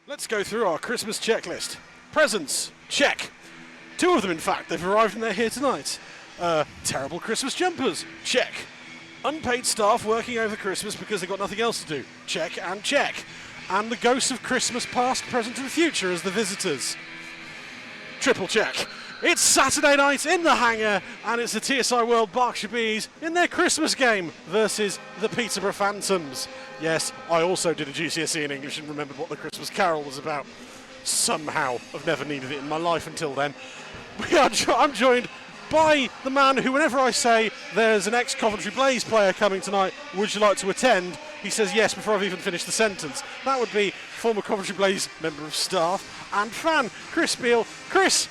Let's go through our Christmas checklist. Presents, check. 2 of them, in fact, they've arrived and they're here tonight. Terrible Christmas jumpers, check. Unpaid staff working over Christmas because they've got nothing else to do, check and check. And the ghosts of Christmas past, present and future as the visitors. Triple check. It's Saturday night in the hangar and it's the TSI World Berkshire Bees in their Christmas game versus the Peterborough Phantoms. Yes, I also did a GCSE in English and remembered what the Christmas Carol was about. Somehow, I've never needed it in my life until then. I'm joined by the man who, whenever I say there's an ex-Coventry Blaze player coming tonight, would you like to attend? He says yes before I've even finished the sentence. That would be former Coventry Blaze member of staff and fan, Chris Beale. Chris,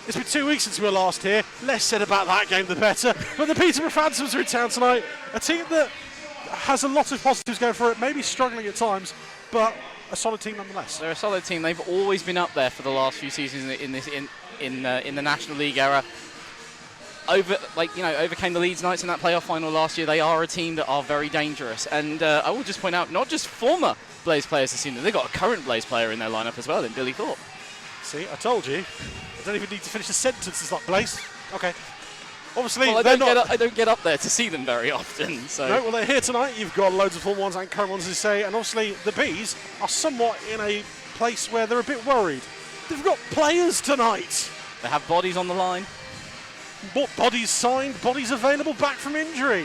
it's been 2 weeks since we were last here. Less said about that game, the better. But the Peterborough Phantoms are in town tonight. A team that has a lot of positives going for it, maybe struggling at times, but a solid team nonetheless. They're a solid team. They've always been up there for the last few seasons in the National League era. Overcame the Leeds Knights in that playoff final last year. They are a team that are very dangerous. And I will just point out, not just former Blaze players have seen them, they've got a current Blaze player in their lineup as well, in Billy Thorpe. See, I told you. I don't even need to finish the sentence. It's like Blaze. Okay. Obviously, well, I don't get up there to see them very often. So. No, well, they're here tonight. You've got loads of former ones and current ones, as you say. And obviously, the Bees are somewhat in a place where they're a bit worried. They've got players tonight. They have bodies on the line. Bodies signed, bodies available back from injury.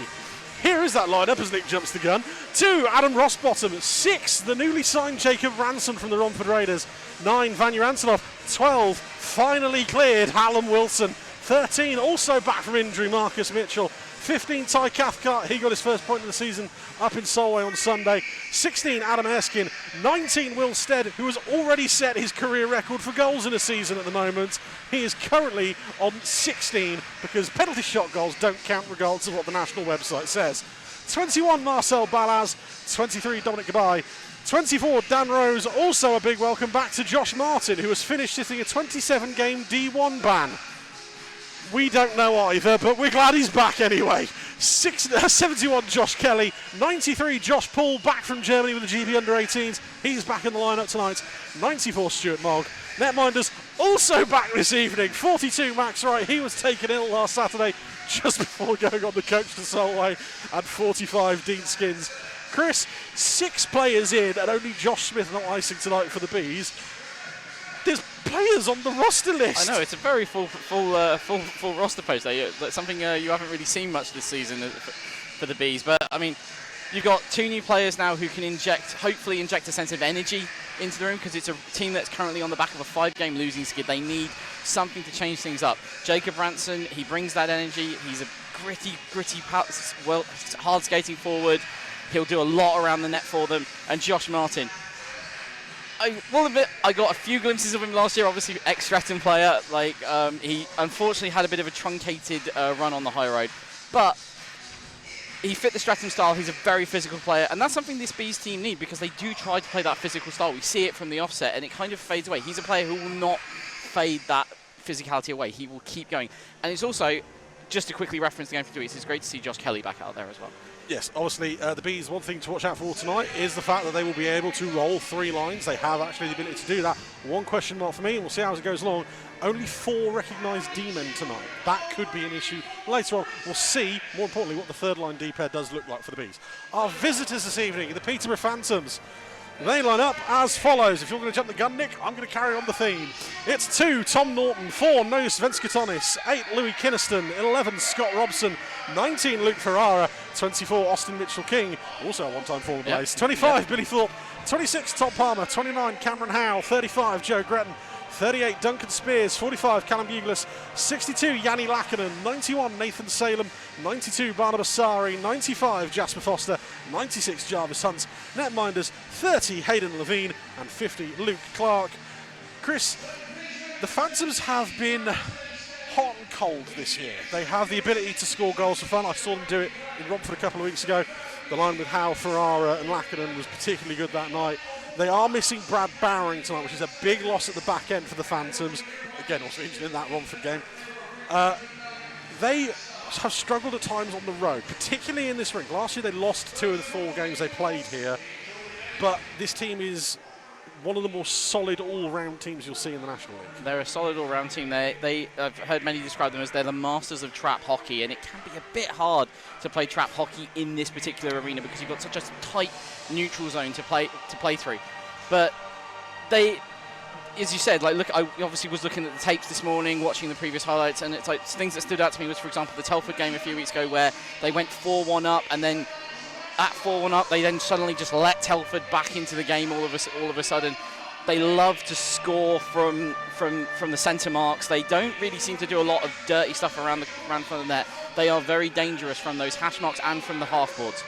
Here is that lineup as Nick jumps the gun. 2, Adam Rossbottom. 6, the newly signed Jacob Ranson from the Romford Raiders. 9, Vanya Antonov. 12, finally cleared, Hallam Wilson. 13, also back from injury, Marcus Mitchell. 15, Ty Cathcart. He got his first point of the season up in Solway on Sunday. 16, Adam Erskine. 19, Will Stead, who has already set his career record for goals in a season at the moment. He is currently on 16 because penalty shot goals don't count regardless of what the national website says. 21, Marcel Balaz. 23, Dominic Gabai. 24, Dan Rose. Also a big welcome back to Josh Martin, who has finished sitting a 27-game D1 ban. We don't know either, but we're glad he's back anyway. 71, Josh Kelly. 93, Josh Paul, back from Germany with the GB Under-18s. He's back in the lineup tonight. 94, Stuart Mogg. Netminders also back this evening. 42, Max Wright. He was taken ill last Saturday just before going on the coach to Solway. And 45, Dean Skins. Chris, 6 players in and only Josh Smith not icing tonight for the Bees. There's players on the roster list. I know, it's a very full roster page there. That's something you haven't really seen much this season for the Bees. But, I mean, you've got 2 new players now who can hopefully inject a sense of energy into the room because it's a team that's currently on the back of a 5-game losing skid. They need something to change things up. Jacob Ranson, he brings that energy. He's a gritty, hard skating forward. He'll do a lot around the net for them. And Josh Martin. I will admit, I got a few glimpses of him last year, obviously ex-Stratton player. He unfortunately had a bit of a truncated run on the high road. But he fit the Stratton style. He's a very physical player. And that's something this Bees team need because they do try to play that physical style. We see it from the offset and it kind of fades away. He's a player who will not fade that physicality away. He will keep going. And it's also, just to quickly reference the game for 2 weeks, it's great to see Josh Kelly back out there as well. Yes, obviously the Bees, one thing to watch out for tonight is the fact that they will be able to roll 3 lines. They have actually the ability to do that. One question mark for me, and we'll see how it goes along. Only 4 recognised D-men tonight. That could be an issue later on. We'll see, more importantly, what the 3rd line D-pair does look like for the Bees. Our visitors this evening, the Peterborough Phantoms. They line up as follows. If you're going to jump the gun, Nick, I'm going to carry on the theme. It's 2, Tom Norton. 4, Noes Venskatonis. 8, Louis Kinniston. 11, Scott Robson. 19, Luke Ferrara. 24, Austin Mitchell-King, also a one-time former Blaze. 25, Billy Thorpe. 26, Todd Palmer. 29, Cameron Howe. 35, Joe Gretton. 38, Duncan Spears. 45, Callum Buglis. 62, Yanni Lackinen. 91, Nathan Salem. 92, Barnabas Sari. 95, Jasper Foster. 96, Jarvis Hunt. Netminders, 30, Hayden Levine. And 50, Luke Clark. Chris, the Phantoms have been hot and cold this year. They have the ability to score goals for fun. I saw them do it in Romford a couple of weeks ago. The line with Howe, Ferrara and Lackinen was particularly good that night. They are missing Brad Bowering tonight, which is a big loss at the back end for the Phantoms. Again, also injured in that Romford game. They have struggled at times on the road, particularly in this rink. Last year they lost 2 of the 4 games they played here. But this team is one of the more solid all-round teams you'll see in the National League. They're a solid all-round team. I've heard many describe them as they're the masters of trap hockey, and it can be a bit hard to play trap hockey in this particular arena because you've got such a tight neutral zone to play through. But they, as you said, like look, I obviously was looking at the tapes this morning, watching the previous highlights, and it's like things that stood out to me was, for example, the Telford game a few weeks ago where they went 4-1 up, and then at 4-1 up, they then suddenly just let Telford back into the game all of a sudden. They love to score from the centre marks. They don't really seem to do a lot of dirty stuff around front of the net. They are very dangerous from those hash marks and from the half boards.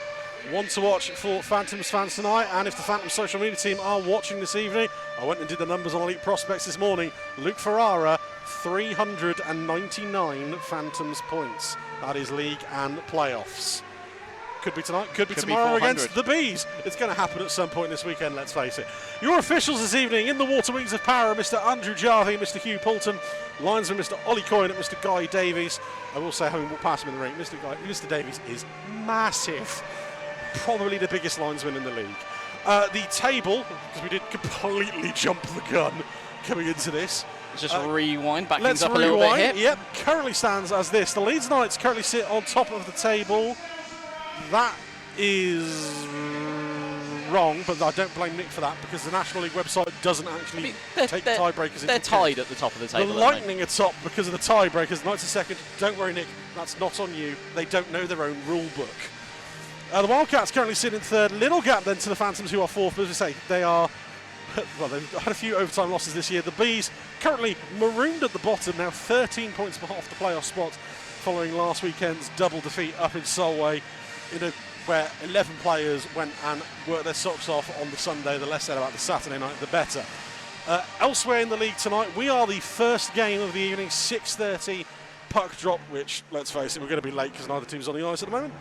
One to watch for Phantoms fans tonight, and if the Phantoms social media team are watching this evening, I went and did the numbers on Elite Prospects this morning. Luke Ferrara, 399 Phantoms points. That is league and playoffs. Could be tonight, could be tomorrow against the Bees. It's going to happen at some point this weekend, let's face it. Your officials this evening in the Water Wings of Power, Mr. Andrew Jarvie, Mr. Hugh Poulton, linesman Mr. Ollie Coyne and Mr. Guy Davies. I will say, having walked past him in the ring, Mr. Davies is massive. Probably the biggest linesman in the league. The table, because we did completely jump the gun coming into this. Just rewind, back things up a little bit here. Yep, currently stands as this. The Leeds Knights currently sit on top of the table. That is wrong, but I don't blame Nick for that because the National League website doesn't actually take tiebreakers into They're tied at the top of the table. The Lightning are top because of the tiebreakers. Knights are second. Don't worry, Nick, that's not on you. They don't know their own rule book. The Wildcats currently sit in third. Little gap then to the Phantoms, who are fourth. But as I say, they are, well, they've had a few overtime losses this year. The Bees currently marooned at the bottom, now 13 points off the playoff spot following last weekend's double defeat up in Solway, where 11 players went and worked their socks off on the Sunday. The less said about the Saturday night, the better. Elsewhere in the league tonight, we are the first game of the evening, 6:30 puck drop, which, let's face it, we're going to be late because neither team's on the ice at the moment.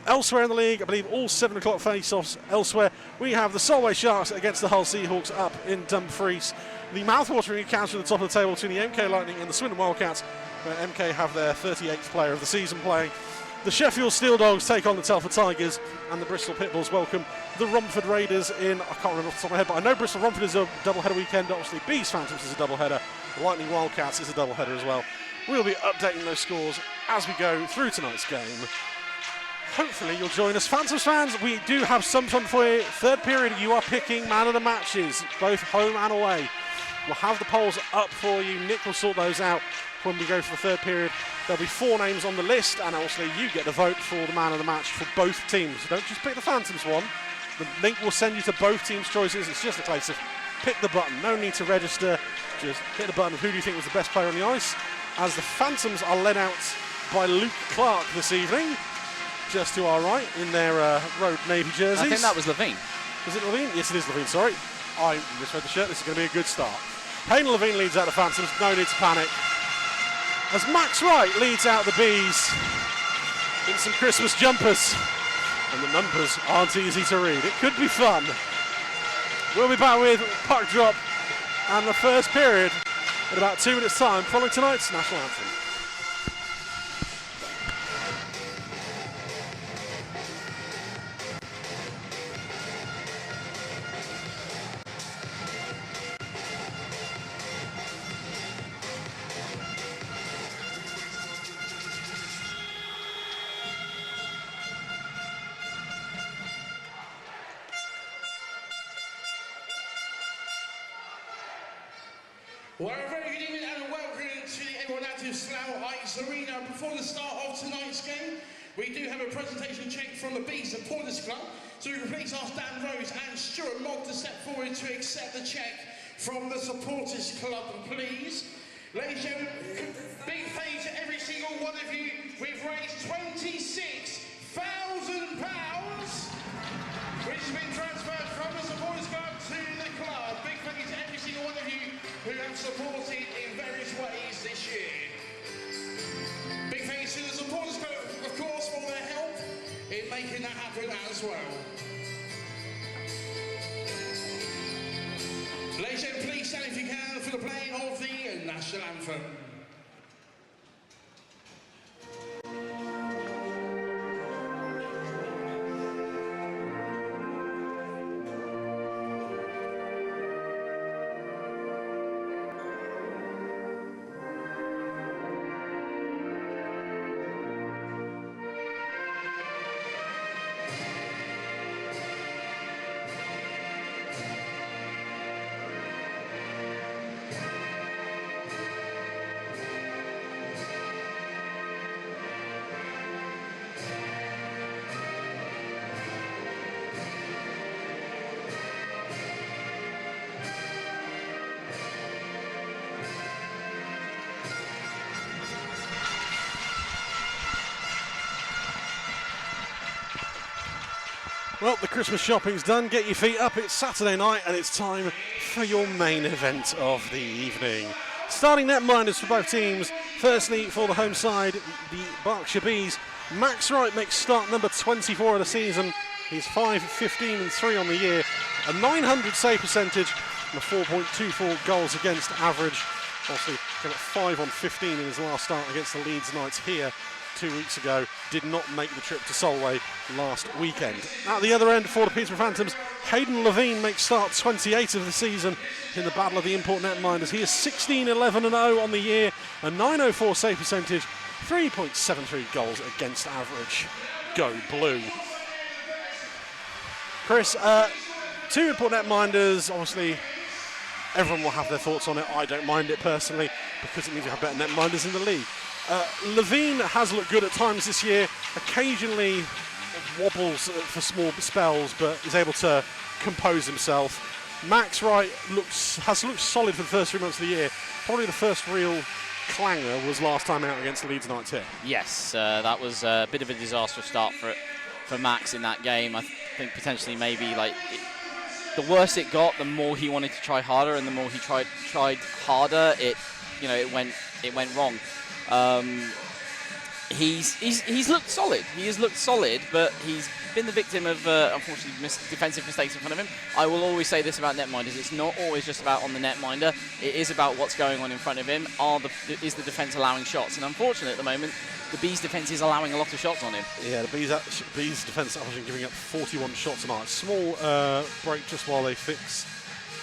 Elsewhere in the league, I believe all 7 o'clock face-offs. Elsewhere, we have the Solway Sharks against the Hull Seahawks up in Dumfries. The mouthwatering encounter at the top of the table between the MK Lightning and the Swindon Wildcats, where MK have their 38th player of the season playing. The Sheffield Steel Dogs take on the Telford Tigers, and the Bristol Pitbulls welcome the Romford Raiders in, I can't remember off the top of my head, but I know Bristol Romford is a doubleheader weekend. Obviously, Bees Phantoms is a doubleheader. Lightning Wildcats is a doubleheader as well. We'll be updating those scores as we go through tonight's game. Hopefully you'll join us. Phantoms fans, we do have some fun for you. Third period, you are picking man of the matches, both home and away. We'll have the polls up for you. Nick will sort those out when we go for the third period. There'll be 4 names on the list, and obviously you get the vote for the man of the match for both teams. So don't just pick the Phantoms one. The link will send you to both teams' choices. It's just a case of pick the button. No need to register. Just hit the button of who do you think was the best player on the ice. As the Phantoms are led out by Luke Clark this evening, just to our right in their Road Navy jerseys. I think that was Levine. Was it Levine? Yes, it is Levine, sorry. I misread the shirt. This is going to be a good start. Payne Levine leads out the Phantoms. No need to panic. As Max Wright leads out the Bees in some Christmas jumpers. And the numbers aren't easy to read. It could be fun. We'll be back with puck drop and the first period in about 2 minutes' time following tonight's national anthem. Well, a very good evening and welcome to the everyone out to Slough Ice Arena. Before the start of tonight's game, we do have a presentation check from the Bees Supporters Club. So we can please ask Dan Rose and Stuart Mogg to step forward to accept the check from the Supporters Club, please. Ladies and gentlemen, big thank you to every single one of you. We've raised £26,000, which has been transferred from the Supporters Club to the club. Big thank you to every single one of you who have supported in various ways this year. Big thanks to the Supporters Club, of course, for their help in making that happen as well. Ladies and gentlemen, please stand if you can for the playing of the national anthem. Well, the Christmas shopping's done. Get your feet up. It's Saturday night and it's time for your main event of the evening. Starting netminders for both teams. Firstly, for the home side, the Berkshire Bees. Max Wright makes start number 24 of the season. He's 5-15-3 on the year. A 900 save percentage and a 4.24 goals against average. Obviously, got 5 on 15 in his last start against the Leeds Knights here 2 weeks ago. Did not make the trip to Solway last weekend. At the other end for the Peterborough Phantoms, Hayden Levine makes start 28 of the season in the battle of the import netminders. He is 16-11-0 on the year, a 904 save percentage, 3.73 goals against average. Go Blue. Chris, 2 import netminders, obviously everyone will have their thoughts on it. I don't mind it personally because it means you have better netminders in the league. Levine has looked good at times this year, occasionally wobbles for small spells, but is able to compose himself. Max Wright has looked solid for the first 3 months of the year. Probably the first real clanger was last time out against the Leeds Knights here. Yes, that was a bit of a disastrous start for Max in that game. I think potentially maybe the worse it got, the more he wanted to try harder, and the more he tried harder, it went wrong. He's looked solid. He has looked solid, but he's been the victim of unfortunately defensive mistakes in front of him. I will always say this about netminders: it's not always just about on the netminder. It is about what's going on in front of him. Is the defence allowing shots? And unfortunately, at the moment, the Bees' defence is allowing a lot of shots on him. Yeah, the Bees' defence actually giving up 41 shots tonight. Small break just while they fix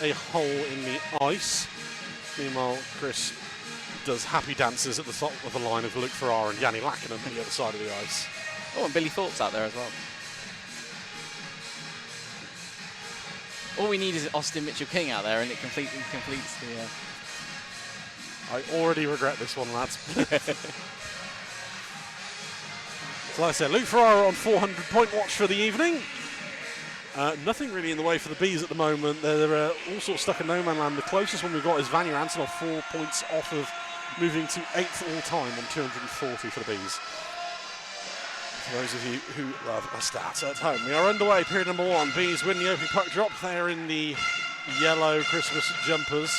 a hole in the ice. Meanwhile, Chris does happy dances at the top of the line of Luke Farrar and Yanni Lackinen on the other side of the ice. Oh, and Billy Thorpe's out there as well. All we need is Austin Mitchell-King out there, and it completes the... I already regret this one, lads. So like I said, Luke Farrar on 400-point watch for the evening. Nothing really in the way for the Bees at the moment. They're all sort of stuck in no man land. The closest one we've got is Vanya Antonov, 4 points off of moving to 8th all-time on 240 for the Bees. For those of you who love a stats at home. We are underway, period number 1. Bees win the opening puck drop. They're in the yellow Christmas jumpers.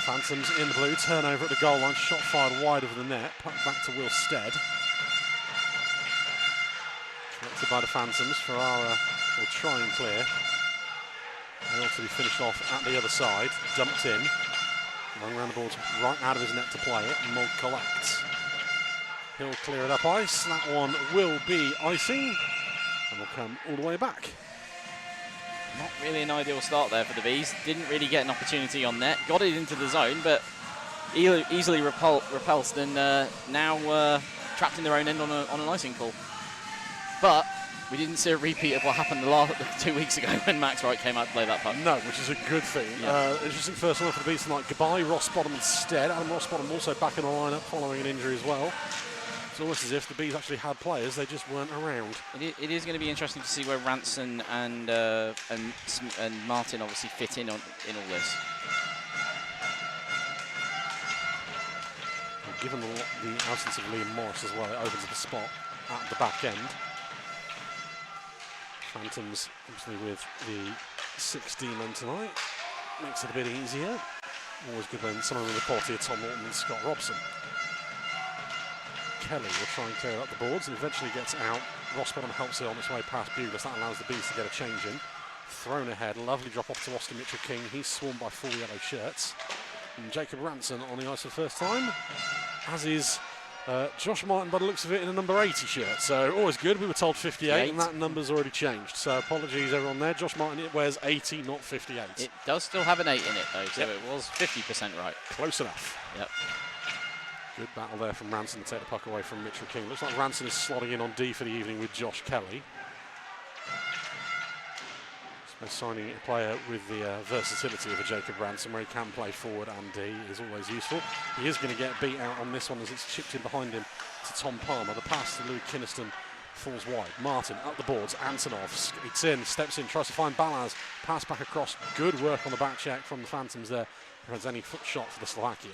Phantoms in the blue, turnover at the goal line, shot fired wide of the net, puck back to Will Stead. Collected by the Phantoms. Ferrara will try and clear. They ought to be finished off at the other side, dumped in. Long round the boards, right out of his net to play it, Mogg collects. He'll clear it up ice, that one will be icing, and will come all the way back. Not really an ideal start there for the Bees. Didn't really get an opportunity on net. Got it into the zone, but easily repulsed, and now trapped in their own end on an icing call. But we didn't see a repeat of what happened 2 weeks ago when Max Wright came out to play that puck. No, which is a good thing. Yeah. Interesting first one for the Bees tonight. Goodbye, Ross Bottom instead. Adam Ross Bottom also back in the lineup following an injury as well. It's almost as if the Bees actually had players, they just weren't around. It is going to be interesting to see where Ranson and Martin obviously fit in all this. And given the absence of Liam Morris as well, it opens up a spot at the back end. Phantoms, obviously with the 16 men tonight, makes it a bit easier. Always good when someone with the quality of Tom Norton and Scott Robson. Kelly will try and clear up the boards and eventually gets out. Ross Bottom helps it on its way past Bugles. That allows the Bees to get a change in. Thrown ahead, lovely drop off to Austin Mitchell-King. He's swarmed by 4 yellow shirts. And Jacob Ranson on the ice for the first time, as is Josh Martin by the looks of it in a number 80 shirt. So always good. We were told 58 and that number's already changed. So apologies everyone there. Josh Martin, it wears 80, not 58. It does still have an 8 in it though, so it was 50% right. Close enough. Yep. Good battle there from Ranson to take the puck away from Mitchell-King. Looks like Ranson is slotting in on D for the evening with Josh Kelly. So signing a player with the versatility of a Jacob Ranson, where he can play forward and D, is always useful. He is going to get beat out on this one as it's chipped in behind him to Tom Palmer. The pass to Louis Kinniston falls wide. Martin up the boards. Antonov skates in, steps in, tries to find Balaz. Pass back across. Good work on the back check from the Phantoms there. Prevents any foot shot for the Slovakian.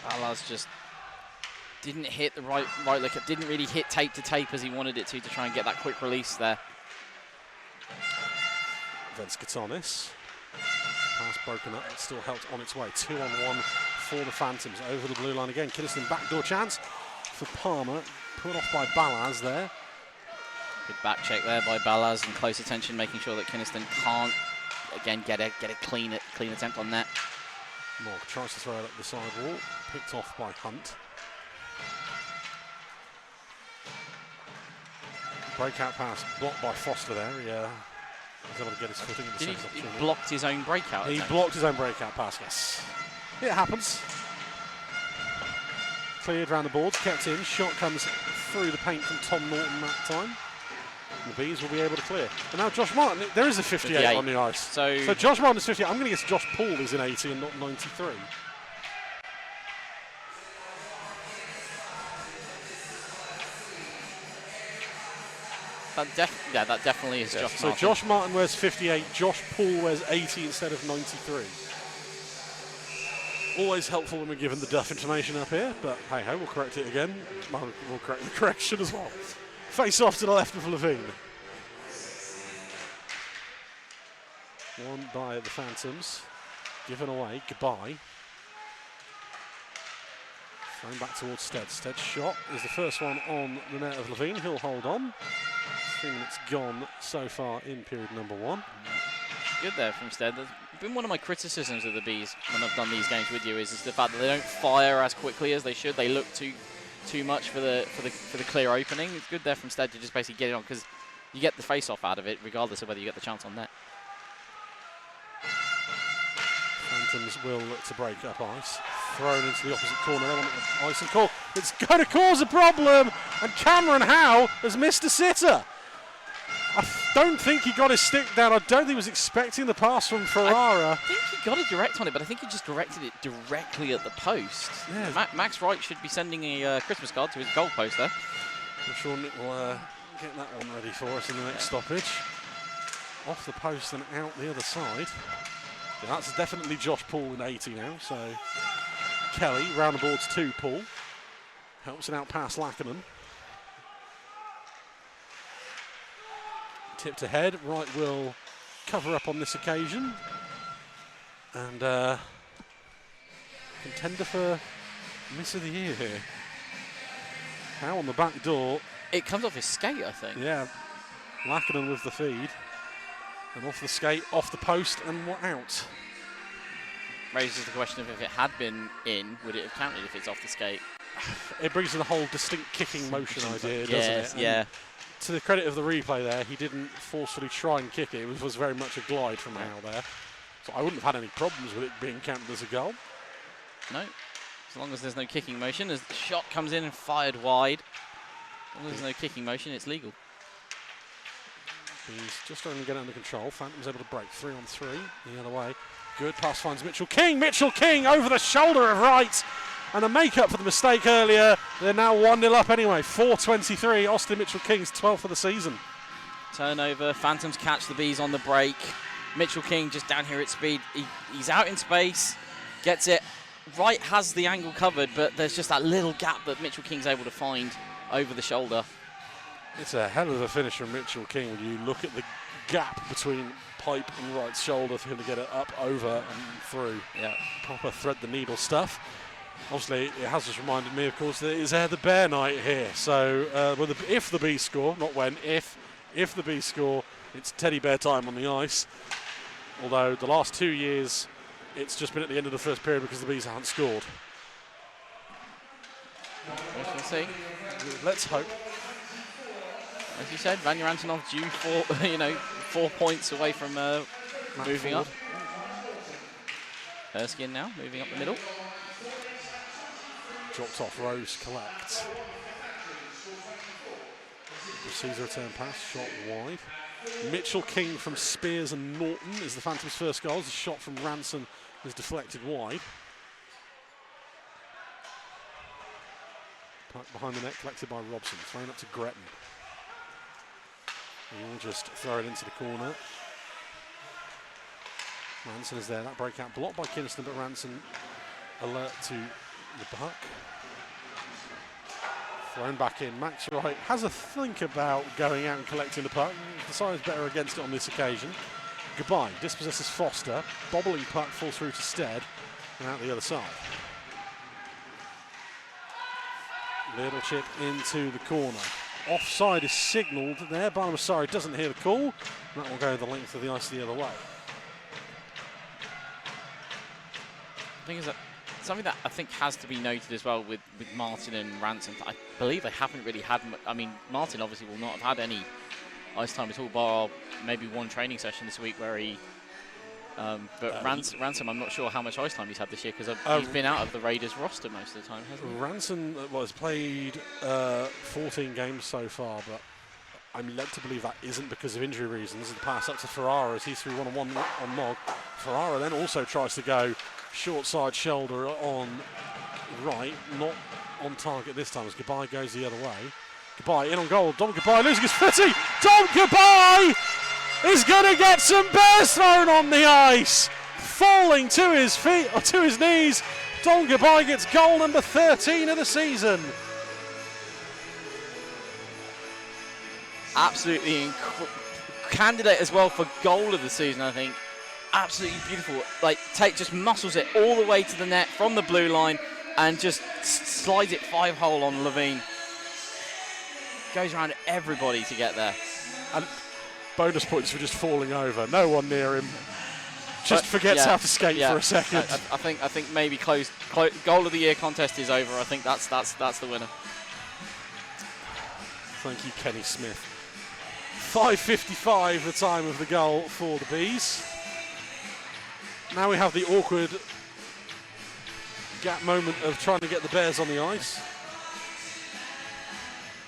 Balaz just didn't hit the right look. It didn't really hit tape to tape as he wanted it to try and get that quick release there. Vince Gatonis. Pass broken up, still helped on its way. 2-on-1 for the Phantoms. Over the blue line again. Kynaston backdoor chance for Palmer. Put off by Balaz there. Good back check there by Balaz and close attention, making sure that Kynaston can't, again, get a clean attempt on that. Morg tries to throw it up the side wall. Picked off by Hunt. Breakout pass blocked by Foster there. He was able to get his footing in the second opportunity. He blocked his own breakout attempt. He blocked his own breakout pass, yes. It happens. Cleared around the boards, kept in. Shot comes through the paint from Tom Norton that time. And the Bees will be able to clear. And now Josh Martin, there is a 58 on the ice. So Josh Martin is 58. I'm going to guess Josh Paul is in 80 and not 93. That definitely is Josh Martin. So Josh Martin wears 58, Josh Paul wears 80 instead of 93. Always helpful when we're given the duff information up here, but hey ho, we'll correct it again. We'll correct the correction as well. Face off to the left of Levine. Won by the Phantoms. Given away, goodbye. Thrown back towards Stead. Stead's shot is the first one on the net of Levine. He'll hold on. 3 minutes gone so far in period number 1. Good there from Stead. That's been one of my criticisms of the Bees when I've done these games with you is the fact that they don't fire as quickly as they should. They look too much for the clear opening. It's good there from Stead to just basically get it on because you get the face-off out of it regardless of whether you get the chance on net. Phantoms will look to break up ice. Thrown into the opposite corner. They want the ice and call. It's going to cause a problem, and Cameron Howe has missed a sitter. I don't think he got his stick down. I don't think he was expecting the pass from Ferrara. I think he got a direct on it, but I think he just directed it directly at the post. Yeah. Max Wright should be sending a Christmas card to his goal post there. I'm sure Nick will get that one ready for us in the next stoppage. Off the post and out the other side. Yeah, that's definitely Josh Paul in 80 now. So Kelly round the boards to Paul. Helps it out past Lackinen. Tipped ahead. Wright will cover up on this occasion. And contender for miss of the year here. Now on the back door. It comes off his skate, I think. Yeah. Lackinen with the feed. And off the skate, off the post, and out. Raises the question of if it had been in, would it have counted if it's off the skate? It brings in the whole distinct kicking motion idea, doesn't it? Yeah. And to the credit of the replay there, he didn't forcefully try and kick it. It was very much a glide from Howe there. So I wouldn't have had any problems with it being counted as a goal. No. As long as there's no kicking motion, as the shot comes in and fired wide. As long as there's no kicking motion, it's legal. He's just starting to get it under control. Phantom's able to break 3-on-3 the other way. Good pass finds Mitchell King. Mitchell King over the shoulder of Wright. And a make-up for the mistake earlier. They're now 1-0 up anyway. 4:23. Austin Mitchell King's 12th of the season. Turnover. Phantoms catch the Bees on the break. Mitchell King just down here at speed. He's out in space. Gets it. Wright has the angle covered, but there's just that little gap that Mitchell King's able to find over the shoulder. It's a hell of a finish from Mitchell King when you look at the gap between Pipe and Wright's shoulder for him to get it up, over and through. Yeah, proper thread the needle stuff. Obviously, it has just reminded me, of course, that it's the Bear night here. So if the Bees score, not when, if the Bees score, it's teddy bear time on the ice. Although the last 2 years, it's just been at the end of the first period because the Bees haven't scored. We'll see. Let's hope. As you said, Vanya Antonov due for 4 points away from moving up. Erskine now moving up the middle. Dropped off, Rose collects. Receives a return pass, shot wide. Mitchell King from Spears and Norton is the Phantoms' first goal. The shot from Ranson is deflected wide. Puck behind the net, collected by Robson, thrown up to Gretton. He'll just throw it into the corner. Ranson is there, that breakout blocked by Kynaston, but Ranson alert to the puck. Thrown back in. Max Wright has a think about going out and collecting the puck. Decides better against it on this occasion. Goodbye. Dispossesses Foster. Bobbling puck falls through to Stead. And out the other side. Little chip into the corner. Offside is signalled there. Barnamasari doesn't hear the call. And that will go the length of the ice the other way. The thing is that something that I think has to be noted as well with Martin and Ransom. I believe they haven't really had. I mean, Martin obviously will not have had any ice time at all, bar maybe one training session this week where he. But Ransom, I'm not sure how much ice time he's had this year because he's been out of the Raiders roster most of the time, hasn't he? Ransom has played 14 games so far, but I'm led to believe that isn't because of injury reasons. The pass up to Ferrara as he's through one-on-one on Mog. Ferrara then also tries to go short side shoulder on right, not on target this time as Goodbye goes the other way. Goodbye in on goal. Dom Goodbye losing his footy. Dom Goodbye is going to get some bears thrown on the ice. Falling to his feet, or to his knees. Dom Goodbye gets goal number 13 of the season. Absolutely candidate as well for goal of the season, I think. Absolutely beautiful. Like, just muscles it all the way to the net from the blue line and just slides it 5-hole on Levine. Goes around everybody to get there. And bonus points for just falling over. No one near him. Just forgets how to skate for a second. I think maybe goal of the year contest is over. I think that's the winner. Thank you, Kenny Smith. 5:55 the time of the goal for the Bees. Now we have the awkward gap moment of trying to get the Bears on the ice.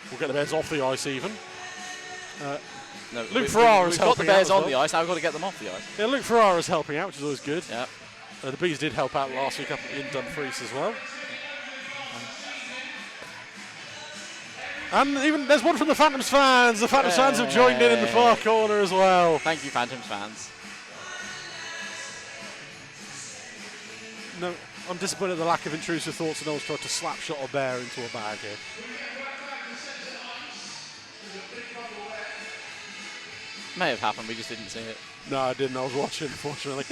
We'll get the Bears off the ice even. No, Luke Ferrara's helping out. We've got the Bears on the ice, now we've got to get them off the ice. Yeah, Luke Ferrara's helping out, which is always good. Yeah. The Bees did help out last week up in Dumfries as well. And even there's one from the Phantoms fans. The Phantoms fans have joined in the far corner as well. Thank you, Phantoms fans. No, I'm disappointed at the lack of intrusive thoughts and no one's tried to slap shot a bear into a bag here. May have happened, we just didn't see it. No, I didn't. I was watching, unfortunately.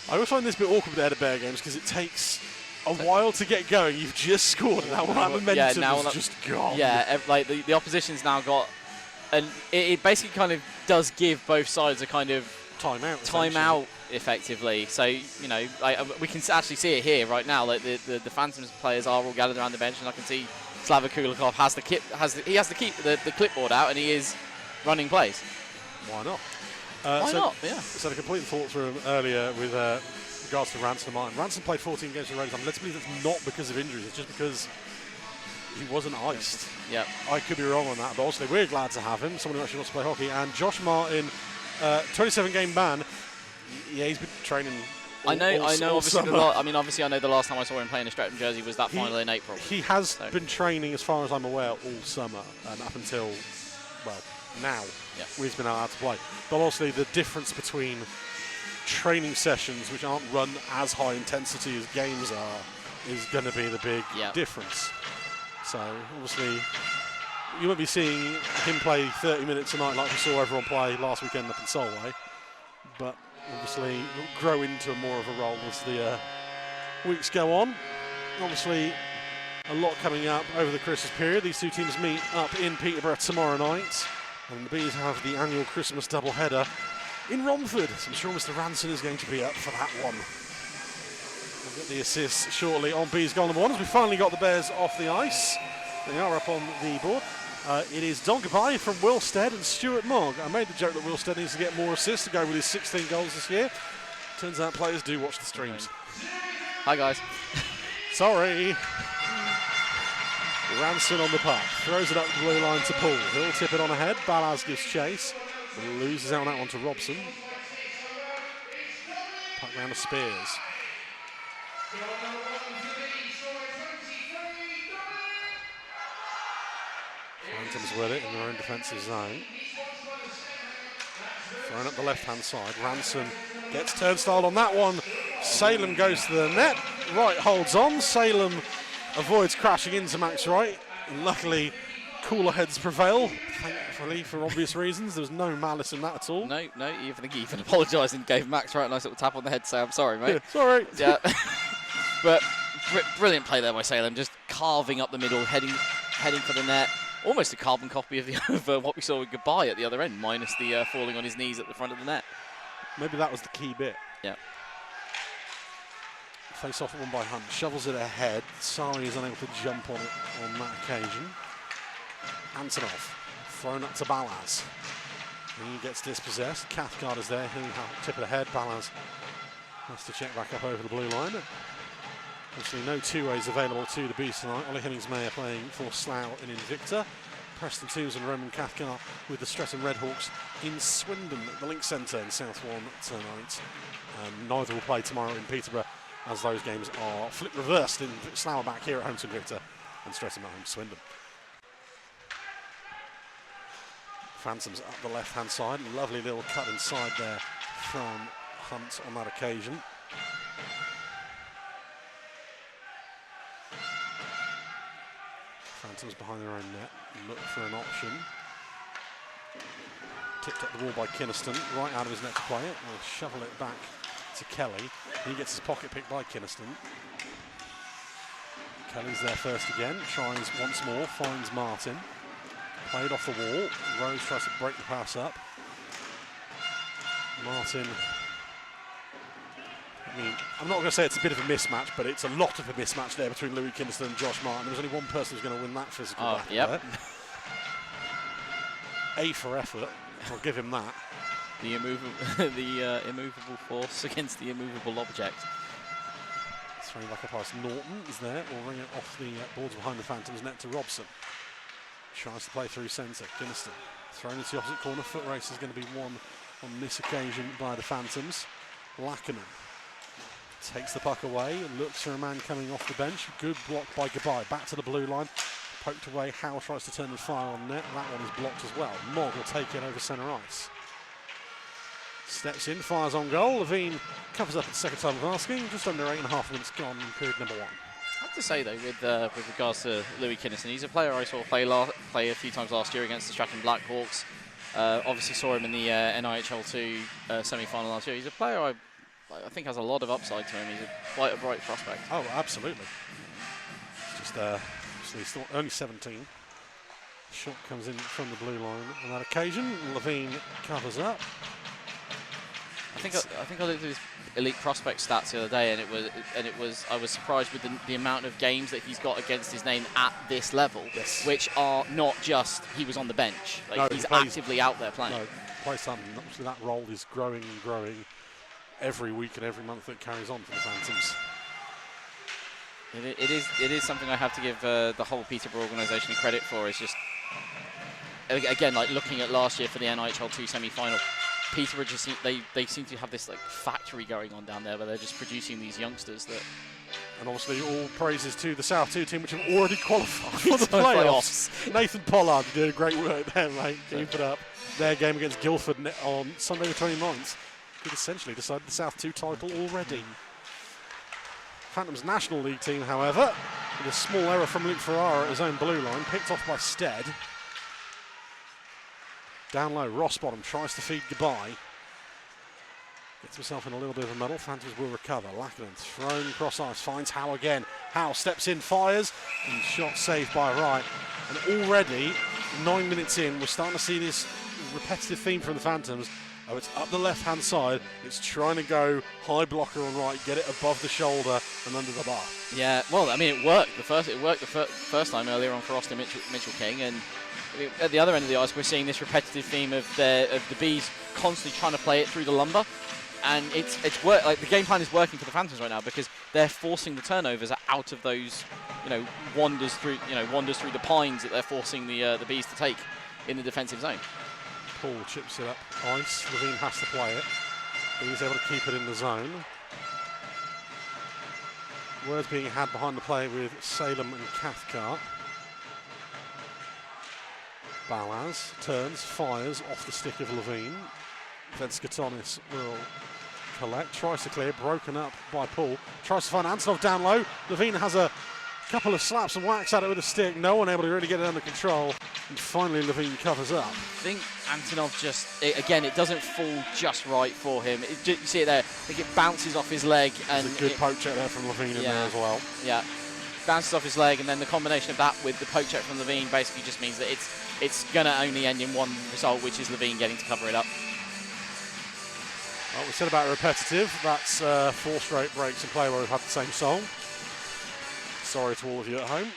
I always find this a bit awkward with bear games because it takes a while to get going. You've just scored, and now all that momentum is just gone. Yeah, like the opposition's now got, and it basically kind of does give both sides a kind of timeout effectively. So you know, like, we can actually see it here right now. Like the Phantoms players are all gathered around the bench, and I can see Slava Kulikov has to keep the clipboard out, and he is running plays. Why not? Why not? Yeah. So the complete thought through him earlier with regards to Ransom Martin. Ransom played 14 games for Raiders. Let's believe it's not because of injuries. It's just because he wasn't iced. Yeah. I could be wrong on that, but obviously we're glad to have him. Someone who actually wants to play hockey. And Josh Martin, 27-game ban. Yeah, he's been training. I know. Obviously, summer. I know the last time I saw him play in a Streatham jersey was that final in April. He has been training, as far as I'm aware, all summer and up until, well, now. Yeah. We've been allowed to play. But obviously the difference between training sessions, which aren't run as high intensity as games are, is going to be the big difference. So obviously you won't be seeing him play 30 minutes a night like we saw everyone play last weekend up in Solway. But obviously he'll grow into more of a role as the weeks go on. Obviously a lot coming up over the Christmas period. These two teams meet up in Peterborough tomorrow night. And the Bees have the annual Christmas doubleheader in Romford. So I'm sure Mr. Ranson is going to be up for that one. We'll get the assist shortly on Bees goal number 1 as we finally got the Bears off the ice. They are up on the board. It is Don Goodbye from Wilstead and Stuart Mogg. I made the joke that Wilstead needs to get more assists to go with his 16 goals this year. Turns out players do watch the streams. Hi guys. Sorry. Ranson on the puck, throws it up the blue line to Paul. He'll tip it on ahead. Balaz gives chase, loses out on that one to Robson. Puck round to Spears. Phantoms with it in their own defensive zone. Thrown up the left-hand side. Ranson gets turnstile on that one. Salem goes to the net. Wright holds on. Salem avoids crashing into Max Wright. Luckily, cooler heads prevail, thankfully, for obvious reasons. There was no malice in that at all. No, I think he even apologised and gave Max a nice little tap on the head to say, I'm sorry, mate. Yeah, sorry. Yeah. But brilliant play there by Salem, just carving up the middle, heading for the net. Almost a carbon copy of what we saw with Goodbye at the other end, minus the falling on his knees at the front of the net. Maybe that was the key bit. Yeah. Face off one by Hunt, shovels it ahead. Sari is unable to jump on it on that occasion. Antonov thrown up to Balaz. He gets dispossessed. Cathcart is there, he'll tip it ahead. Balaz has to check back up over the blue line. Obviously no two-ways available to the Beast tonight. Ollie Hemmings-May playing for Slough in Invicta. Preston Toombs and Roman Cathcart with the Streatham Redhawks in Swindon at the Link Centre in South One tonight. Neither will play tomorrow in Peterborough, as those games are flipped reversed in Slough back here at home to Invicta and Streatham at home to Swindon. Phantoms up the left-hand side. Lovely little cut inside there from Hunt on that occasion. Phantoms behind their own net, look for an option. Tipped up the wall by Kynaston, right out of his net to play it. We'll shovel it back to Kelly. He gets his pocket picked by Kynaston. Kelly's there first again, tries once more, finds Martin. Played off the wall, Rose tries to break the pass up. Martin, I mean, I'm not going to say it's a bit of a mismatch, but it's a lot of a mismatch there between Louis Kynaston and Josh Martin. There was only one person who's going to win that physical battle there. A for effort, I'll give him that. The immovable force against the immovable object. Throwing back a pass, Norton is there, will ring it off the boards behind the Phantoms net to Robson. Tries to play through centre, Kynaston. Thrown into the opposite corner, foot race is going to be won on this occasion by the Phantoms. Lackerman takes the puck away and looks for a man coming off the bench. Good block by Goodbye. Back to the blue line. Poked away. Howe tries to turn and fire on net. That one is blocked as well. Mogg will take it over centre ice. Steps in, fires on goal. Levine covers up at the second time of asking. Just under 8.5 minutes gone in period number 1. I have to say, though, with regards to Louis Kynaston, he's a player I saw play a few times last year against the Stratton Blackhawks. Obviously saw him in the NIHL 2 semi-final last year. He's a player I think has a lot of upside to him. He's quite a bright prospect. Oh, absolutely. Just he's still only 17. Shot comes in from the blue line on that occasion. Levine covers up. I think I looked at his elite prospect stats the other day, and I was surprised with the amount of games that he's got against his name at this level, yes. Which are not just he was on the bench. Like, no, he's actively out there playing. No, plays something. Obviously, that role is growing and growing every week and every month that carries on for the Phantoms. It is something I have to give the whole Peterborough organisation credit for. It's just, again, like looking at last year for the NIHL 2 semi-final, Peterborough just they seem to have this like factory going on down there where they're just producing these youngsters that. And obviously all praises to the South 2 team, which have already qualified for the playoffs. Nathan Pollard did a great work there, mate. Keep it up. Their game against Guildford on Sunday the 29th could essentially decide the South 2 title already. Phantoms National League team, however, with a small error from Luke Ferrara at his own blue line, picked off by Stead. Down low, Rossbottom tries to feed Goodbye. Gets himself in a little bit of a muddle. Phantoms will recover. Lachlan thrown cross ice, finds Howe again. Howe steps in, fires, and shot saved by Wright. And already, 9 minutes in, we're starting to see this repetitive theme from the Phantoms. Oh, it's up the left-hand side. It's trying to go high blocker on right, get it above the shoulder and under the bar. Yeah, well, I mean, it worked. It worked the first time earlier on for Austin Mitchell King, and at the other end of the ice, we're seeing this repetitive theme of the Bees constantly trying to play it through the lumber, and it's work. Like the game plan is working for the Phantoms right now because they're forcing the turnovers out of those, wanders through the pines that they're forcing the Bees to take in the defensive zone. Paul chips it up ice. Levine has to play it, but he's able to keep it in the zone. Words being had behind the play with Salem and Cathcart. Balaz turns, fires off the stick of Levine. Venskatonis will collect, tries to clear, broken up by Paul. Tries to find Antonov down low. Levine has a Couple of slaps and whacks at it with a stick. No one able to really get it under control. And finally, Levine covers up. I think Antonov just, again, it doesn't fall just right for him. You see it there. I think it bounces off his leg. And there's a good poke check there from Levine in there as well. Yeah, bounces off his leg, and then the combination of that with the poke check from Levine basically just means that it's going to only end in one result, which is Levine getting to cover it up. Well, we said about repetitive. That's 4 straight breaks in play where we've had the same song. Sorry to all of you at home.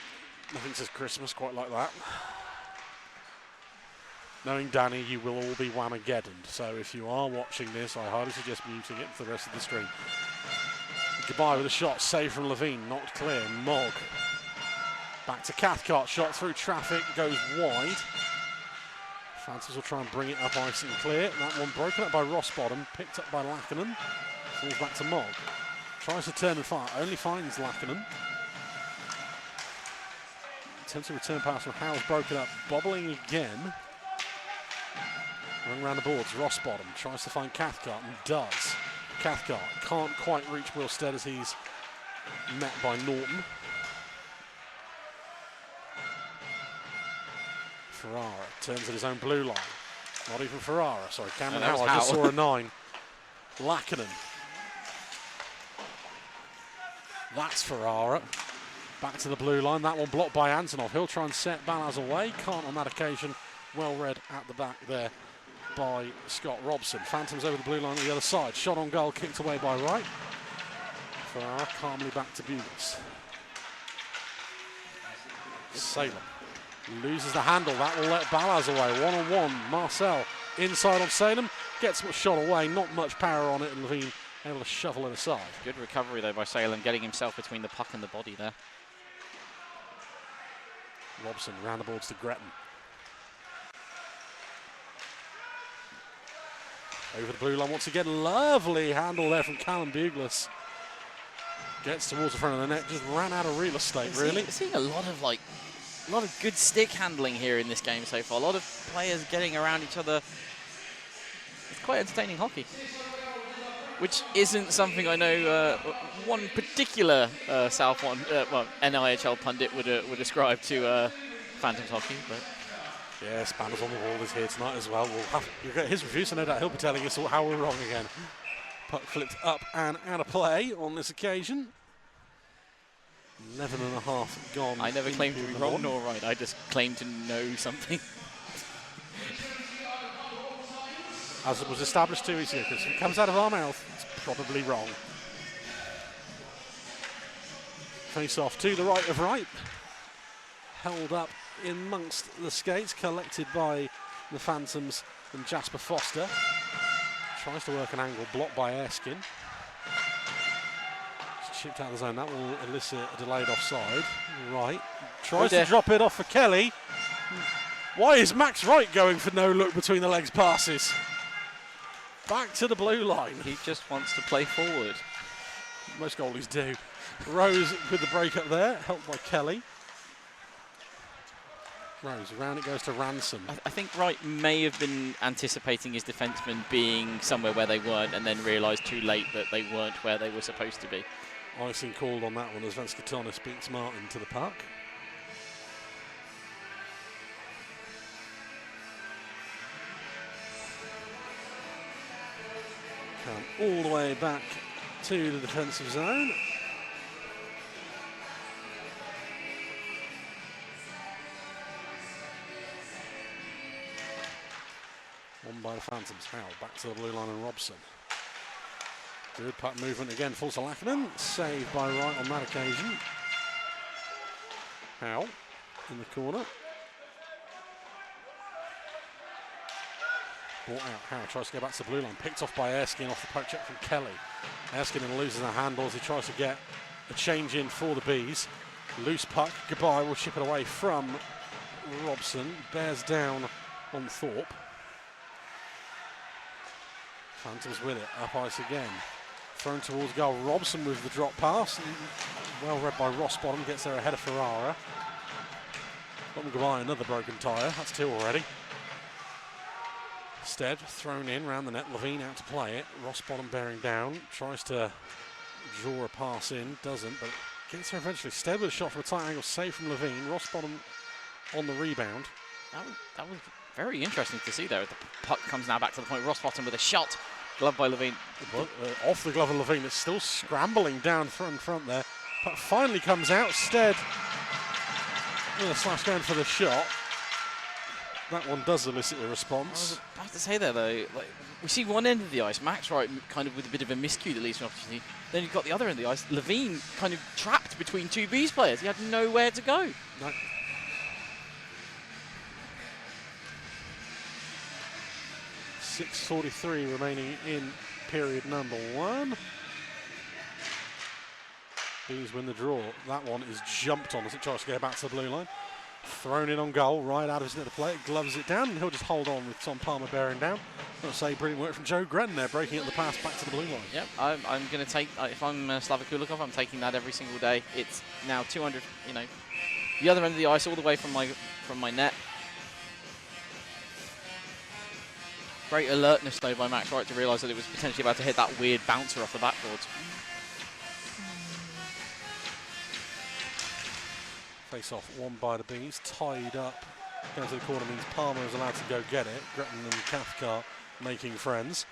Nothing says Christmas quite like that. Knowing Danny, you will all be whamageddoned. So if you are watching this, I highly suggest muting it for the rest of the stream. Goodbye with a shot, save from Levine, knocked clear. Mogg. Back to Cathcart, shot through traffic, goes wide. Phantoms will try and bring it up ice and clear. That one broken up by Rossbottom, picked up by Lackinen. Falls back to Mogg. Tries to turn and fire, only finds Lackinen. Attempts a return pass from Howell's broken up, bobbling again. Running around the boards, Rossbottom tries to find Cathcart and does. Cathcart can't quite reach Will Stead as he's met by Norton. Ferrara turns at his own blue line. Not even Ferrara, sorry, Cameron Howell. I just saw a 9. Lackinen. That's Ferrara. Back to the blue line. That one blocked by Antonov. He'll try and set Balaz away. Can't on that occasion. Well read at the back there by Scott Robson. Phantoms over the blue line on the other side. Shot on goal, kicked away by Wright. Ferrara calmly back to Bugles. Salem loses the handle. That will let Balaz away. 1-on-1. Marcel inside on Salem. Gets shot away. Not much power on it. And Levine able to shovel it aside. Good recovery though by Salem, getting himself between the puck and the body there. Robson round the boards to Gretton. Over the blue line once again. Lovely handle there from Callum Bugles. Gets towards the front of the net. Just ran out of real estate, really. Seeing a lot of good stick handling here in this game so far. A lot of players getting around each other. It's quite entertaining hockey, which isn't something I know one particular NIHL pundit would ascribe to Phantoms hockey. But yeah, Spanners on the wall is here tonight as well. You'll get his review, so no doubt he'll be telling us how we're wrong again. Puck flipped up and out of play on this occasion. 11.5 gone. I never claimed to be wrong nor right. I just claimed to know something. As it was established 2 weeks ago, because if it comes out of our mouth, it's probably wrong. Face off to the right of Wright. Held up in amongst the skates, collected by the Phantoms and Jasper Foster. Tries to work an angle, blocked by Erskine. Just chipped out of the zone. That will elicit a delayed offside. Wright tries to drop it off for Kelly. Why is Max Wright going for no look between the legs passes? Back to the blue line. He just wants to play forward. Most goalies do. Rose with the break up there, helped by Kelly. Rose, around it goes to Ransom. I think Wright may have been anticipating his defensemen being somewhere where they weren't and then realised too late that they weren't where they were supposed to be. Icing called on that one as Venskatonis beats Martin to the puck. Come all the way back to the defensive zone. Won by the Phantoms. Howell back to the blue line and Robson. Good puck movement again. Falls to Lackinen. Saved by Wright on that occasion. Howell in the corner. Brought out. Howell tries to go back to the blue line. Picked off by Erskine off the poke check from Kelly. Erskine loses the handles. He tries to get a change in for the Bees. Loose puck. Goodbye. We'll chip it away from Robson. Bears down on Thorpe. Phantoms with it, up ice again. Thrown towards goal. Robson with the drop pass. Well read by Rossbottom, gets there ahead of Ferrara. Bottom goodbye, another broken tyre. That's 2 already. Stead thrown in round the net. Levine out to play it. Rossbottom bearing down. Tries to draw a pass in, doesn't, but Gets her eventually. Stead with a shot from a tight angle, save from Levine. Rossbottom on the rebound. That was very interesting to see there. The puck comes now back to the point. Rossbottom with a shot. Glove by Levine. Off the glove of Levine. It's still scrambling down front there. Puck finally comes out. Stead with a slash going for the shot. That one does elicit a response. I was about to say there, though, like, we see one end of the ice, Max Wright kind of with a bit of a miscue that leads to an opportunity. Then you've got the other end of the ice, Levine kind of trapped between two Bees players. He had nowhere to go. No. .6:43 remaining in period number 1. Bees win the draw. That one is jumped on as it tries to get back to the blue line. Thrown in on goal, right out of his net to play it, gloves it down, and he'll just hold on with Tom Palmer bearing down. I'll say brilliant work from Joe Gretton there, breaking up the pass back to the blue line. Yep, I'm going to take, if I'm Slava Kulikov, I'm taking that every single day. It's now 200, you know, the other end of the ice, all the way from my net. Great alertness, though, by Max Wright to realise that it was potentially about to hit that weird bouncer off the backboards. Face off, won by the Bees, tied up. Going to the corner means Palmer is allowed to go get it. Gretton and Cathcart making friends.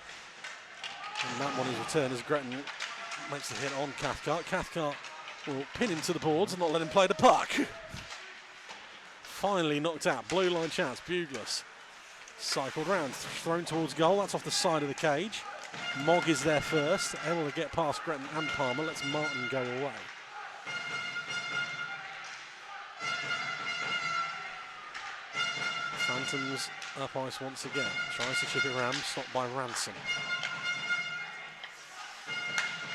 And that one is returned as Gretton makes the hit on Cathcart. Cathcart will pin him to the boards and not let him play the puck. Finally knocked out. Blue line chance, Bugless. Cycled round, thrown towards goal. That's off the side of the cage. Mogg is there first, able to get past Gretton and Palmer. Lets Martin go away. Phantoms up ice once again. Tries to chip it around, stopped by Ransom.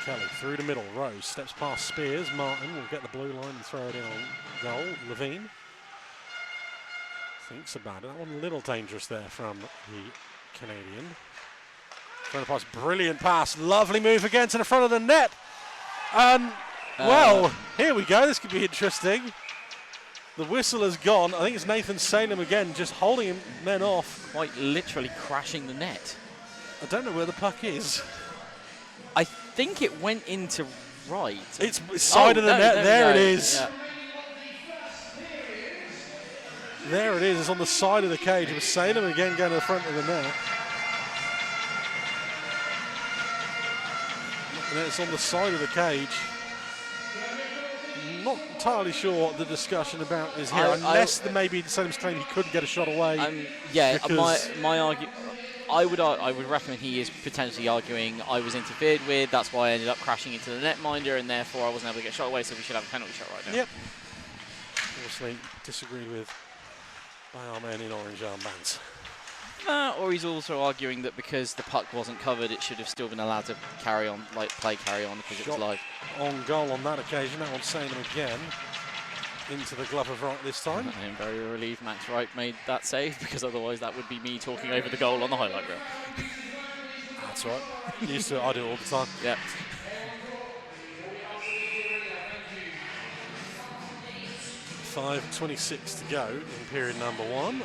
Kelly through the middle. Rose steps past Spears. Martin will get the blue line and throw it in on goal. Levine thinks about it. That one a little dangerous there from the Canadian. Throwing pass, brilliant pass. Lovely move again to the front of the net. And, well, here we go. This could be interesting. The whistle has gone. I think it's Nathan Salem again, just holding him men off. Quite literally crashing the net. I don't know where the puck is. I think it went into right. It's side of the net. There it is. Yeah. There it is. It's on the side of the cage. It was Salem again going to the front of the net. And it's on the side of the cage. Not entirely sure what the discussion about is here, unless maybe Salem's claim he couldn't get a shot away. Yeah, my argument, I would reckon he is potentially arguing I was interfered with. That's why I ended up crashing into the netminder, and therefore I wasn't able to get a shot away. So we should have a penalty shot right now. Yep. Obviously disagreed with by our men in orange armbands. Or he's also arguing that because the puck wasn't covered, it should have still been allowed to carry on, carry on because it was live. On goal on that occasion. That one's Salem again into the glove of Wright this time. I am very relieved Max Wright made that save, because otherwise that would be me talking over the goal on the highlight reel. That's right. Used to it. I do it all the time. Yep. .5:26 to go in period number 1.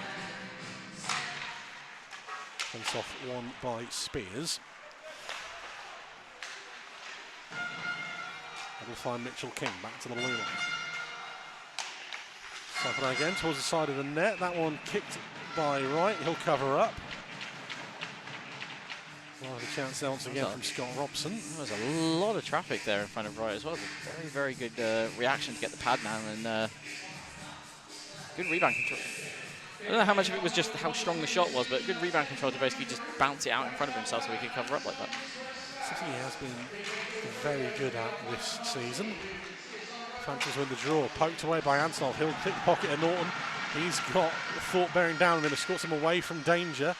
Face off won by Spears. That'll find Mitchell King back to the blue line. Cycle again towards the side of the net. That one kicked by Wright. He'll cover up. Well, the chance there once again from Scott Robson. There was a lot of traffic there in front of Wright as well. Very, very good reaction to get the pad down, and good rebound control. I don't know how much of it was just how strong the shot was, but good rebound control to basically just bounce it out in front of himself so he could cover up like that. Something he has been very good at this season. Phantoms win the draw. Poked away by Antonov. He'll pick the pocket of Norton. He's got the thought bearing down on him, escorts him away from danger.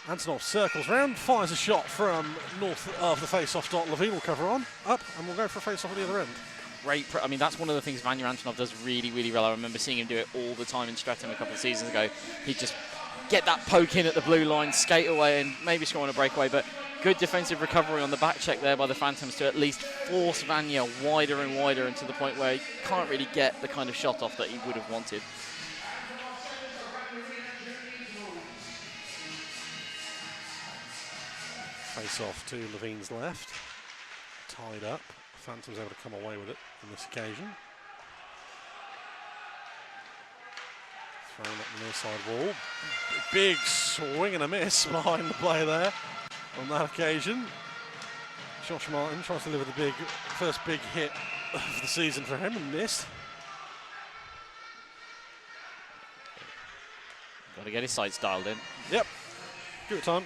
Antonov circles round, fires a shot from north of the face-off dot. Levine will cover on, up, and we'll go for a face-off at the other end. Great, I mean, that's one of the things Vanya Antonov does really, really well. I remember seeing him do it all the time in Streatham a couple of seasons ago. He'd just get that poke in at the blue line, skate away, and maybe score on a breakaway, but good defensive recovery on the back check there by the Phantoms to at least force Vanya wider and wider, and to the point where he can't really get the kind of shot off that he would have wanted. Face off to Levine's left. Tied up. Phantom's able to come away with it on this occasion. Thrown up the near side wall. Big swing and a miss behind the play there on that occasion. Josh Martin tries to deliver the first big hit of the season for him and missed. Got to get his sights dialed in. Yep, give it time.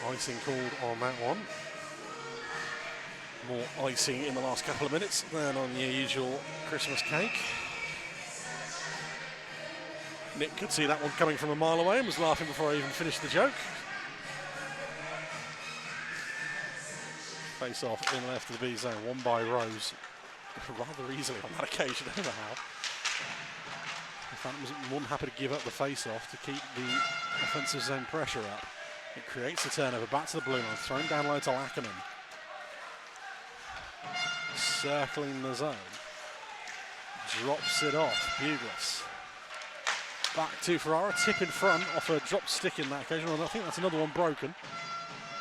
Icing called on that one. More icing in the last couple of minutes than on the usual Christmas cake. Nick could see that one coming from a mile away and was laughing before I even finished the joke. Face off in left of the B zone, won by Rose rather easily on that occasion, anyhow. The Phantoms more than happy to give up the face off to keep the offensive zone pressure up. It creates a turnover back to the blue line, thrown down low to Lackerman. Circling the zone. Drops it off, Bugles. Back to Ferrara, tip in front off a drop stick in that occasion. I think that's another one broken.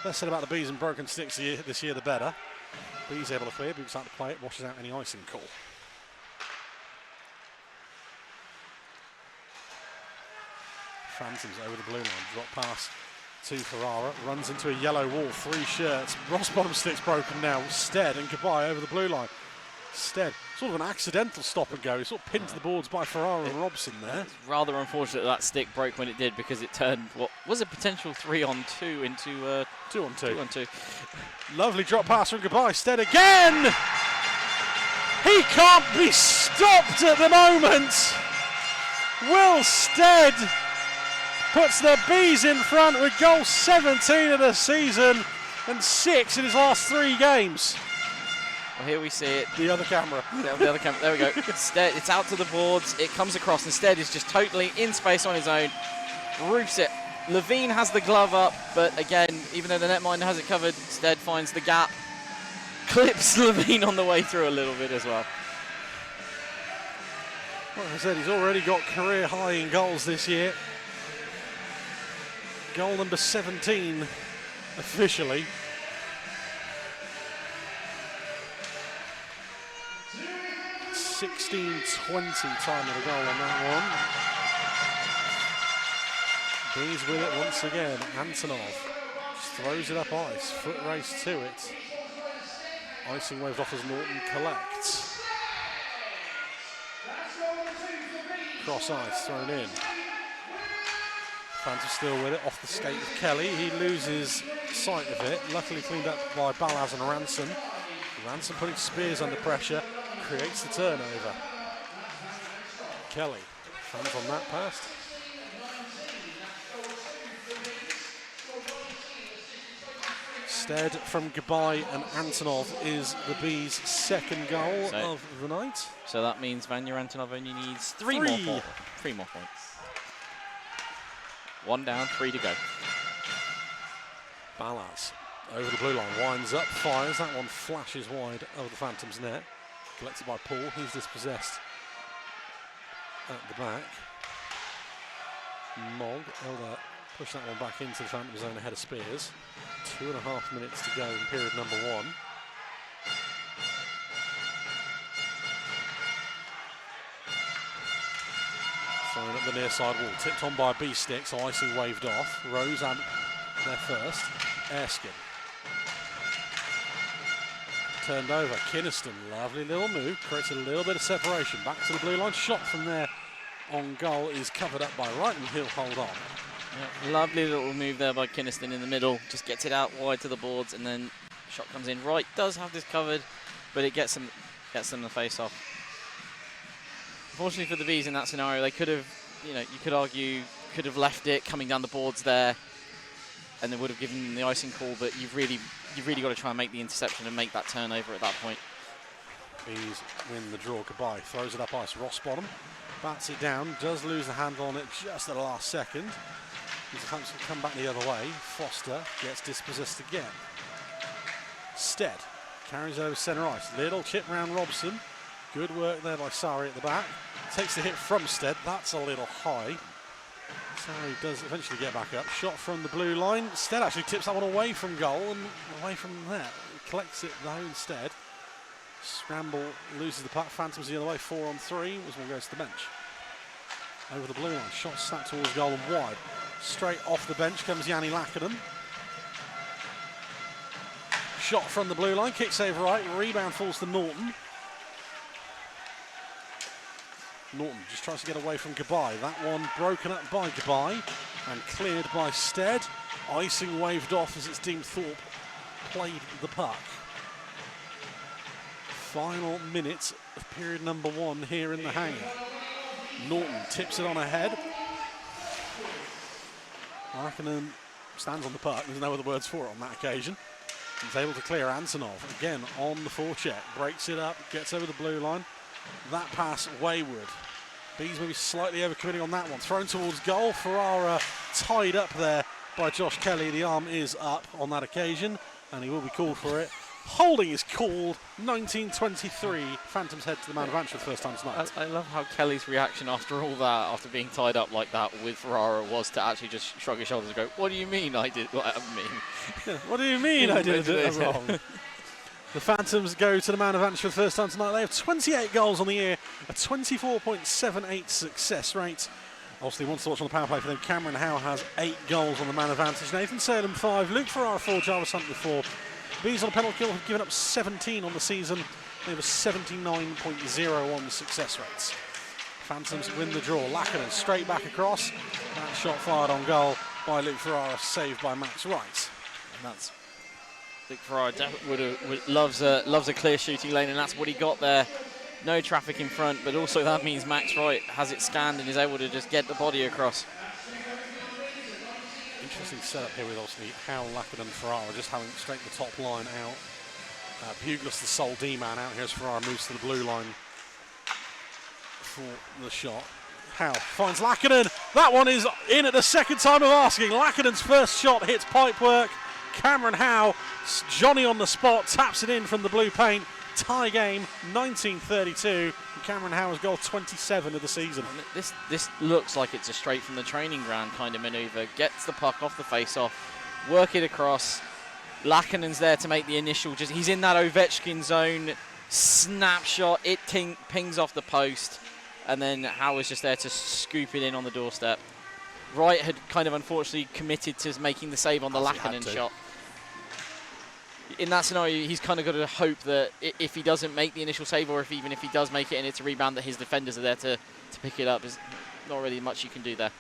Less said about the Bees and broken sticks this year, the better. Bees able to clear, Bugles out to play it, washes out any icing call. Phantoms over the blue line, drop pass to Ferrara, runs into a yellow wall, 3 shirts. Ross bottom stick's broken now. Stead and goodbye over the blue line. Stead, sort of an accidental stop and go. He sort of pinned to the boards by Ferrara and Robson there. It's rather unfortunate that stick broke when it did, because it turned what was a potential 3-on-2 into 2-on-2. 2-on-2. Lovely drop pass from goodbye. Stead again. He can't be stopped at the moment. Will Stead puts the Bees in front with goal 17 of the season and 6 in his last 3 games. Well, here we see it. The other camera. The other camera. There we go. Stead, it's out to the boards. It comes across. Instead, is just totally in space on his own. Roofs it. Levine has the glove up, but again, even though the netminder has it covered, Stead finds the gap. Clips Levine on the way through a little bit as well. Like I said, he's already got career high in goals this year. Goal number 17 officially. .16.20 time of the goal on that one. Bees with it once again. Antonov just throws it up ice. Foot race to it. Icing waved off as Norton collects. Cross ice thrown in. Phantom still with it, off the skate of Kelly. He loses sight of it. Luckily cleaned up by Balaz and Ranson. Ranson putting Spears under pressure, creates the turnover. Kelly, hands on that pass. Stead from Gabai and Antonov is the Bees' second goal of the night. So that means Vanya Antonov only needs 3 more points. 1 down, 3 to go. Balaz over the blue line, winds up, fires. That one flashes wide over the Phantom's net. Collected by Paul, he's dispossessed at the back. Mogg, Elder, push that one back into the Phantom zone ahead of Spears. 2.5 minutes to go in period number 1. Throwing up the near side wall, tipped on by B-Stick, so icing waved off. Rose and there first. Erskine. Turned over, Kynaston, lovely little move, creates a little bit of separation. Back to the blue line, shot from there on goal is covered up by Wright and he'll hold on. Yeah, lovely little move there by Kynaston in the middle, just gets it out wide to the boards and then shot comes in. Wright does have this covered, but it gets them the face off. Unfortunately for the Bees in that scenario, they could have, you could argue, could have left it coming down the boards there and they would have given them the icing call, but you've really got to try and make the interception and make that turnover at that point. Bees win the draw. Goodbye, throws it up ice. Ross bottom, bats it down, does lose the handle on it just at the last second. He's attempts to come back the other way. Foster gets dispossessed again. Stead carries over centre ice. Little chip round Robson. Good work there by Sari at the back. Takes the hit from Stead. That's a little high. So he does eventually get back up. Shot from the blue line. Stead actually tips that one away from goal and away from there. He collects it though instead. Scramble, loses the puck. Phantoms the other way, 4-on-3. As one goes to the bench. Over the blue line. Shot snapped towards goal and wide. Straight off the bench comes Yanni Lackinen. Shot from the blue line. Kick save right. Rebound falls to Norton. Norton just tries to get away from Gabai. That one broken up by Gabai and cleared by Stead. Icing waved off as it's deemed Thorpe played the puck. Final minutes of period number 1 here in the hangar. Norton tips it on ahead. Lackinen stands on the puck. There's no other words for it on that occasion. He's able to clear Antonov. Again on the forecheck. Breaks it up. Gets over the blue line. That pass wayward. Bees maybe slightly overcommitting on that one. Thrown towards goal. Ferrara tied up there by Josh Kelly. The arm is up on that occasion and he will be called for it. Holding is called. 1923. Phantoms head to the man advantage for the first time tonight. I love how Kelly's reaction after all that, after being tied up like that with Ferrara, was to actually just shrug his shoulders and go, "What do you mean I did what I mean?" What do you mean I did it wrong? The Phantoms go to the man advantage for the first time tonight. They have 28 goals on the year, a 24.78 success rate. Obviously, wants to watch on the power play for them. Cameron Howe has 8 goals on the man advantage. Nathan Salem 5, Luke Ferrara 4, Jarvis Huntley 4. Bees on a penalty kill have given up 17 on the season. They have a 79.01 success rates. Phantoms win the draw. Lackinen straight back across. That shot fired on goal by Luke Ferrara, saved by Max Wright. And that's Luke Ferrara loves a clear shooting lane, and that's what he got there. No traffic in front, but also that means Max Wright has it scanned and is able to just get the body across. Interesting setup here with obviously Howe, Lackinen and Ferrara just having straight the top line out. Bugles the sole D-man out here as Ferrara moves to the blue line for the shot. Howe finds Lackinen. That one is in at the second time of asking. Lackinen's first shot hits pipework. Cameron Howe, Johnny on the spot, taps it in from the blue paint. Tie game, 1932. Cameron Howe's goal 27 of the season. This looks like it's a straight from the training ground kind of manoeuvre. Gets the puck off the face-off, work it across. Lackinen's there to make the initial. He's in that Ovechkin zone. Snapshot. It pings off the post, and then Howe is just there to scoop it in on the doorstep. Wright had kind of unfortunately committed to making the save on the Lackinen shot. In that scenario, he's kind of got to hope that if he doesn't make the initial save, or even if he does make it and it's a rebound, that his defenders are there to pick it up. There's not really much you can do there.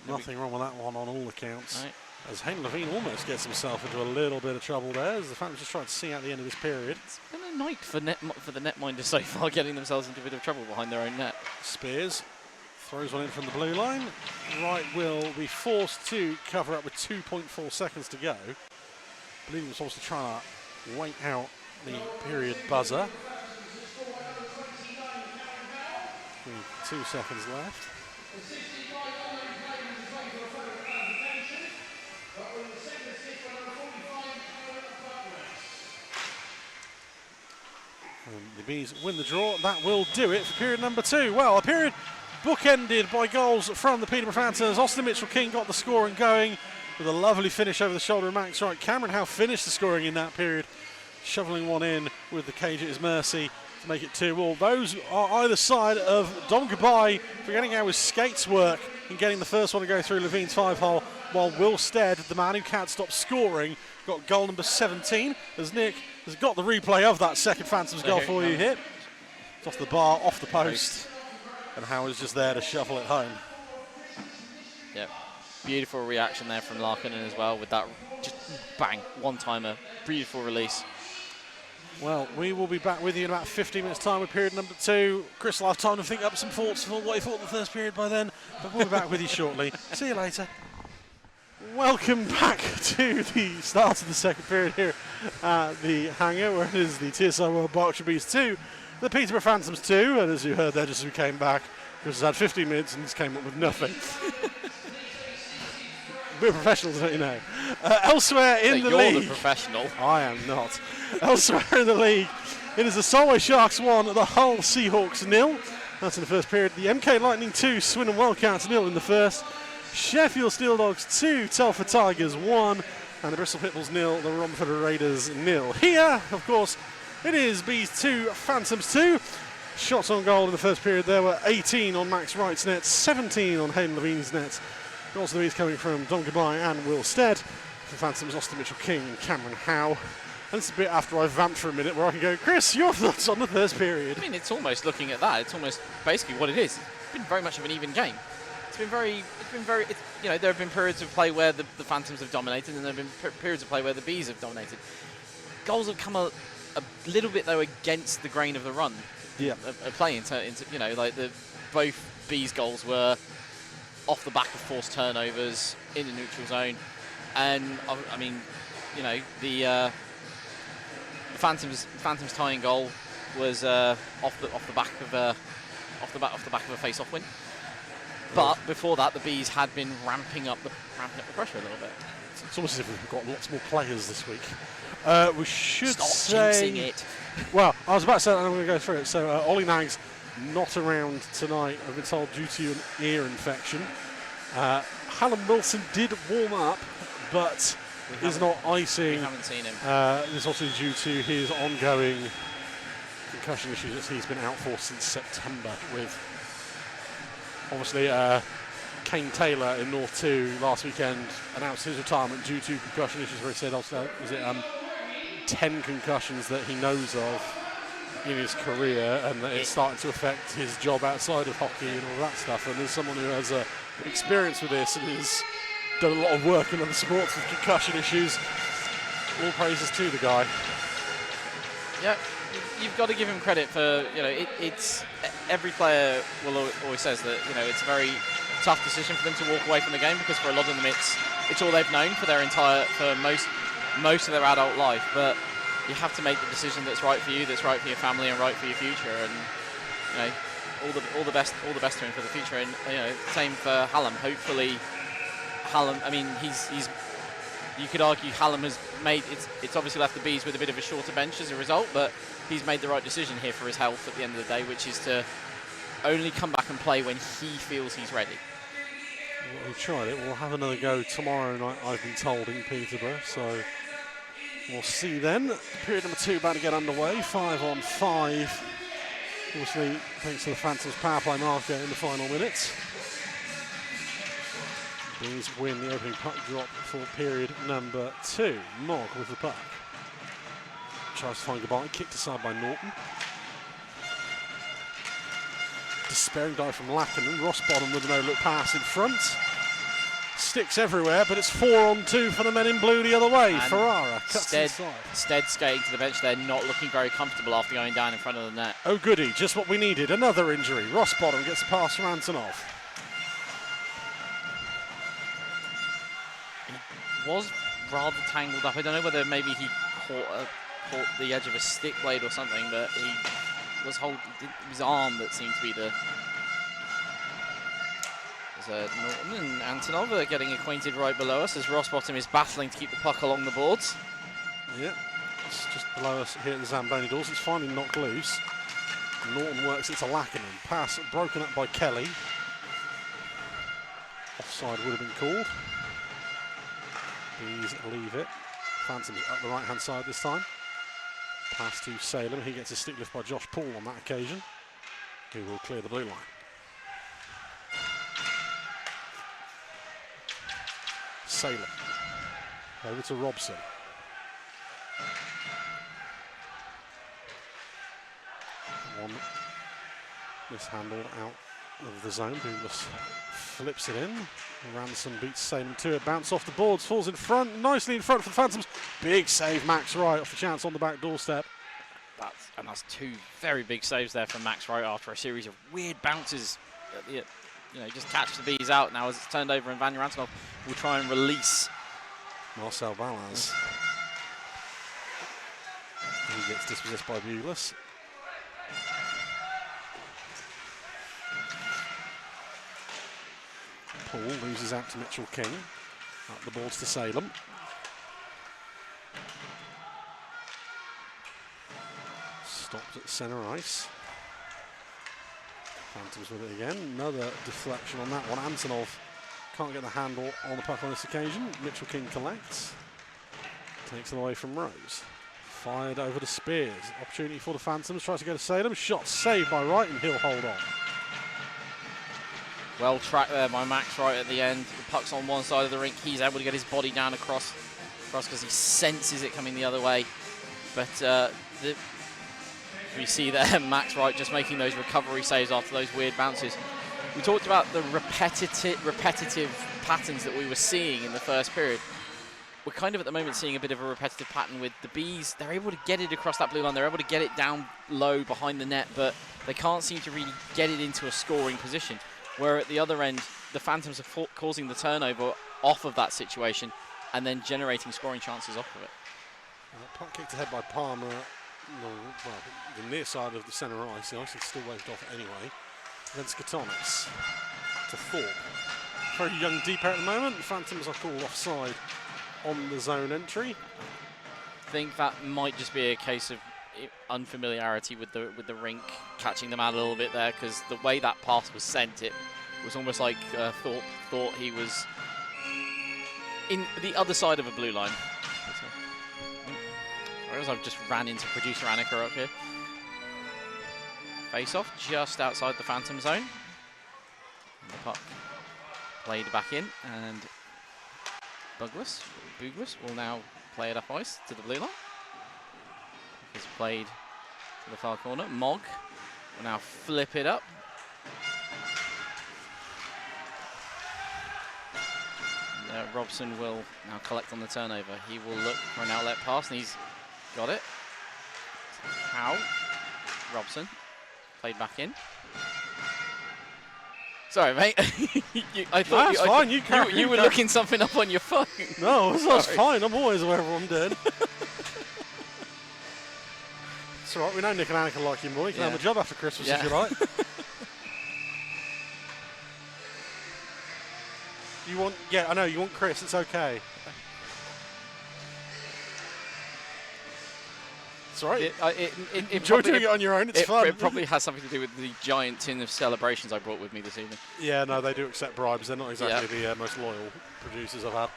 Nothing wrong with that one on all accounts. Right. As Hayden Levine almost gets himself into a little bit of trouble there, as the Phantoms just trying to see out the end of this period. It's been a night for the netminders so far, getting themselves into a bit of trouble behind their own net. Spears throws one in from the blue line. Wright will be forced to cover up with 2.4 seconds to go. I believe he was obviously trying to wait out the period buzzer. 2 seconds left. And the Bees win the draw. That will do it for period number 2. Well, a period bookended by goals from the Peterborough Phantoms. Austin Mitchell-King got the scoring going with a lovely finish over the shoulder of Max Wright. Cameron Howe finished the scoring in that period, shoveling one in with the cage at his mercy to make it 2-2. Those are either side of Dom Gabai for getting out his skates work and getting the first one to go through Levine's 5-hole, while Will Stead, the man who can't stop scoring, got goal number 17, as Nick has got the replay of that second Phantoms goal for you hit. It's off the bar, off the post, and Howe is just there to shovel it home. Yep. Beautiful reaction there from Lackinen as well with that just bang, one-timer, beautiful release. Well, we will be back with you in about 15 minutes time with period number 2. Chris will have time to think up some thoughts for what he thought of the first period by then, but we'll be back with you shortly. See you later. Welcome back to the start of the second period here at the hangar, where it is the TSI World Berkshire Bees 2, the Peterborough Phantoms 2, and as you heard there just as we came back, Chris has had 15 minutes and just came up with nothing. We're professionals, don't you know. Elsewhere in the league. You're the professional. I am not. Elsewhere in the league, it is the Solway Sharks 1, the Hull Seahawks 0. That's in the first period. The MK Lightning 2, Swindon Wildcats 0 in the first. Sheffield Steel Dogs 2, Telford Tigers 1. And the Bristol Pitbulls 0, the Romford Raiders 0. Here, of course, it is Bees 2, Phantoms 2. Shots on goal in the first period. There were 18 on Max Wright's net, 17 on Hayden Levine's net. Goals of the Bees coming from Don Goodbye and Will Stead. For Phantoms, Austin Mitchell King and Cameron Howe. And it's a bit after I've vamped for a minute where I can go, Chris, your thoughts on the first period? I mean, it's almost looking at that. It's almost basically what it is. It's been very much of an even game. There have been periods of play where the Phantoms have dominated, and there have been periods of play where the Bees have dominated. Goals have come a little bit though against the grain of the run. Yeah. A play into both Bees goals were off the back of forced turnovers in the neutral zone, and I mean, the Phantoms tying goal was off the back of a face-off win. But before that, the Bees had been ramping up the pressure a little bit. It's almost as if we've got lots more players this week. We should Stop say... jinxing it. Well, I was about to say that, and I'm going to go through it. So, Ollie Nagg's not around tonight, I've been told, due to an ear infection. Hallam Wilson did warm up, but is not icing. We haven't seen him. This is also due to his ongoing concussion issues that he's been out for since September with... Obviously, Kane Taylor in North 2 last weekend announced his retirement due to concussion issues, where he said, was it 10 concussions that he knows of in his career, and that it's starting to affect his job outside of hockey and all that stuff. And as someone who has experience with this and has done a lot of work in other sports with concussion issues, all praises to the guy. Yeah. You've got to give him credit for, it's every player will always says that, it's a very tough decision for them to walk away from the game, because for a lot of them it's all they've known for most of their adult life. But you have to make the decision that's right for you, that's right for your family, and right for your future. And all the best to him for the future. And same for Hallam. Hopefully, Hallam. I mean, he's. You could argue Hallam has made it's obviously left the Bees with a bit of a shorter bench as a result, but he's made the right decision here for his health at the end of the day, which is to only come back and play when he feels he's ready. Well, we tried it. We'll have another go tomorrow night, I've been told, in Peterborough. So we'll see then. Period number 2 about to get underway. 5 on 5. Obviously, thanks to the Phantoms power play marker in the final minutes. Bees win the opening puck drop for period number 2. Nog with the puck. Tries to find Goodbye, kicked aside by Norton. Despairing dive from Lackenden. Rossbottom with a no-look pass in front. Sticks everywhere, but it's 4 on 2 for the men in blue the other way. And Ferrara cuts inside. Stead skating to the bench there, not looking very comfortable after going down in front of the net. Oh goody, just what we needed. Another injury. Rossbottom gets a pass from Antonov. He was rather tangled up. I don't know whether maybe he caught the edge of a stick blade or something, but he was holding his arm that seemed to be the... There's Norton and Antonov are getting acquainted right below us as Rossbottom is battling to keep the puck along the boards. Yeah, it's just below us here at the Zamboni doors. It's finally knocked loose. Norton works it to Lackinen. Pass broken up by Kelly. Offside would have been called. Bees leave it. Phantoms up the right-hand side this time. Pass to Salem. He gets a stick lift by Josh Paul on that occasion, who will clear the blue line. Salem. Over to Robson. One mishandled out of the zone. Douglas flips it in. Ransom beats Salem to it. Bounce off the boards. Falls in front. Nicely in front for the Phantoms. Big save, Max Wright off the chance on the back doorstep. That's 2 very big saves there from Max Wright after a series of weird bounces. Just catch the Bees out now as it's turned over, and Vanya Antonov will try and release Marcel Balaz. He gets dispossessed by Buglas. Paul loses out to Mitchell King. Up the boards to Salem. Stopped at centre ice. Phantoms with it again. Another deflection on that one. Antonov can't get the handle on the puck on this occasion. Mitchell King collects. Takes it away from Rose. Fired over to Spears. Opportunity for the Phantoms. Tries to go to Salem. Shot saved by Wright, and he'll hold on. Well tracked there by Max right at the end. The puck's on one side of the rink. He's able to get his body down across because he senses it coming the other way. But we see there Max Wright just making those recovery saves after those weird bounces. We talked about the repetitive patterns that we were seeing in the first period. We're kind of at the moment seeing a bit of a repetitive pattern with the Bees. They're able to get it across that blue line. They're able to get it down low behind the net, but they can't seem to really get it into a scoring position. Where at the other end, the Phantoms are causing the turnover off of that situation and then generating scoring chances off of it. Puck kicked ahead by Palmer. The near side of the centre ice. The ice is still waved off anyway. Then Skatonis to Thorpe. Very young deeper at the moment. The Phantoms are called offside on the zone entry. I think that might just be a case of unfamiliarity with the rink, catching them out a little bit there, because the way that pass was sent, it was almost like Thorpe thought he was in the other side of a blue line. Whereas I've just ran into producer Annika up here. Face off just outside the Phantom zone. And the puck played back in, and Buglas will now play it up ice to the blue line. It's played to the far corner. Mogg will now flip it up. And, Robson will now collect on the turnover. He will look for an outlet pass, and he's got it. Howe, Robson, played back in. Sorry, mate. I thought you were looking something up on your phone. No, that's fine. I'm always aware of what I'm doing. It's all right. We know Nick and Annika like you more. You can have a job after Christmas if you like. You want? Yeah, I know. You want Chris. It's okay. It's all right. Enjoy doing it on your own. It's fun. It probably has something to do with the giant tin of celebrations I brought with me this evening. Yeah, no, they do accept bribes. They're not exactly the most loyal producers I've had.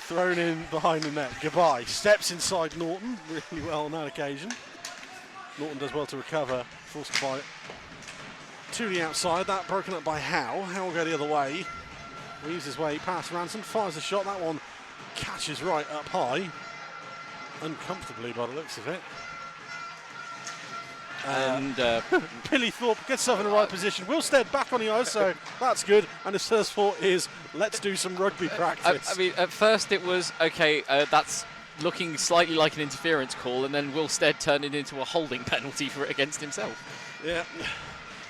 Thrown in behind the net. Goodbye. Steps inside Norton really well on that occasion. Norton does well to recover. Forced by to the outside. That broken up by Howe. Howe will go the other way. Weaves his way past Ranson. Fires a shot. That one catches right up high. Uncomfortably by the looks of it. And Billy Thorpe gets himself in the right position. Wilstead back on the ice, so that's good. And his first thought is, let's do some rugby practice. I mean, at first it was, okay, that's looking slightly like an interference call, and then Wilstead turned it into a holding penalty for it against himself. Yeah.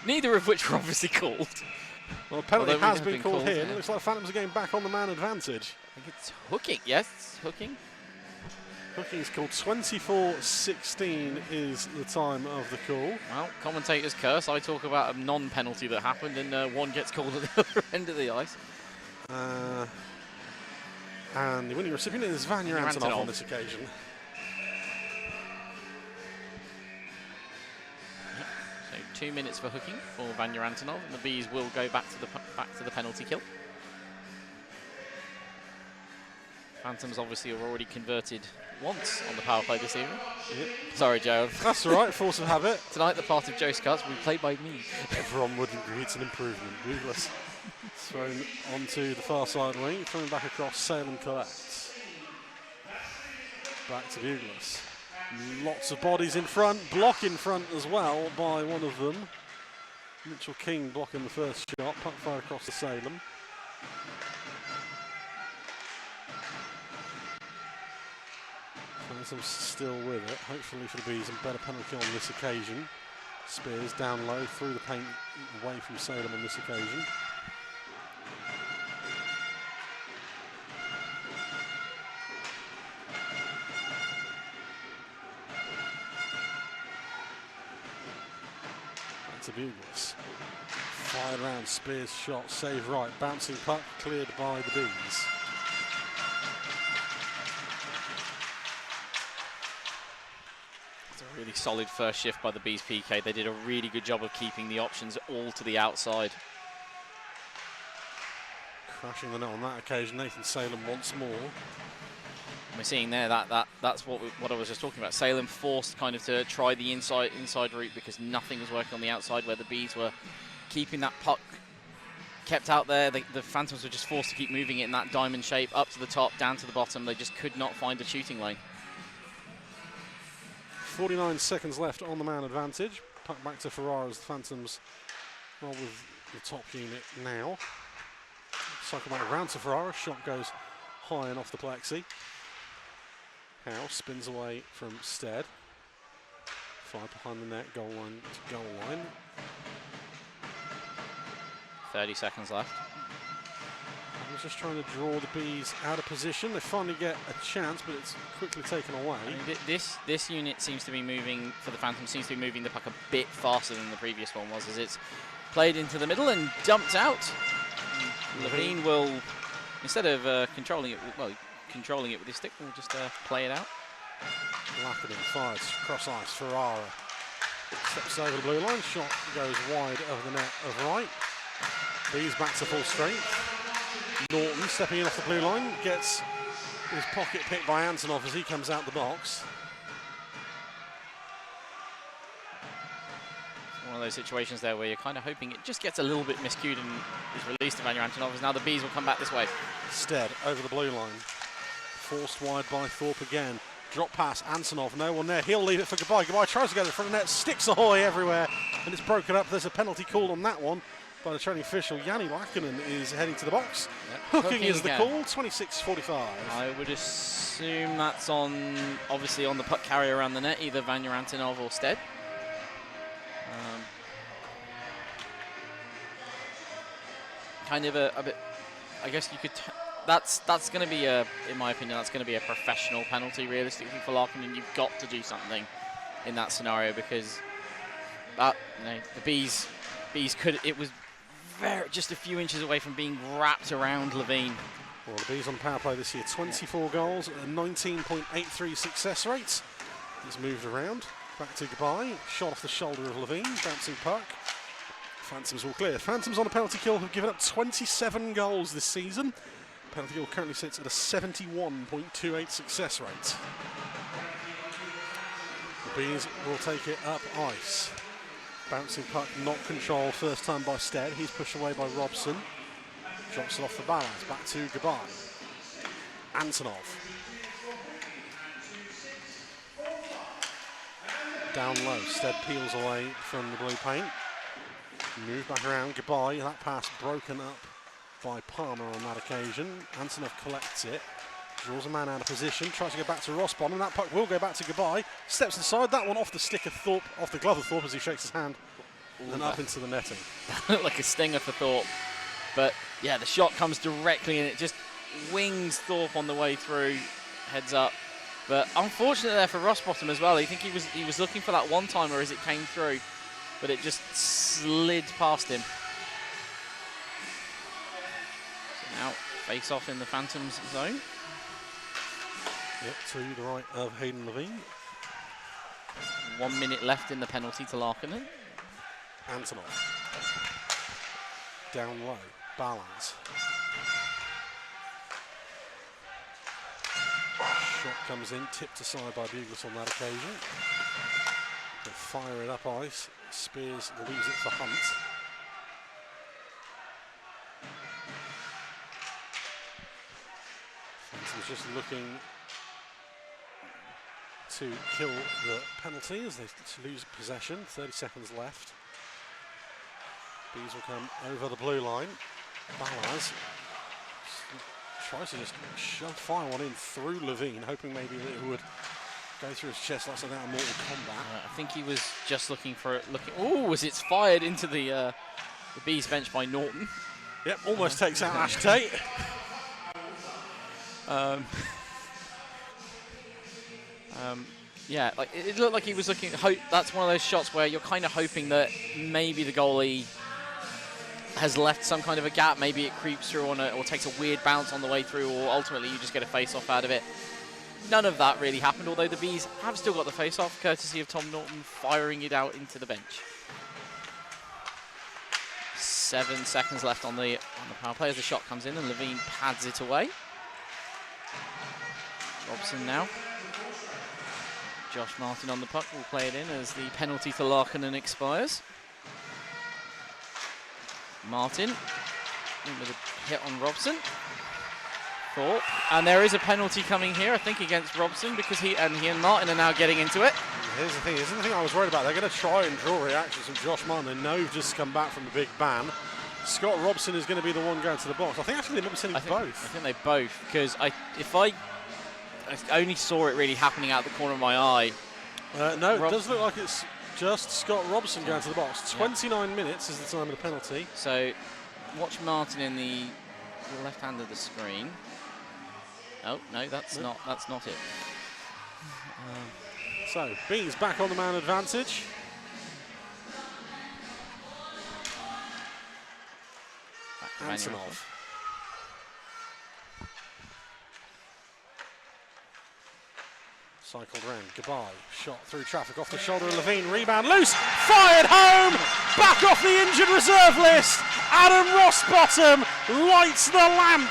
Neither of which were obviously called. Well, a penalty has been called here. Yeah. It looks like Phantoms are getting back on the man advantage. I think it's hooking. Yes, hooking. Hooking is called. 24-16 is the time of the call. Well, commentator's curse. I talk about a non-penalty that happened, and one gets called at the other end of the ice. And the winning recipient is Vanya Antonov on this occasion. So 2 minutes for hooking for Vanya Antonov, and the Bees will go back to the penalty kill. Phantoms obviously are already converted once on the power play this evening. Yep. Sorry, Joe. That's all right, force of habit. Tonight, the part of Joe Scott's will be played by me. Everyone would agree it's an improvement. Douglas thrown onto the far side wing, coming back across, Salem collects. Back to Douglas. Lots of bodies in front, block in front as well by one of them. Mitchell King blocking the first shot, puck fired across to Salem. Phantoms still with it, hopefully for the Bees, and better penalty on this occasion. Spears down low, through the paint, away from Salem on this occasion. Back to Bugles. Fired around, Spears shot, save right, bouncing puck, cleared by the Bees. Really absolutely solid first shift by the Bees PK. They did a really good job of keeping the options all to the outside. Crashing the net on that occasion, Nathan Salem once more. We're seeing there that's what I was just talking about. Salem forced kind of to try the inside route because nothing was working on the outside, where the Bees were keeping that puck kept out there. The Phantoms were just forced to keep moving it in that diamond shape, up to the top, down to the bottom. They just could not find a shooting lane. 49 seconds left on the man advantage. Puck back to Ferrara's. The Phantoms roll with the top unit now. Cycle back around to Ferrara. Shot goes high and off the plexi. Howe spins away from Stead. Five behind the net, goal line to goal line. 30 seconds left. I was just trying to draw the Bees out of position. They finally get a chance, but it's quickly taken away. I mean, this unit seems to be moving, for the Phantoms, seems to be moving the puck a bit faster than the previous one was, as it's played into the middle and dumped out. Levine will, instead of controlling it with his stick, will just play it out. Lackinen fires cross ice. Ferrara steps over the blue line. Shot goes wide of the net of right. Bees back to full strength. Norton stepping in off the blue line, gets his pocket picked by Antonov as he comes out the box. One of those situations there where you're kind of hoping it just gets a little bit miscued and is released to Vanya Antonov, as now the Bees will come back this way. Stead over the blue line. Forced wide by Thorpe again. Drop pass, Antonov, no one there. He'll leave it for Goodbye. Goodbye tries to get in front of the net, sticks ahoy everywhere, and it's broken up. There's a penalty called on that one by the training official. Yanni Lackinen is heading to the box. Yep. Hooking is the call, 26:45. I would assume that's on, obviously on the puck carrier around the net, either Vanya Antonov or Stead. Kind of a bit, I guess you could, that's going to be in my opinion, that's going to be a professional penalty realistically for Larkin, you've got to do something in that scenario, because the Bees could, it was just a few inches away from being wrapped around Levine. Well, the Bees on power play this year, 24 goals, a 19.83 success rate. He's moved around, back to Goodbye, shot off the shoulder of Levine, bouncing puck. Phantoms will clear. Phantoms on a penalty kill have given up 27 goals this season. Penalty kill currently sits at a 71.28 success rate. The Bees will take it up ice. Bouncing puck, not controlled, first time by Stead. He's pushed away by Robson. Drops it off the balance, back to Goodbye. Antonov. Down low, Stead peels away from the blue paint. Move back around, Goodbye. That pass broken up by Palmer on that occasion. Antonov collects it, draws a man out of position, tries to get back to Rossbon, and that puck will go back to Goodbye. Steps inside, that one off the stick of Thorpe, off the glove of Thorpe as he shakes his hand, and up into the netting. Like a stinger for Thorpe. But yeah, the shot comes directly and it just wings Thorpe on the way through, heads up. But unfortunately there for Rossbottom as well. I think he was looking for that one-timer as it came through, but it just slid past him. So now, face-off in the Phantoms zone. Yep, to the right of Hayden Levine. 1 minute left in the penalty to Larkinen. Antonov. Down low, balance. Shot comes in, tipped aside by Bugles on that occasion. They fire it up ice. Spears leaves it for Hunt. Phantom's just looking to kill the penalty as they lose possession. 30 seconds left. Bees will come over the blue line. Balaz tries to just fire one in through Levine, hoping maybe that it would go through his chest like something out of Mortal Kombat. I think he was just looking for it. Oh, as it's fired into the Bees bench by Norton. Yep, almost takes out Ash Tate. Yeah, like it looked like he was looking. That's one of those shots where you're kind of hoping that maybe the goalie has left some kind of a gap. Maybe it creeps through on or takes a weird bounce on the way through, or ultimately you just get a face-off out of it. none of that really happened, although the Bees have still got the face-off, courtesy of Tom Norton firing it out into the bench. 7 seconds left on the power play as the shot comes in and Levine pads it away. Robson now. Josh Martin on the puck will play it in as the penalty to Larkinen expires. Martin in with a hit on Robson. Thorpe, and there is a penalty coming here, I think, against Robson because he and Martin are now getting into it. Here's the thing I was worried about. They're going to try and draw reactions from Josh Martin. They know he's just come back from the big ban. Scott Robson is going to be the one going to the box. I think actually they might be sending both. I think they both, because if I only saw it really happening out the corner of my eye. No, it does look like it's just Scott Robson going to the box. 29 minutes is the time of the penalty. So watch Martin in the left hand of the screen. Oh no, that's not it. So Bees back on the man advantage. Antonov. Cycled round, goodbye. Shot through traffic off the shoulder of Levine. Rebound loose, fired home. Back off the injured reserve list. Adam Rossbottom lights the lamp.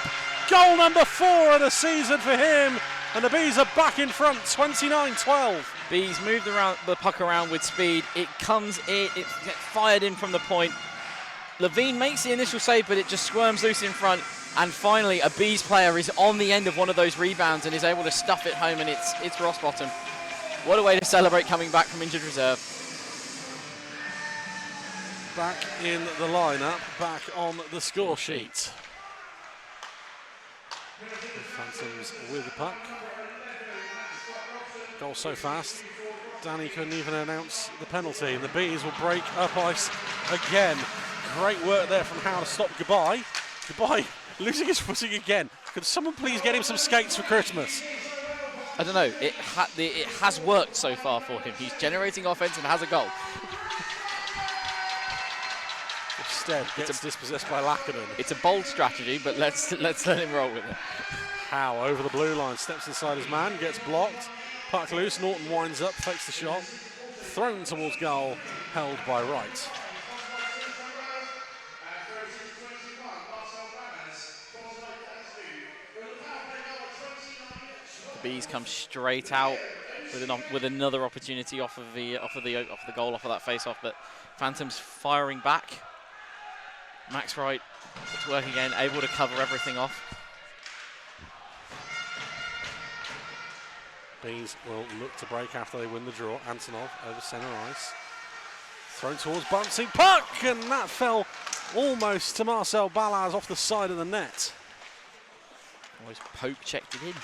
Goal number 4 of the season for him. And the Bees are back in front, 29-12. Bees moved the puck around with speed. It comes in, it gets fired in from the point. Levine makes the initial save, but it just squirms loose in front. And finally, a Bees player is on the end of one of those rebounds and is able to stuff it home, and it's Rossbottom. What a way to celebrate coming back from injured reserve. Back in the lineup, back on the score sheet. Phantoms with the puck. Goal so fast, Danny couldn't even announce the penalty, and the Bees will break up ice again. Great work there from Howe to stop Goodbye. Goodbye losing his footing again. Could someone please get him some skates for Christmas? I don't know, it has worked so far for him. He's generating offense and has a goal. Instead, gets dispossessed by Lakinen. It's a bold strategy, but let's let him roll with it. Howe over the blue line, steps inside his man, gets blocked. Puck loose, Norton winds up, fakes the shot. Thrown towards goal, held by Wright. The Bees come straight out with another opportunity off of the goal, off of that face-off, but Phantoms firing back. Max Wright to work again, able to cover everything off. Bees will look to break after they win the draw. Antonov over centre ice. Thrown towards bouncing puck, and that fell almost to Marcel Balaz off the side of the net. Always poke checked it in.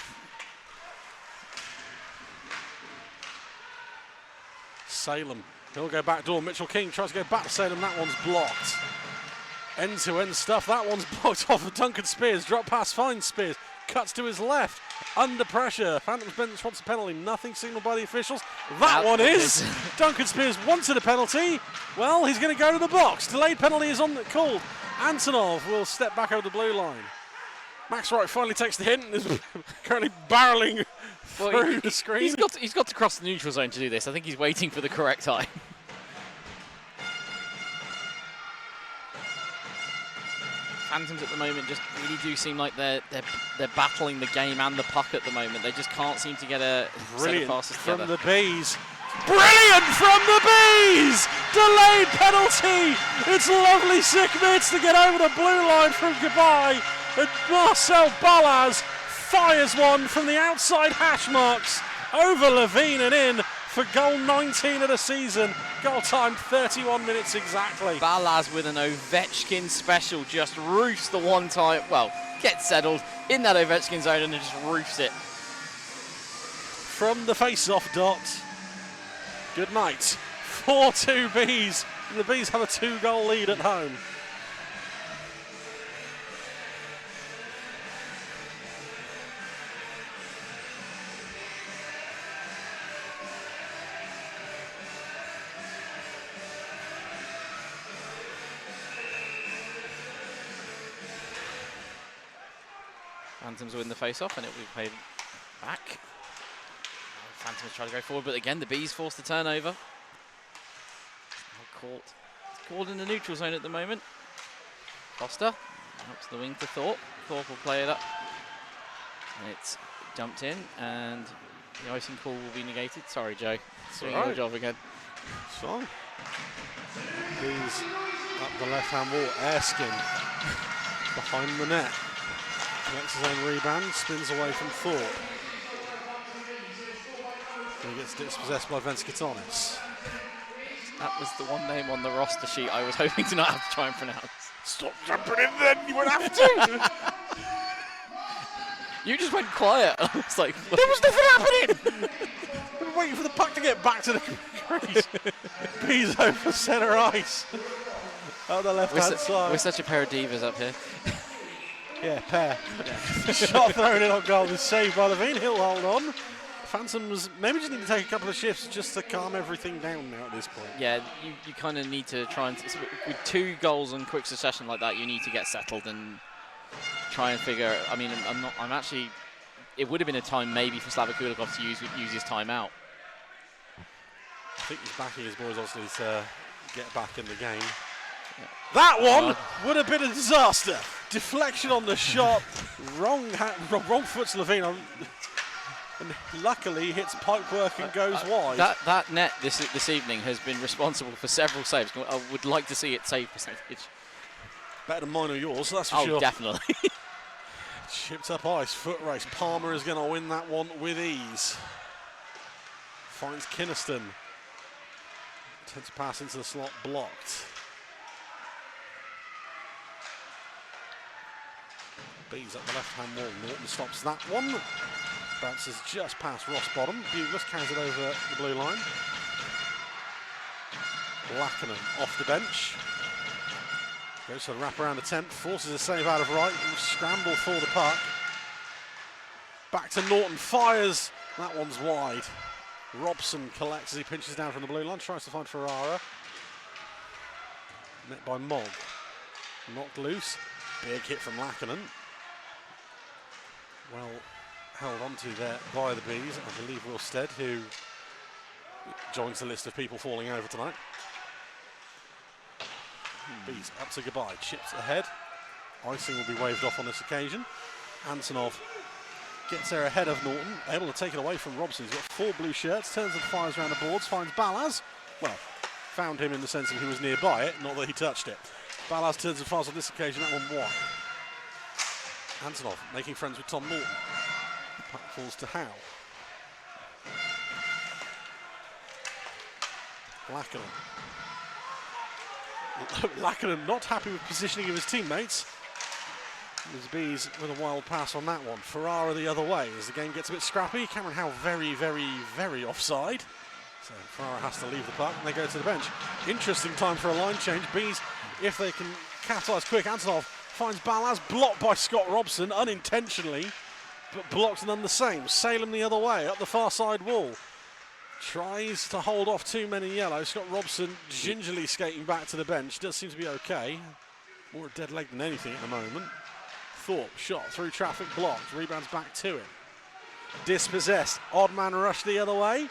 Salem, he'll go back door. Mitchell King tries to go back to Salem, that one's blocked. End-to-end stuff, that one's blocked off of Duncan Spears. Drop pass finds Spears, cuts to his left, under pressure. Phantoms bench wants a penalty, nothing signalled by the officials. That one is. Duncan Spears wanted a penalty. Well, he's going to go to the box. Delayed penalty is called. Antonov will step back over the blue line. Max Wright finally takes the hint and is currently barreling through the screen. He's got to cross the neutral zone to do this. I think he's waiting for the correct time. Phantoms at the moment just really do seem like they're battling the game and the puck at the moment. They just can't seem to get a set of passes together. From the Bees. Brilliant from the Bees! Delayed penalty! It's lovely sick mitts to get over the blue line from Goodbye. And Marcel Balaz fires one from the outside hash marks over Levine and in for goal 19 of the season. Goal time 31 minutes exactly. Balaz with an Ovechkin special just roofs the one time, well, gets settled in that Ovechkin zone and just roofs it. From the face-off dot. Good night. 4-2 Bees. And the Bees have a 2-goal lead at home. Phantoms win the face-off and it will be played back. Phantoms try to go forward, but again, the Bees force the turnover. Caught in the neutral zone at the moment. Foster, up to the wing to Thorpe. Thorpe will play it up. And it's dumped in, and the icing call will be negated. Sorry, Joe. Doing your job again. So, Bees up the left-hand wall. Erskine behind the net. Collects his own rebound, spins away from Thorpe. He gets dispossessed by Venskatonis. That was the one name on the roster sheet I was hoping to not have to try and pronounce. Stop jumping in then, you won't have to! You just went quiet. I was like, there was nothing happening! We were waiting for the puck to get back to the crease. Bees over centre ice. Out the left-hand side. We're such a pair of divas up here. Yeah, pair. Yeah. Shot thrown in on goal is saved by Levine. He'll hold on. Phantoms maybe just need to take a couple of shifts just to calm everything down now at this point. Yeah, you kind of need to try and, with 2 goals in quick succession like that, you need to get settled and try and figure. I mean, I'm actually. It would have been a time maybe for Slavik Kulikov to use his timeout. I think he's backing his boys obviously to get back in the game. Yeah. That one would have been a disaster. Deflection on the shot, wrong foot to Levine on. And luckily hits pipework and goes wide. That net this evening has been responsible for several saves. I would like to see its save percentage. Better than mine or yours, that's for sure. Oh, definitely. Chipped up ice, foot race. Palmer is going to win that one with ease. Finds Kynaston. Tends to pass into the slot, blocked. Bees up the left-hand wall. Norton stops that one. Bounces just past Ross Bottom. Bugles carries it over the blue line. Lackinen off the bench. Goes for the wraparound attempt. Forces a save out of right. Scramble for the puck. Back to Norton. Fires. That one's wide. Robson collects as he pinches down from the blue line. Tries to find Ferrara. Met by Mogg. Knocked loose. Big hit from Lackinen. Well held onto there by the Bees. I believe Will Stead, who joins the list of people falling over tonight. Bees up to goodbye. Chips ahead. Icing will be waved off on this occasion. Antonov gets there ahead of Norton. Able to take it away from Robson. He's got 4 blue shirts. Turns and fires around the boards. Finds Balaz. Well, found him in the sense that he was nearby it, not that he touched it. Balaz turns and fires on this occasion. That one wide. Antonov making friends with Tom Norton. Puck falls to Howe. Lackinen not happy with positioning of his teammates. There's Bees with a wild pass on that one. Ferrara the other way as the game gets a bit scrappy. Cameron Howe very, very, very offside. So Ferrara has to leave the puck and they go to the bench. Interesting time for a line change. Bees, if they can capitalise quick. Antonov finds Balaz, blocked by Scott Robson unintentionally, but blocked none the same. Salem the other way, up the far side wall. Tries to hold off too many yellow. Scott Robson gingerly skating back to the bench. Does seem to be okay. More a dead leg than anything at the moment. Thorpe shot through traffic, blocked. Rebounds back to him. Dispossessed. Odd man rush the other way.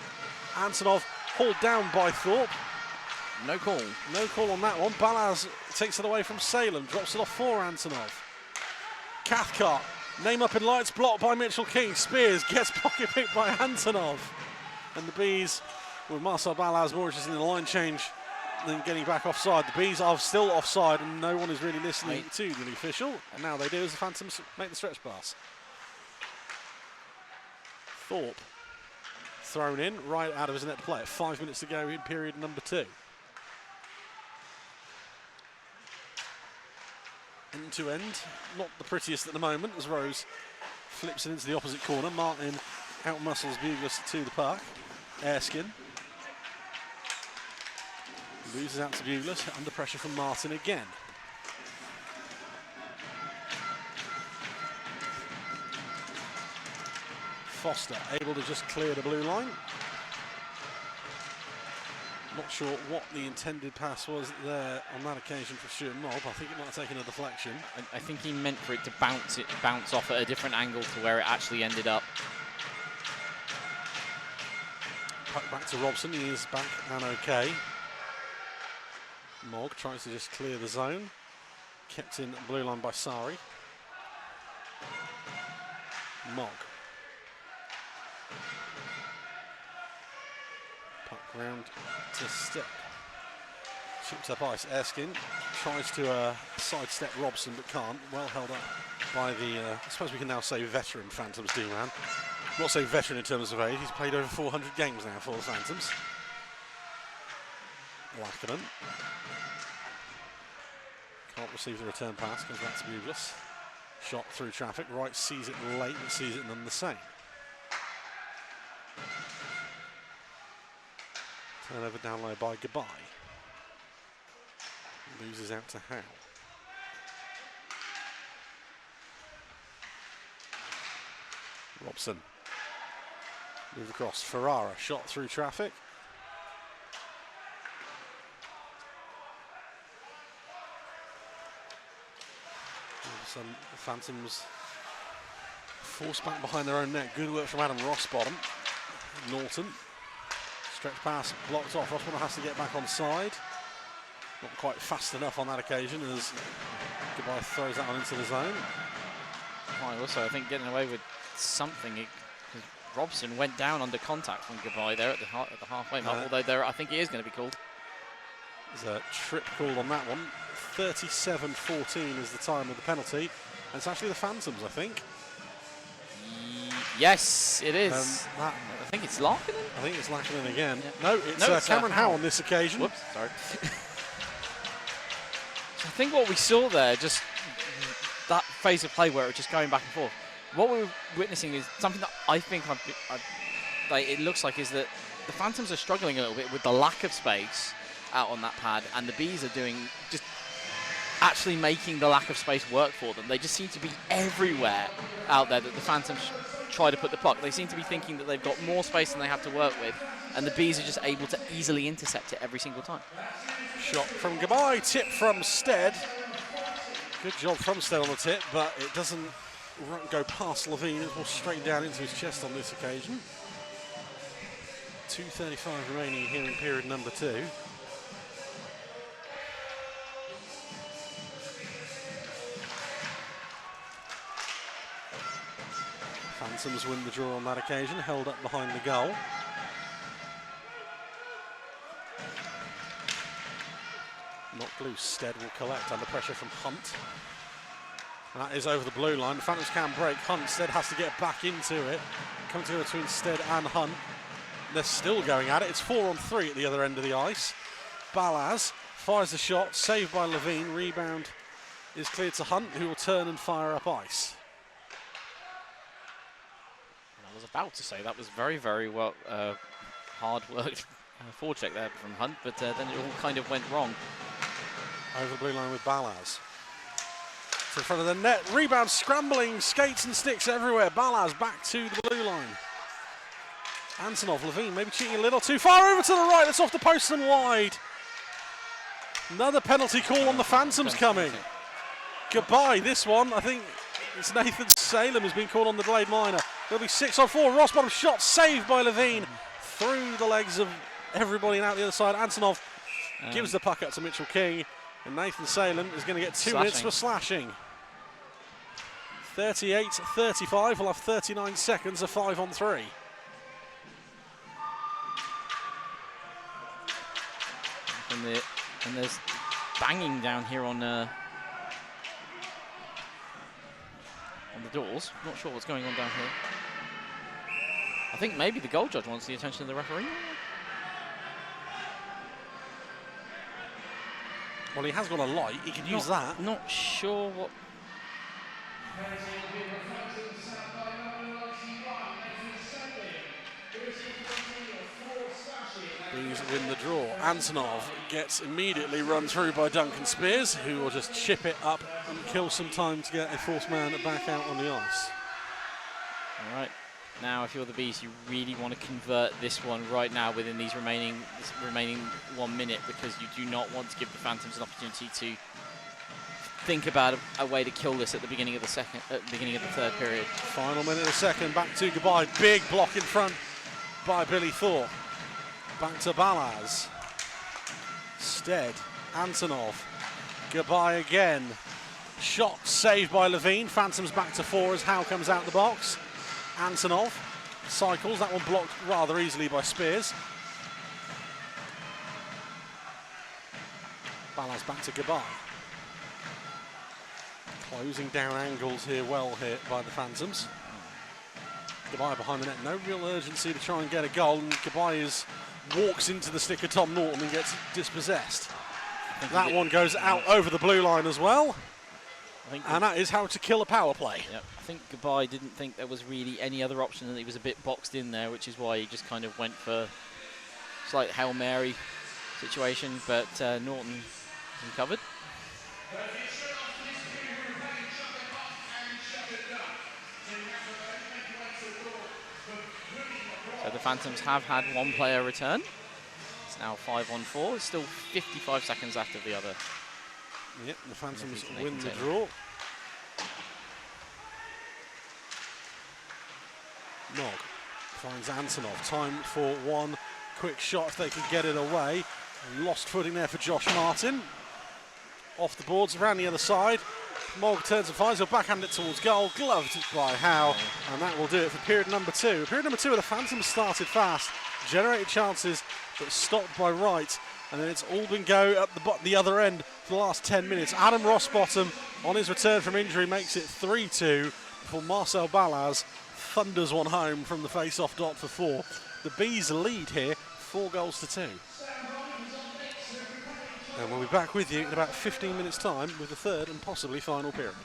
Antonov hauled down by Thorpe. No call. No call on that one. Balaz takes it away from Salem. Drops it off for Antonov. Cathcart. Name up in lights. Blocked by Mitchell King. Spears gets pocket picked by Antonov. And the Bees, with Marcel Balaz more interested in the line change than getting back offside. The Bees are still offside and no one is really listening to the official. And now they do as the Phantoms make the stretch pass. Thorpe thrown in right out of his net to play. 5 minutes to go in period number 2. End to end, not the prettiest at the moment as Rose flips it into the opposite corner. Martin outmuscles Bugles to the puck. Erskine loses out to Bugles, under pressure from Martin again. Foster able to just clear the blue line. Not sure what the intended pass was there on that occasion for Stuart Mobb. I think it might have taken a deflection. I think he meant for it to bounce off at a different angle to where it actually ended up. Puck back to Robson, he is back and okay. Mogg tries to just clear the zone. Kept in blue line by Sari. Mogg. Puck round to Step. Chips up ice. Erskine tries to sidestep Robson but can't. Well held up by the, I suppose we can now say veteran Phantoms D-man. Not say veteran in terms of age, he's played over 400 games now for the Phantoms. Lackinen. Can't receive the return pass, goes back to Bugles. Shot through traffic, Wright sees it late but sees it none the same. Turnover down low by Goodbye. Loses out to Howe. Robson. Move across. Ferrara shot through traffic. Some Phantoms forced back behind their own net. Good work from Adam Rossbottom. Norton. Stretch pass blocked off. Rossbottom has to get back on side. Not quite fast enough on that occasion as Goodbye throws that one into the zone. Also, I think getting away with something. Robson went down under contact from Goodbye there at the halfway mark, although there I think it is going to be called. There's a trip called on that one. 37:14 is the time of the penalty. And it's actually the Phantoms, I think. Yes, it is. I think it's Lackinen. I think it's Lackinen again. Yeah. No, it's Cameron Howe on this occasion. Whoops, sorry. So I think what we saw there, just that phase of play where it was just going back and forth. What we were witnessing is something that I think it looks like is that the Phantoms are struggling a little bit with the lack of space out on that pad, and the Bees are doing just actually making the lack of space work for them. They just seem to be everywhere out there that the Phantoms try to put the puck. They seem to be thinking that they've got more space than they have to work with, and the Bees are just able to easily intercept it every single time. Shot from Goodbye, tip from Stead. Good job from Stead on the tip, but it doesn't go past Levine. It will straight down into his chest on this occasion. 2:35 remaining here in period number 2. Phantoms win the draw on that occasion, held up behind the goal. Knocked loose, Stead will collect under pressure from Hunt. And that is over the blue line. The Phantoms can break. Hunt, Stead has to get back into it. Coming together between Stead and Hunt. They're still going at it. It's 4-on-3 at the other end of the ice. Balaz fires the shot, saved by Levine. Rebound is cleared to Hunt, who will turn and fire up ice. I was about to say that was very, very well hard work forecheck there from Hunt, but then it all kind of went wrong. Over the blue line with Balaz. To the front of the net. Rebound, scrambling, skates and sticks everywhere. Balaz back to the blue line. Antonov, Levine maybe cheating a little too far over to the right. That's off the post and wide. Another penalty call on the Phantoms coming. Goodbye, this one. I think it's Nathan Salem who's been called on the delayed minor. There'll be 6-on-4. Rossbottom shot saved by Levine. Through the legs of everybody and out the other side. Antonov gives the puck up to Mitchell King. And Nathan Salem is going to get 2 minutes for slashing. 38-35. We'll have 39 seconds of 5-on-3. And there's banging down here on the doors. Not sure what's going on down here. I think maybe the goal judge wants the attention of the referee. Well, he has got a light. He could use that. Not sure what. Bees win the draw. Antonov gets immediately run through by Duncan Spears, who will just chip it up and kill some time to get a fourth man back out on the ice. All right. Now, if you're the Bees, you really want to convert this one right now within these remaining 1 minute, because you do not want to give the Phantoms an opportunity to think about a way to kill this at the beginning of the third period. Final minute of the second, back to Goodbye. Big block in front by Billy Thorpe. Back to Balaz. Stead. Antonov. Goodbye again. Shot saved by Levine. Phantoms back to 4 as Howe comes out the box. Antonov cycles. That one blocked rather easily by Spears. Balaz back to Goodbye. Closing down angles here, well hit by the Phantoms. Goodbye behind the net. No real urgency to try and get a goal. And Goodbye walks into the stick of Tom Norton and gets dispossessed. That one goes out over the blue line as well. And that is how to kill a power play. Yep. I think Goodbye didn't think there was really any other option, and he was a bit boxed in there, which is why he just kind of went for a slight Hail Mary situation, but Norton covered. So the Phantoms have had one player return. It's now 5-on-4. It's still 55 seconds after the other. Yep, the Phantoms win the draw. Nog finds Antonov. Time for one quick shot if they can get it away. Lost footing there for Josh Martin. Off the boards, around the other side. Mogg turns and finds, he'll backhand it towards goal. Gloved by Howe, and that will do it for period number 2. Period number 2 where the Phantoms started fast, generated chances, but stopped by Wright. And then it's all been go up the other end for the last 10 minutes. Adam Rossbottom, on his return from injury, makes it 3-2 before Marcel Balaz thunders one home from the face-off dot for 4. The Bees lead here, 4-2. And we'll be back with you in about 15 minutes' time with the third and possibly final period.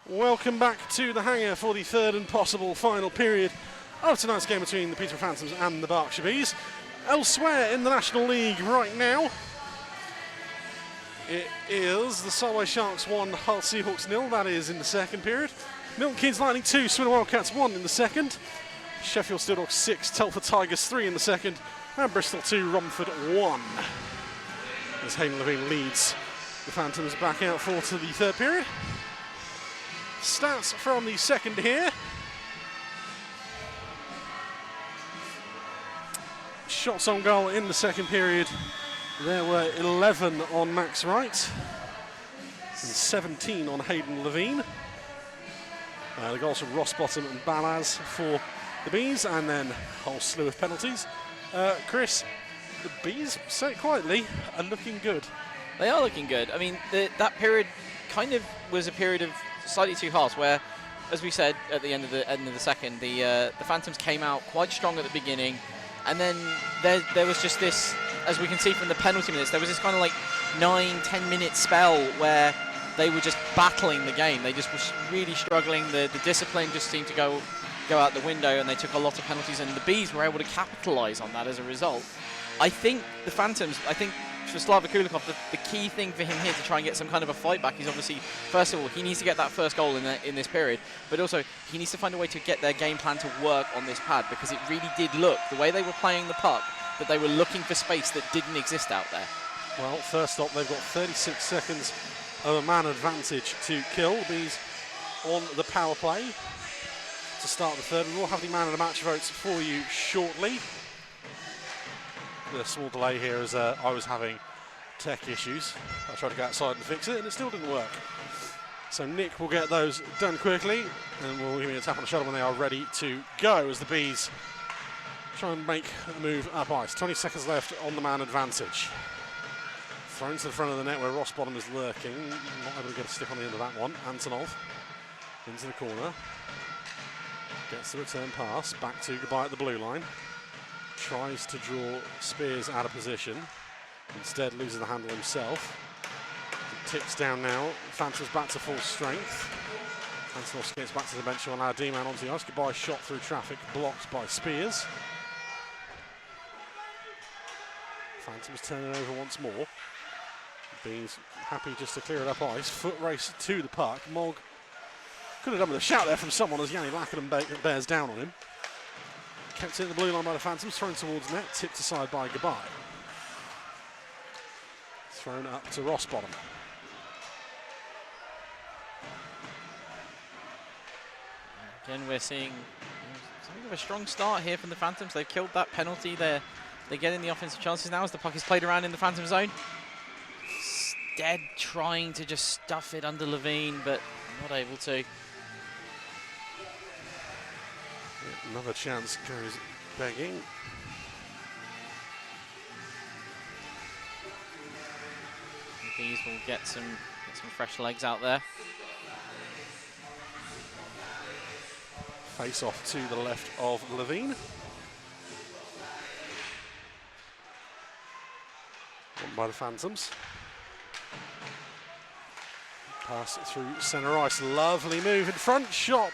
Welcome back to the hangar for the third and possible final period of tonight's game between the Peterborough Phantoms and the Berkshire Bees. Elsewhere in the National League right now, it is the Solway Sharks 1, Hull Seahawks 0. That is in the second period. Milton Keynes Lightning 2, Swindon Wildcats 1 in the second. Sheffield Steel Dogs 6, Telford Tigers 3 in the second. And Bristol 2, Romford 1. As Hayden Levine leads the Phantoms back out for to the third period. Stats from the second here. Shots on goal in the second period. There were 11 on Max Wright and 17 on Hayden Levine. The goals from Rossbottom and Balaz for the Bees, and then a whole slew of penalties. Chris, the Bees, say it quietly, are looking good. They are looking good. I mean, that period kind of was a period of slightly two halves where, as we said at the end of the second, the Phantoms came out quite strong at the beginning, and then there was just this, as we can see from the penalty minutes, there was this kind of like 9-10 minute spell where they were just battling the game. They just were really struggling. The discipline just seemed to go out the window, and they took a lot of penalties, and the Bees were able to capitalise on that as a result. I think the Phantoms, for Slava Kulikov, the key thing for him here to try and get some kind of a fight back is obviously, first of all, he needs to get that first goal in this period, but also he needs to find a way to get their game plan to work on this pad, because it really did look, the way they were playing the puck, that they were looking for space that didn't exist out there. Well, first up, they've got 36 seconds of a man advantage to kill. The Bees on the power play to start the third. We will have the man of the match votes for you shortly. The small delay here as I was having tech issues. I tried to go outside and fix it, and it still didn't work. So Nick will get those done quickly, and we'll give you a tap on the shoulder when they are ready to go as the Bees try and make a move up ice. 20 seconds left on the man advantage. Thrown to the front of the net where Rossbottom is lurking. Not able to get a stick on the end of that one. Antonov into the corner. Gets the return pass. Back to Goodbye at the blue line. Tries to draw Spears out of position. Instead loses the handle himself. It ticks down now. Phantoms back to full strength. Antonov gets back to the bench to allow D-man onto the ice. Goodbye shot through traffic. Blocked by Spears. Phantoms turning over once more. Bees happy just to clear it up ice. Foot race to the puck. Mogg could have done with a shout there from someone as Yanni Lackenden bears down on him. Kept it in the blue line by the Phantoms, thrown towards net, tipped aside by Goodbye. Thrown up to Rossbottom. Again, we're seeing something of a strong start here from the Phantoms. They've killed that penalty. They're They're getting the offensive chances now as the puck is played around in the Phantom zone. Stead trying to just stuff it under Levine, but not able to. Another chance goes begging. The Bees will get some fresh legs out there. Face off to the left of Levine. Won by the Phantoms. Pass through centre ice. Lovely move in front. Shot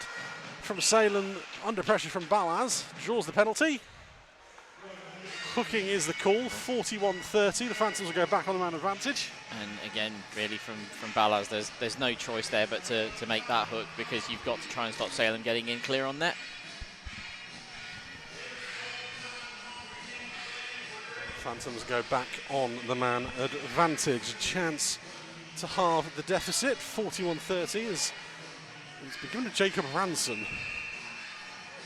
from Salem under pressure from Balaz. Draws the penalty. Hooking is the call. 41-30. The Phantoms will go back on the man advantage. And again, really from Balaz, there's no choice there but to make that hook, because you've got to try and stop Salem getting in clear on net. Phantoms go back on the man advantage. Chance to halve the deficit. 41-30 is it's been given to Jacob Ransom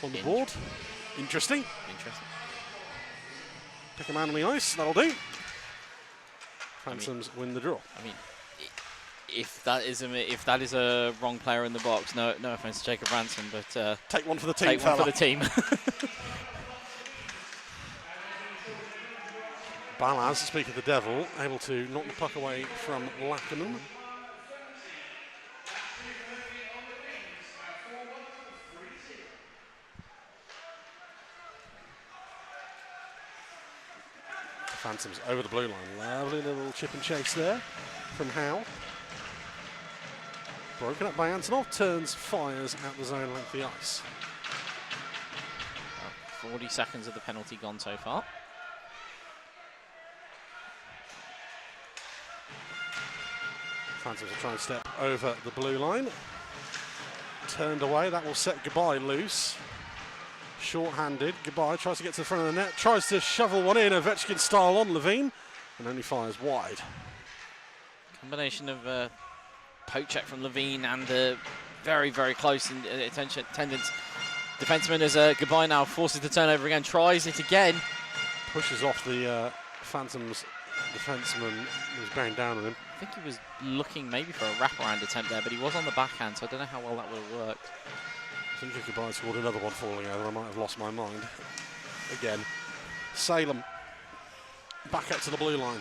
on the board. Interesting. Pick a man on the ice, that'll do. Phantoms win the draw. I mean, if that is a wrong player in the box, no offense to Jacob Ransom, but take one for the team. Take one for the team. Balaz, to speak of the devil, able to knock the puck away from Lackerman. Phantoms over the blue line. Lovely little chip and chase there from Howe. Broken up by Antonov, turns, fires out the zone length of the ice. 40 seconds of the penalty gone so far. Phantoms will try and step over the blue line. Turned away, that will set Goodbye loose. Short-handed, Goodbye tries to get to the front of the net, tries to shovel one in, Ovechkin style on Levine, and only fires wide. Combination of poke check from Levine and very, very close attendance defenseman as Goodbye now forces the turnover again, tries it again. Pushes off the Phantoms defenseman who was bearing down on him. I think he was looking maybe for a wraparound attempt there, but he was on the backhand, so I don't know how well that would have worked. I think if Goodbye scored another one falling over, I might have lost my mind. Again, Salem back up to the blue line.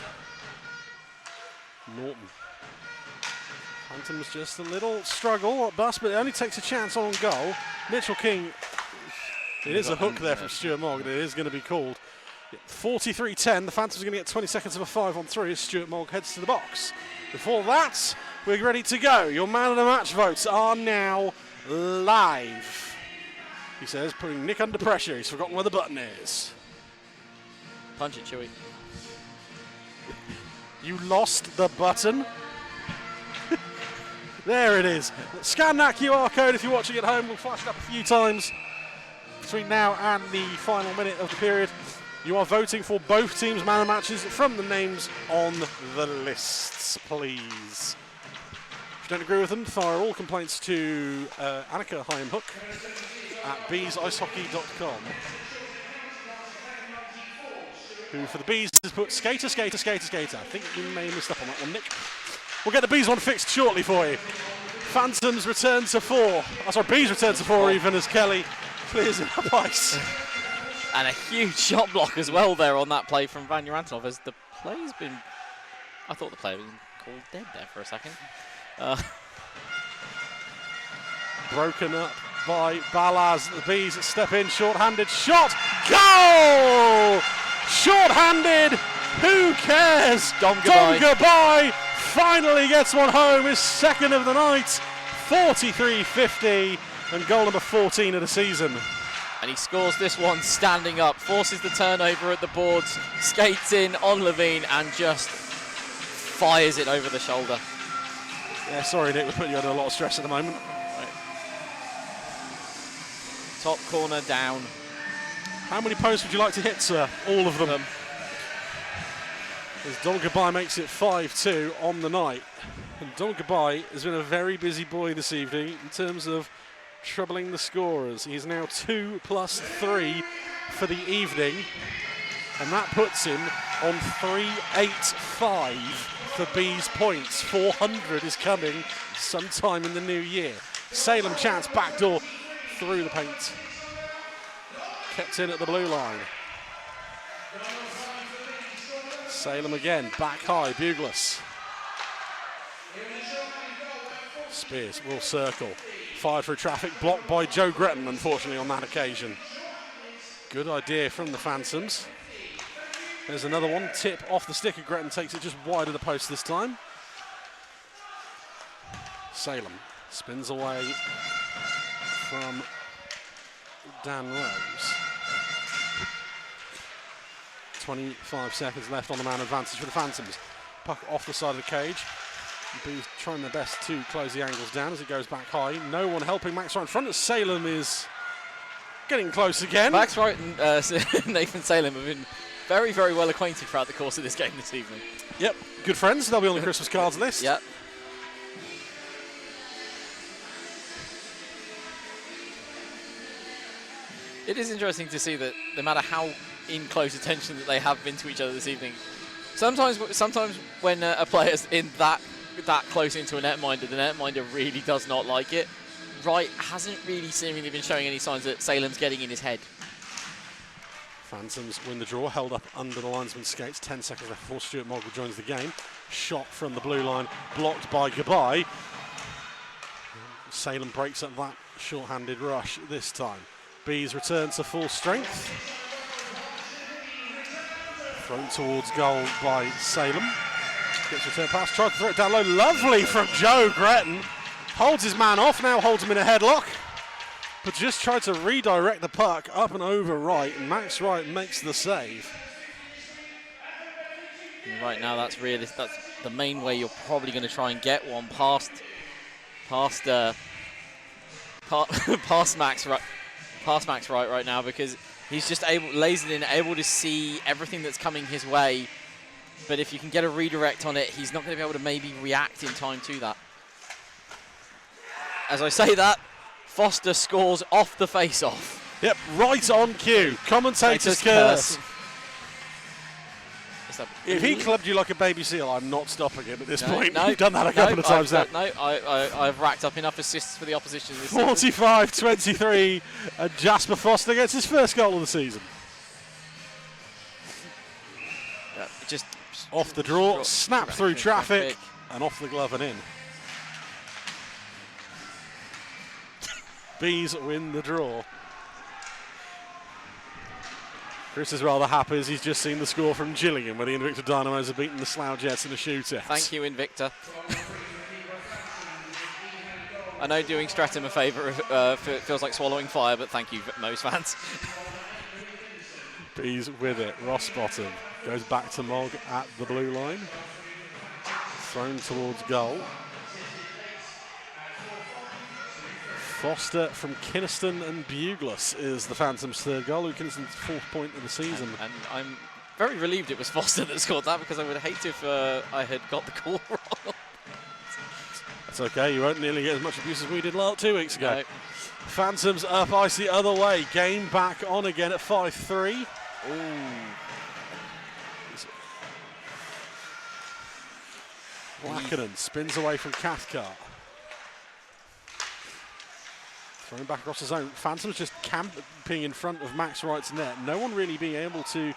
Norton. Phantoms just a little struggle at bust, but it only takes a chance on goal. Mitchell King, it is a hook there from Stuart Mogg, and it is going to be called. 43-10, the Phantoms are going to get 20 seconds of a 5-on-3 as Stuart Mogg heads to the box. Before that, we're ready to go. Your man of the match votes are now live. He says, putting Nick under pressure. He's forgotten where the button is. Punch it, Chewy. You lost the button. There it is. Scan that QR code if you're watching at home. We'll flash it up a few times between now and the final minute of the period. You are voting for both teams' man of matches from the names on the lists, please. If you don't agree with them, fire all complaints to Annika Hyam-Hook at beesicehockey.com, who for the Bees has put skater, skater, skater, skater. I think we may have missed up on that one, Nick. We'll get the Bees one fixed shortly for you. Phantoms return to 4. Oh, sorry, Bees return to 4 even as Kelly clears it up ice. And a huge shot block as well there on that play from Vanya Antonov, as the play's been... I thought the play was called dead there for a second. Broken up by Balaz. The Bees step in, short-handed shot. Goal! Short-handed, who cares? Dom Goodbye finally gets one home, his second of the night. 43-50 and goal number 14 of the season. And he scores this one standing up, forces the turnover at the boards, skates in on Levine and just fires it over the shoulder. Yeah, sorry Nick, we're putting you under a lot of stress at the moment. Right. Top corner down. How many posts would you like to hit, sir? All of them. As Don Goodbye makes it 5-2 on the night. And Don Goodbye has been a very busy boy this evening in terms of troubling the scorers. He's now 2+3 for the evening. And that puts him on 385 for B's points. 400 is coming sometime in the new year. Salem chance backdoor through the paint. Kept in at the blue line. Salem again, back high, Bugles. Spears will circle. Fired through traffic, blocked by Joe Gretton, unfortunately, on that occasion. Good idea from the Phantoms. There's another one, tip off the stick, and Gretton takes it just wide of the post this time. Salem spins away from Dan Rose. 25 seconds left on the man advantage for the Phantoms. Puck off the side of the cage. Booth trying their best to close the angles down as it goes back high. No one helping Max right in front. Salem is getting close again. Max Wright and Nathan Salem have been very, very well acquainted throughout the course of this game this evening. Yep, good friends. They'll be on the Christmas cards list. Yep. It is interesting to see that no matter how in close attention that they have been to each other this evening, sometimes when a player's in that close into a netminder, the netminder really does not like it. Wright hasn't really seemingly been showing any signs that Salem's getting in his head. Phantoms win the draw, held up under the linesman's skates. 10 seconds left before Stuart Mogul joins the game. Shot from the blue line, blocked by Gabai. Salem breaks up that short-handed rush this time. Bees return to full strength. Thrown towards goal by Salem. Gets return pass, tried to throw it down low. Lovely from Joe Gretton. Holds his man off, now holds him in a headlock. But just tried to redirect the puck up and over Wright, and Max Wright makes the save. And right now, that's the main way you're probably going to try and get one past Max Wright right now, because he's just lays it in, able to see everything that's coming his way. But if you can get a redirect on it, he's not going to be able to maybe react in time to that. As I say that, Foster scores off the face-off. Yep, right on cue. Commentator's curse. If he clubbed you like a baby seal, I'm not stopping him at this point. You've done that a couple of times now. I've racked up enough assists for the opposition this 45-23, and Jasper Foster gets his first goal of the season. Just off the draw, snap through traffic, and off the glove and in. Bees win the draw. Chris is rather happy as he's just seen the score from Gillingham, where the Invicta Dynamos have beaten the Slough Jets in a shootout. Thank you, Invicta. I know doing Streatham a favour feels like swallowing fire, but thank you, Mo's fans. Bees with it. Ross Bottom goes back to Mog at the blue line. Thrown towards goal. Foster from Kynaston and Bugles is the Phantoms' third goal. Kynaston's fourth point of the season. And I'm very relieved it was Foster that scored that, because I would hate if I had got the call wrong. That's okay, you won't nearly get as much abuse as we did 2 weeks ago. No. Phantoms up ice the other way. Game back on again at 5-3. Lackinen spins away from Cathcart. Thrown back across the zone. Phantoms just camping in front of Max Wright's net. No one really being able to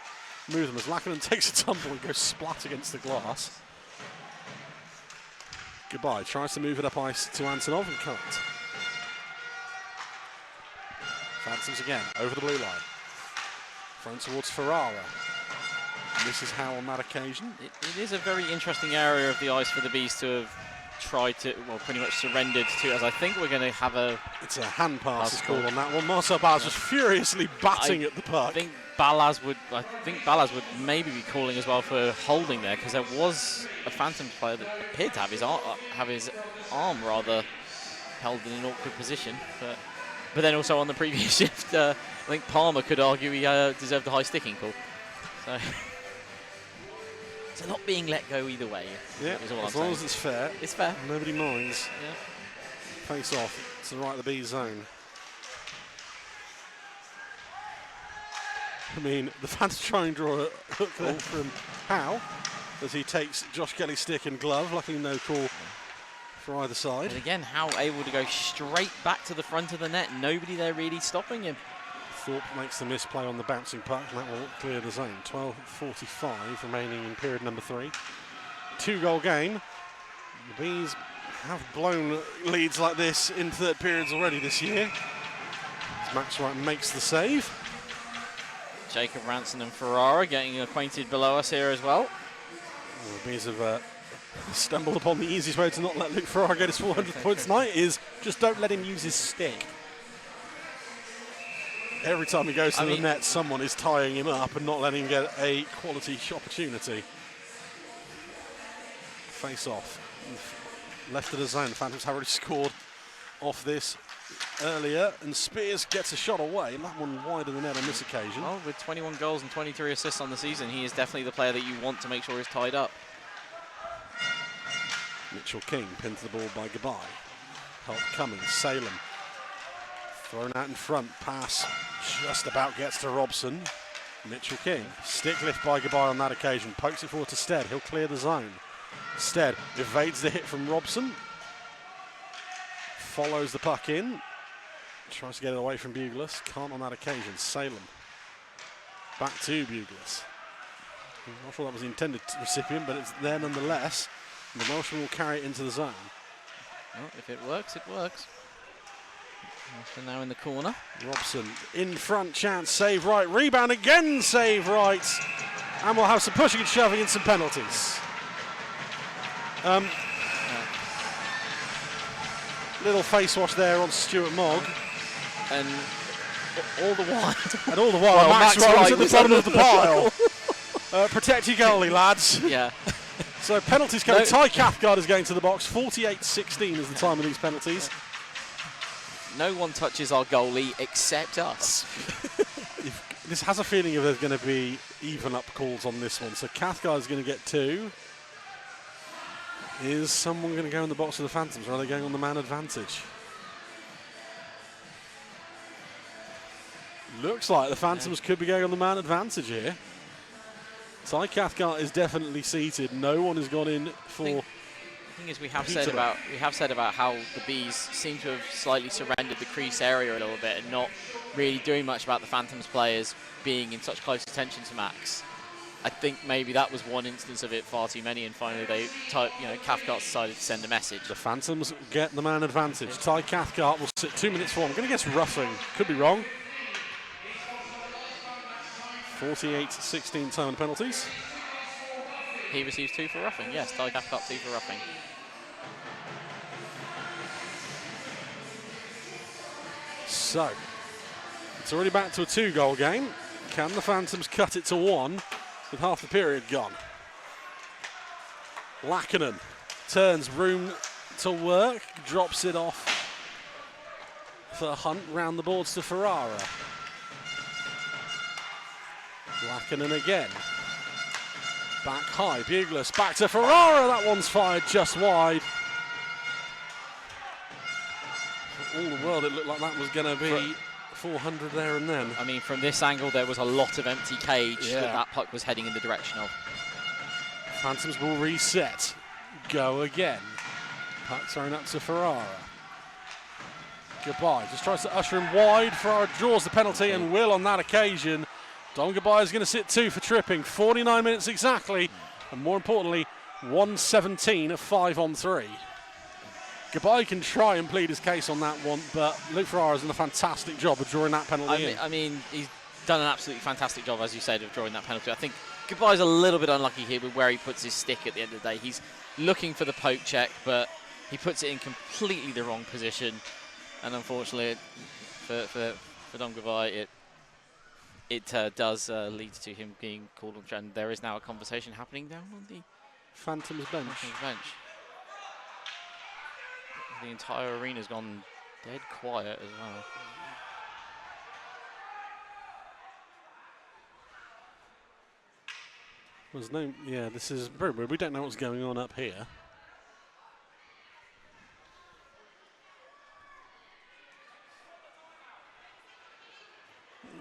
move them as Lackinen takes a tumble and goes splat against the glass. Goodbye. Tries to move it up ice to Antonov and can't. Phantoms again over the blue line. Thrown towards Ferrara. And this is how on that occasion. It is a very interesting area of the ice for the Bees to have tried to, well, pretty much surrendered to, as I think we're going to have a... It's a hand pass is called on that one. Marcel Ballas was furiously batting at the puck. I think Ballas would maybe be calling as well for holding there, because there was a Phantom player that appeared to have his arm rather held in an awkward position. But then also on the previous shift, I think Palmer could argue he deserved a high sticking call. So not being let go either way. Yeah, as long as it's fair. It's fair. Nobody minds. Yeah. Face off to the right of the B zone. I mean, the Phantoms try and draw a hook there from Howe as he takes Josh Kelly's stick and glove. Luckily, no call for either side. And again, Howe able to go straight back to the front of the net. Nobody there really stopping him. Thorpe makes the misplay on the bouncing puck, and that will clear the zone. 12:45 remaining in period number 3. 2-goal game. The Bees have blown leads like this in third periods already this year. As Max Wright makes the save. Jacob Ranson and Ferrara getting acquainted below us here as well. The Bees have stumbled upon the easiest way to not let Luke Ferrara get his 400th points tonight is just don't let him use his stick. Every time he goes to the net, someone is tying him up and not letting him get a quality opportunity. Face off. Left of the zone. The Phantoms have already scored off this earlier, and Spears gets a shot away. That one wide of the net on this occasion. Well, with 21 goals and 23 assists on the season, he is definitely the player that you want to make sure is tied up. Mitchell King pins the ball by Gabai. Help coming. Salem thrown out in front. Pass just about gets to Robson. Mitchell King. Stick lift by Gabai on that occasion. Pokes it forward to Stead. He'll clear the zone. Stead evades the hit from Robson. Follows the puck in. Tries to get it away from Buglas. Can't on that occasion. Salem. Back to Buglas. I'm not sure that was the intended recipient, but it's there nonetheless. And the Welshman will carry it into the zone. Well, if it works, it works. Welshman now in the corner. Robson in front, chance, save right. Rebound again, save right. And we'll have some pushing and shoving and some penalties. Little face wash there on Stuart Mogg. And all the while... And all the while, Max Wright was at the bottom of the pile. Protect your goalie, lads. Yeah. So penalties coming. Ty Cathcart is going to the box. 48-16 is the time of these penalties. No one touches our goalie except us. This has a feeling of there's going to be even up calls on this one. So Cathcart is going to get 2. Is someone going to go in the box for the Phantoms, or are they going on the man advantage? Looks like the Phantoms could be going on the man advantage here. Ty Cathcart is definitely seated. No one has gone in for. The thing is, we have said about how the Bees seem to have slightly surrendered the crease area a little bit and not really doing much about the Phantoms players being in such close attention to Max. I think maybe that was one instance of it far too many, and finally Cathcart decided to send a message. The Phantoms get the man advantage. Ty Cathcart will sit 2 minutes for. I'm going to guess roughing. Could be wrong. 48-16 time and penalties. He receives 2 for roughing. Yes, Ty Cathcart 2 for roughing. So, it's already back to a 2-goal game. Can the Phantoms cut it to 1 with half the period gone? Lackinen turns room to work, drops it off for Hunt round the boards to Ferrara. Lackinen again. Back high, Buglas back to Ferrara. That one's fired just wide. For all the world, it looked like that was going to be 400 there and then. I mean, from this angle, there was a lot of empty cage that puck was heading in the direction of. Phantoms will reset. Go again. Puck thrown up to Ferrara. Goodbye. Just tries to usher him wide. Ferrara draws the penalty and will on that occasion. Don Goodbye is going to sit 2 for tripping. 49 minutes exactly. And more importantly, 1:17 of 5-on-3. Goodbye can try and plead his case on that one, but Luke Ferrara has done a fantastic job of drawing that penalty in. I mean, he's done an absolutely fantastic job, as you said, of drawing that penalty. I think Goodbye's a little bit unlucky here with where he puts his stick at the end of the day. He's looking for the poke check, but he puts it in completely the wrong position. And unfortunately, for Don Goodbye, it does lead to him being called on. And there is now a conversation happening down on the Phantoms bench. The entire arena's gone dead quiet as well. This is very weird. We don't know what's going on up here.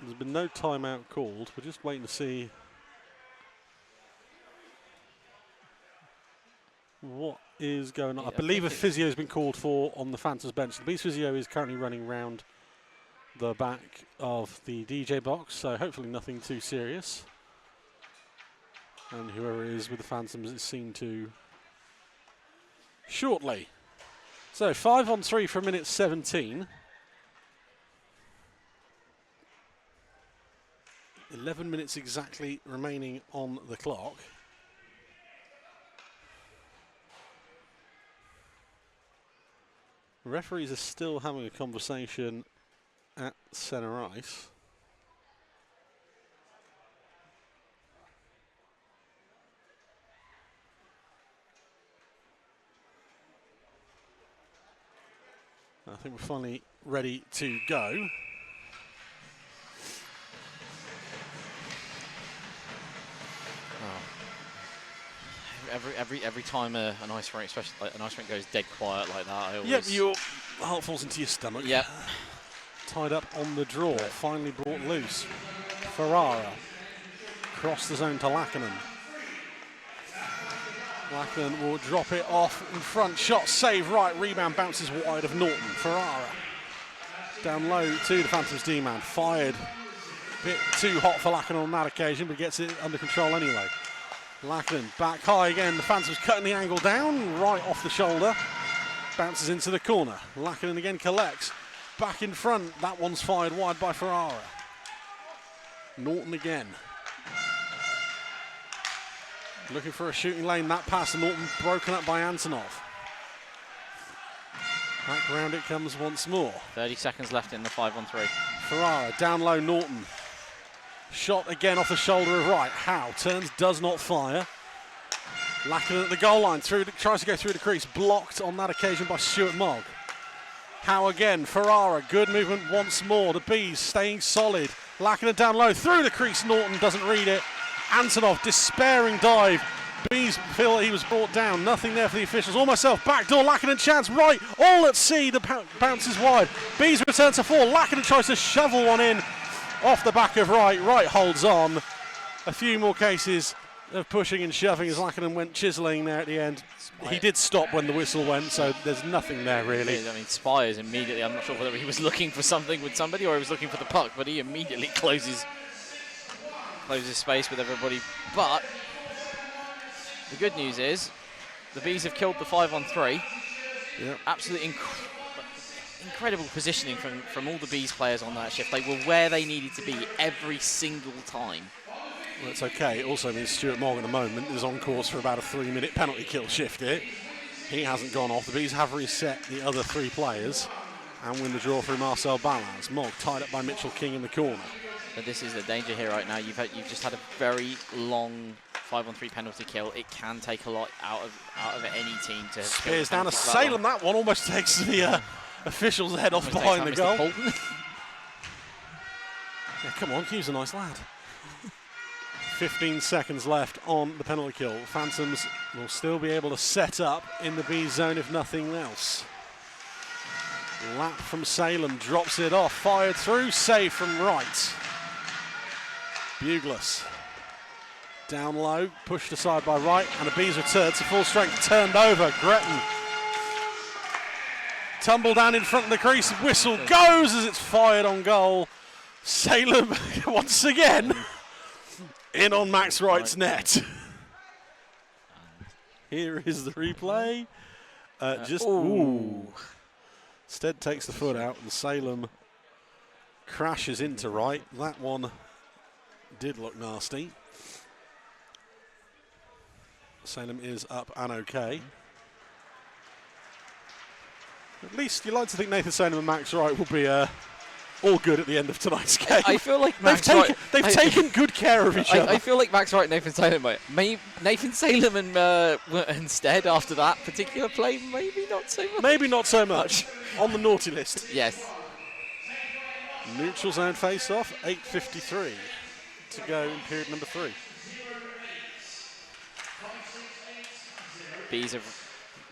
There's been no timeout called. We're just waiting to see what is going on. Yeah, I believe a physio has been called for on the Phantoms bench. The Beast physio is currently running round the back of the DJ box, so hopefully nothing too serious. And whoever is with the Phantoms is seen to shortly. So 5-on-3 for a minute 17. 11 minutes exactly remaining on the clock. The referees are still having a conversation at centre ice. I think we're finally ready to go. Every time an ice rink, especially like an ice rink, goes dead quiet like that, I always... Yep, your heart falls into your stomach. Yep. Tied up on the draw, finally brought loose. Ferrara cross the zone to Lackinen. Lackinen will drop it off in front. Shot save right, rebound bounces wide of Norton. Ferrara down low to the Phantoms D-man. Fired a bit too hot for Lackinen on that occasion, but gets it under control anyway. Lackinen back high again. The Phantoms cutting the angle down, right off the shoulder. Bounces into the corner. Lackinen again collects. Back in front. That one's fired wide by Ferrara. Norton again. Looking for a shooting lane. That pass to Norton broken up by Antonov. Back round it comes once more. 30 seconds left in the 5-on-3. Ferrara down low, Norton. Shot again off the shoulder of right. Howe turns, does not fire. Lackinen at the goal line, tries to go through the crease. Blocked on that occasion by Stuart Mogg. Howe again, Ferrara, good movement once more. The Bees staying solid. Lackinen down low, through the crease. Norton doesn't read it. Antonov, despairing dive. Bees feel that he was brought down. Nothing there for the officials. All myself, backdoor, Lackinen chance, right. All at sea, the bounce is wide. Bees return to 4. Lackinen tries to shovel one in. Off the back of right. Right holds on. A few more cases of pushing and shoving as Lackinen went chiselling there at the end. He did stop when the whistle went, so there's nothing there really. I mean, Spires immediately, I'm not sure whether he was looking for something with somebody or he was looking for the puck, but he immediately closes space with everybody. But the good news is the Bees have killed the 5-on-3. Yep. Absolutely incredible positioning from all the Bees players on that shift. They were where they needed to be every single time. Well, that's okay. It also means Stuart Mogg at the moment is on course for about a 3-minute penalty kill shift here. He hasn't gone off. The Bees have reset the other 3 players and win the draw through Marcel Balance. Mogg tied up by Mitchell King in the corner. But this is the danger here right now. You've just had a very long 5-on-3 penalty kill. It can take a lot out of any team to. Spears down to Salem. That one almost takes the official's head off behind the goal. Yeah, come on, Hugh's a nice lad. 15 seconds left on the penalty kill. Phantoms will still be able to set up in the B zone if nothing else. Lap from Salem, drops it off, fired through, save from right. Bugles down low, pushed aside by right, and the Bees return to full strength, turned over. Gretton tumble down in front of the crease, whistle goes as it's fired on goal. Salem once again in on Max Wright's net. Here is the replay. Stead takes the foot out and Salem crashes into Wright. That one did look nasty. Salem is up and okay. At least you like to think Nathan Salem and Max Wright will be all good at the end of tonight's game. I feel like they've taken good care of each other. I feel like Max Wright and Nathan Salem Nathan Salem and Stead after that particular play, maybe not so much. Maybe not so much. On the naughty list. Yes. Neutral zone face-off, 8:53 to go in period number 3. Bees have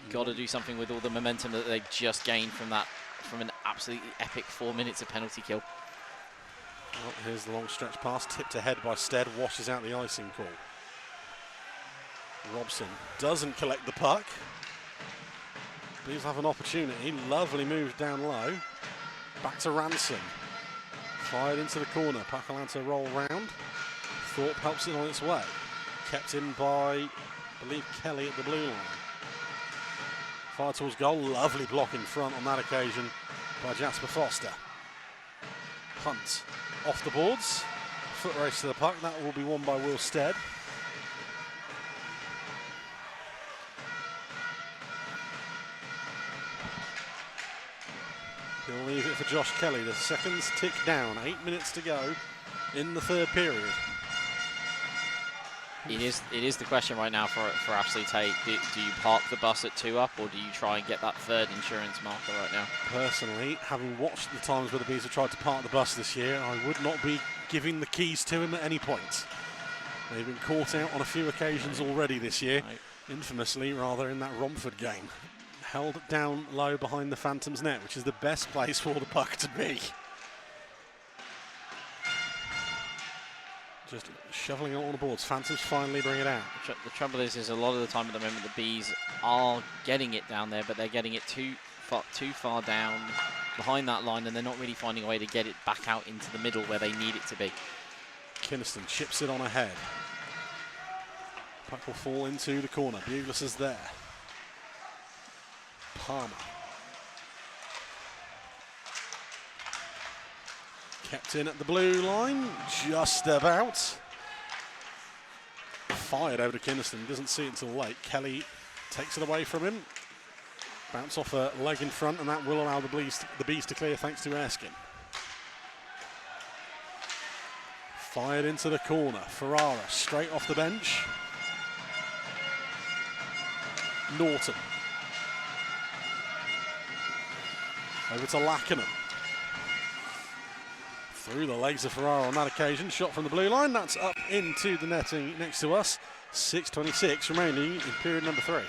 got to do something with all the momentum that they've just gained from an absolutely epic 4 minutes of penalty kill. Well, here's the long stretch pass, tipped ahead by Stead, washes out the icing call. Robson doesn't collect the puck. Bees have an opportunity. Lovely move down low. Back to Ransom. Fired into the corner. Puck allowed to roll round. Thorpe helps it on its way. Kept in by, I believe, Kelly at the blue line. Fire towards goal. Lovely block in front on that occasion by Jasper Foster. Hunt off the boards. Foot race to the puck. That will be won by Will Stead. He'll leave it for Josh Kelly. The seconds tick down. 8 minutes to go in the third period. It is the question right now for Ashley Tate. Do you park the bus at 2 up, or do you try and get that third insurance marker right now? Personally, having watched the times where the Bees have tried to park the bus this year, I would not be giving the keys to him at any point. They've been caught out on a few occasions already this year, infamously rather, in that Romford game. Held down low behind the Phantoms' net, which is the best place for the puck to be. Just shoveling it on the boards. Phantoms finally bring it out. The trouble is a lot of the time at the moment the Bees are getting it down there, but they're getting it too far down behind that line, and they're not really finding a way to get it back out into the middle where they need it to be. Kynaston chips it on ahead. Puck will fall into the corner. Bugles is there. Palmer. Kept in at the blue line, just about. Fired over to Kynaston, doesn't see it until late. Kelly takes it away from him. Bounce off a leg in front, and that will allow the Bees to clear thanks to Erskine. Fired into the corner. Ferrara straight off the bench. Norton. Over to Lackenham. Through the legs of Ferrara on that occasion. Shot from the blue line. That's up into the netting next to us. 6:26 remaining in period number 3.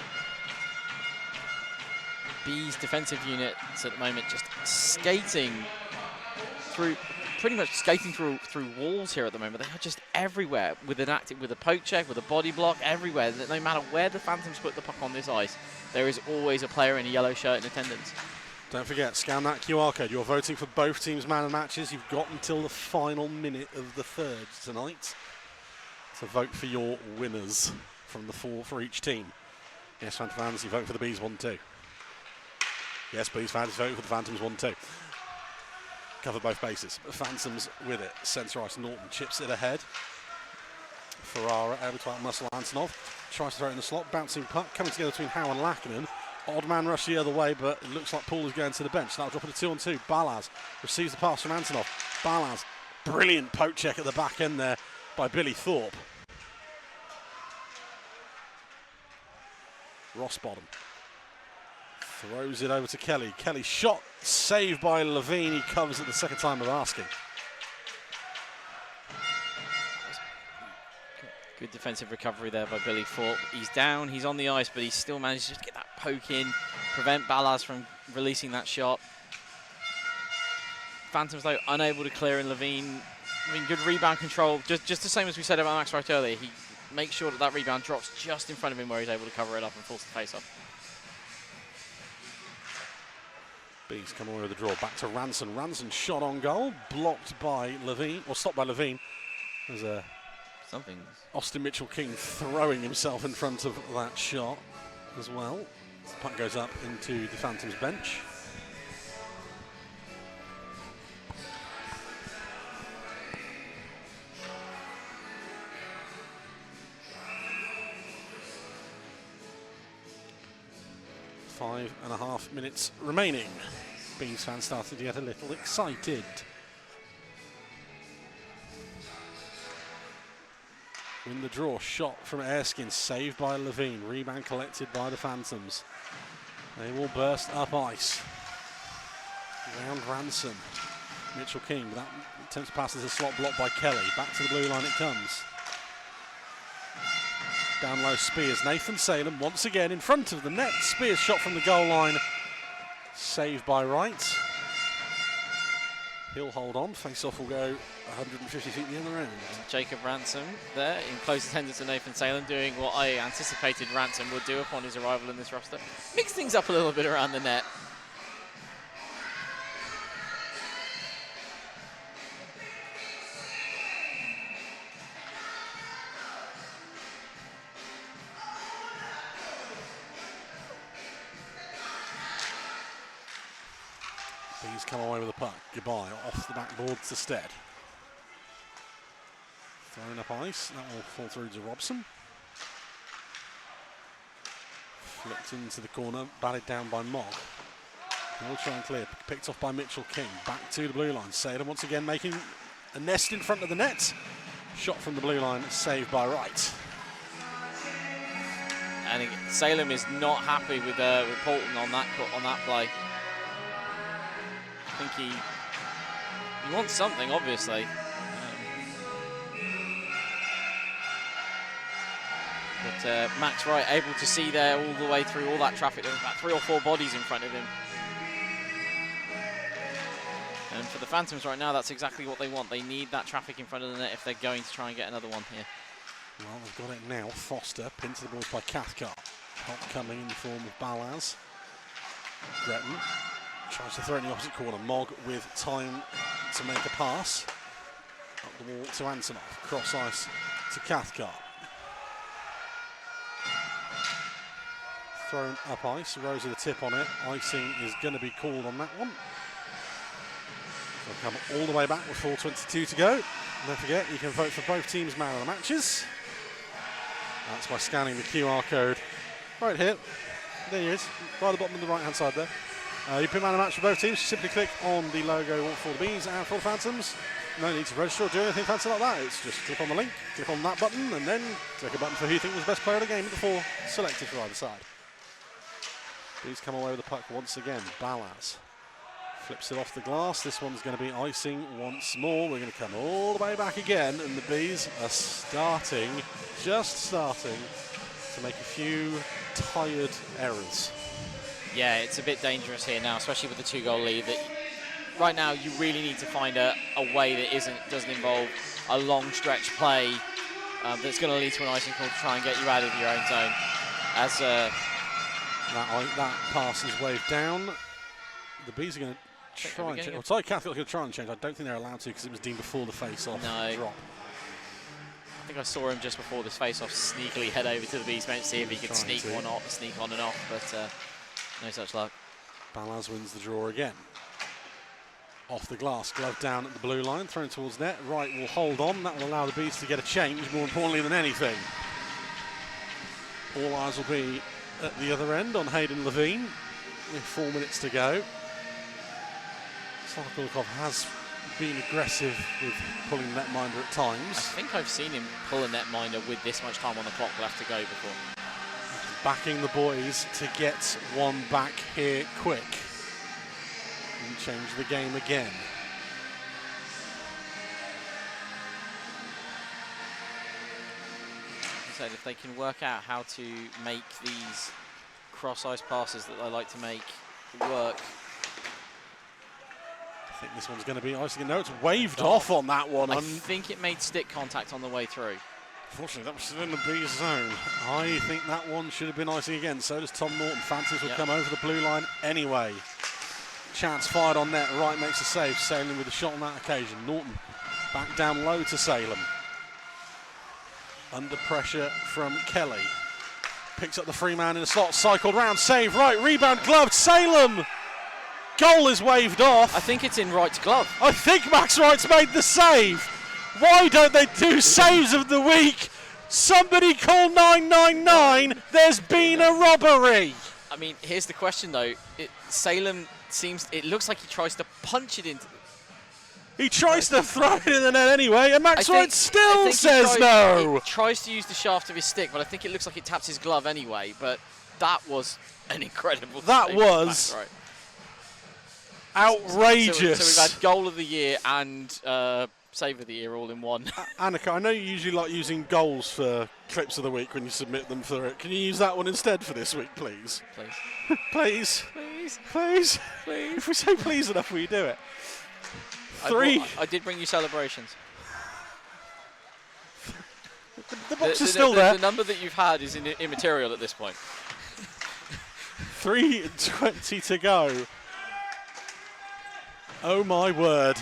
Bees defensive units at the moment just skating through, pretty much skating through walls here at the moment. They are just everywhere with a poke check, with a body block, everywhere. No matter where the Phantoms put the puck on this ice, there is always a player in a yellow shirt in attendance. Don't forget, scan that QR code. You're voting for both teams' man of matches. You've got until the final minute of the third tonight to vote for your winners from the 4 for each team. Yes, Phantom fans, you vote for the Bees 1-2. Yes, Bees fans, vote for the Phantoms 1-2. Cover both bases. Phantoms with it. Centre ice. Norton chips it ahead. Ferrara able to outmuscle Antonov. Tries to throw it in the slot. Bouncing puck coming together between Howe and Lackenham. Odd man rush the other way, but it looks like Paul is going to the bench. That'll drop it to 2-on-2. Balaz receives the pass from Antonov. Balaz, brilliant poke check at the back end there by Billy Thorpe. Rossbottom throws it over to Kelly. Kelly shot, saved by Levine. He covers it the second time of asking. Good defensive recovery there by Billy Thorpe. He's down, he's on the ice, but he still manages to get that poke in, prevent Balaz from releasing that shot. Phantoms, though, unable to clear, and Levine, good rebound control. Just the same as we said about Max right earlier. He makes sure that rebound drops just in front of him where he's able to cover it up and force the face-off. Bees come away with the draw. Back to Ranson. Ranson shot on goal, blocked by Levine, or stopped by Levine. There's a Austin Mitchell-King throwing himself in front of that shot as well. The puck goes up into the Phantoms bench. Five and a half minutes remaining. Bees fans started to get a little excited. Win the draw, shot from Erskine, saved by Levine, rebound collected by the Phantoms. They will burst up ice. Round Ransom. Mitchell King, that attempts passes a slot blocked by Kelly. Back to the blue line it comes. Down low Spears. Nathan Salem once again in front of the net. Spears shot from the goal line. Saved by Wright. He'll hold on. Face-off will go 150 feet the other end. Jacob Ransom there in close attendance to Nathan Salem, doing what I anticipated Ransom would do upon his arrival in this roster. Mix things up a little bit around the net. Bees come away with the puck. Goodbye. Off the backboard to Stead. Thrown up ice. That will fall through to Robson. Flipped into the corner. Batted down by Mogg. He'll try and clear. Picked off by Mitchell King. Back to the blue line. Salem once again making a nest in front of the net. Shot from the blue line. Saved by Wright. And Salem is not happy with Poulton on that play. I think he wants something, obviously. But Max Wright able to see there all the way through all that traffic. There was about 3 or 4 bodies in front of him. And for the Phantoms right now, that's exactly what they want. They need that traffic in front of the net if they're going to try and get another one here. Well, they've got it now. Foster pinned to the balls by Cathcart. Help coming in the form of Balaz. Gretton tries to throw it in the opposite corner. Mogg with time to make a pass. Up the wall to Antonov. Cross ice to Cathcart. Thrown up ice. Rose with a tip on it. Icing is going to be called on that one. So come all the way back with 4:22 to go. And don't forget, you can vote for both teams' man of the matches. That's by scanning the QR code right here. There he is, right at the bottom of the right-hand side there. You pick man of the match for both teams. Simply click on the logo for the Bees and for the Phantoms. No need to register or do anything fancy like that. It's just click on the link, click on that button, and then click a button for who you think was the best player of the game before selected for either side. Bees come away with the puck once again. Balaz flips it off the glass. This one's going to be icing once more. We're going to come all the way back again, and the Bees are just starting to make a few tired errors. Yeah, it's a bit dangerous here now, especially with the 2-goal lead. That right now, you really need to find a way that doesn't involve a long stretch play that's going to lead to an icing call to try and get you out of your own zone. As that pass is waved down. The Bees are going to try and change. Well, sorry, Cathcart going to try and change. I don't think they're allowed to because it was deemed before the face-off drop. I think I saw him just before this face-off sneakily head over to the Bees bench, see if he could sneak on and off, but no such luck. Balaz wins the draw again. Off the glass, glove down at the blue line, thrown towards net. Wright will hold on. That will allow the Bees to get a change, more importantly than anything. All eyes will be at the other end on Hayden Levine with 4 minutes to go. Slavkolikov has been aggressive with pulling netminder at times. I think I've seen him pull a netminder with this much time on the clock left to go before. Backing the boys to get one back here quick and change the game again. So if they can work out how to make these cross-ice passes that they like to make work. I think this one's going to be icing. No, it's waved off on that one. I think it made stick contact on the way through. Unfortunately, that was still in the Bees zone. I think that one should have been icing again. So does Tom Norton. Phantoms will come over the blue line anyway. Chance fired on net. Wright makes a save. Salem with a shot on that occasion. Norton back down low to Salem. Under pressure from Kelly. Picks up the free man in the slot. Cycled round. Save. Wright. Rebound. Gloved. Salem. Goal is waved off. I think it's in Wright's glove. I think Max Wright's made the save. Why don't they do saves of the week? Somebody call 999. There's been a robbery. I mean, here's the question though. Salem it looks like he tries to punch it into. He tries to throw it in the net anyway, and Max Wright still says no. He tries to use the shaft of his stick, but I think it looks like it taps his glove anyway. But that was an incredible. That was outrageous. So we've had goal of the year and save of the year all in one. Annika, I know you usually like using goals for clips of the week when you submit them for it. Can you use that one instead for this week, please? Please. Please. Please. Please. Please. If we say please enough, will you do it? Three. I did bring you celebrations. The box is still there. The number that you've had is immaterial at this point. 3:20 to go. Oh my word.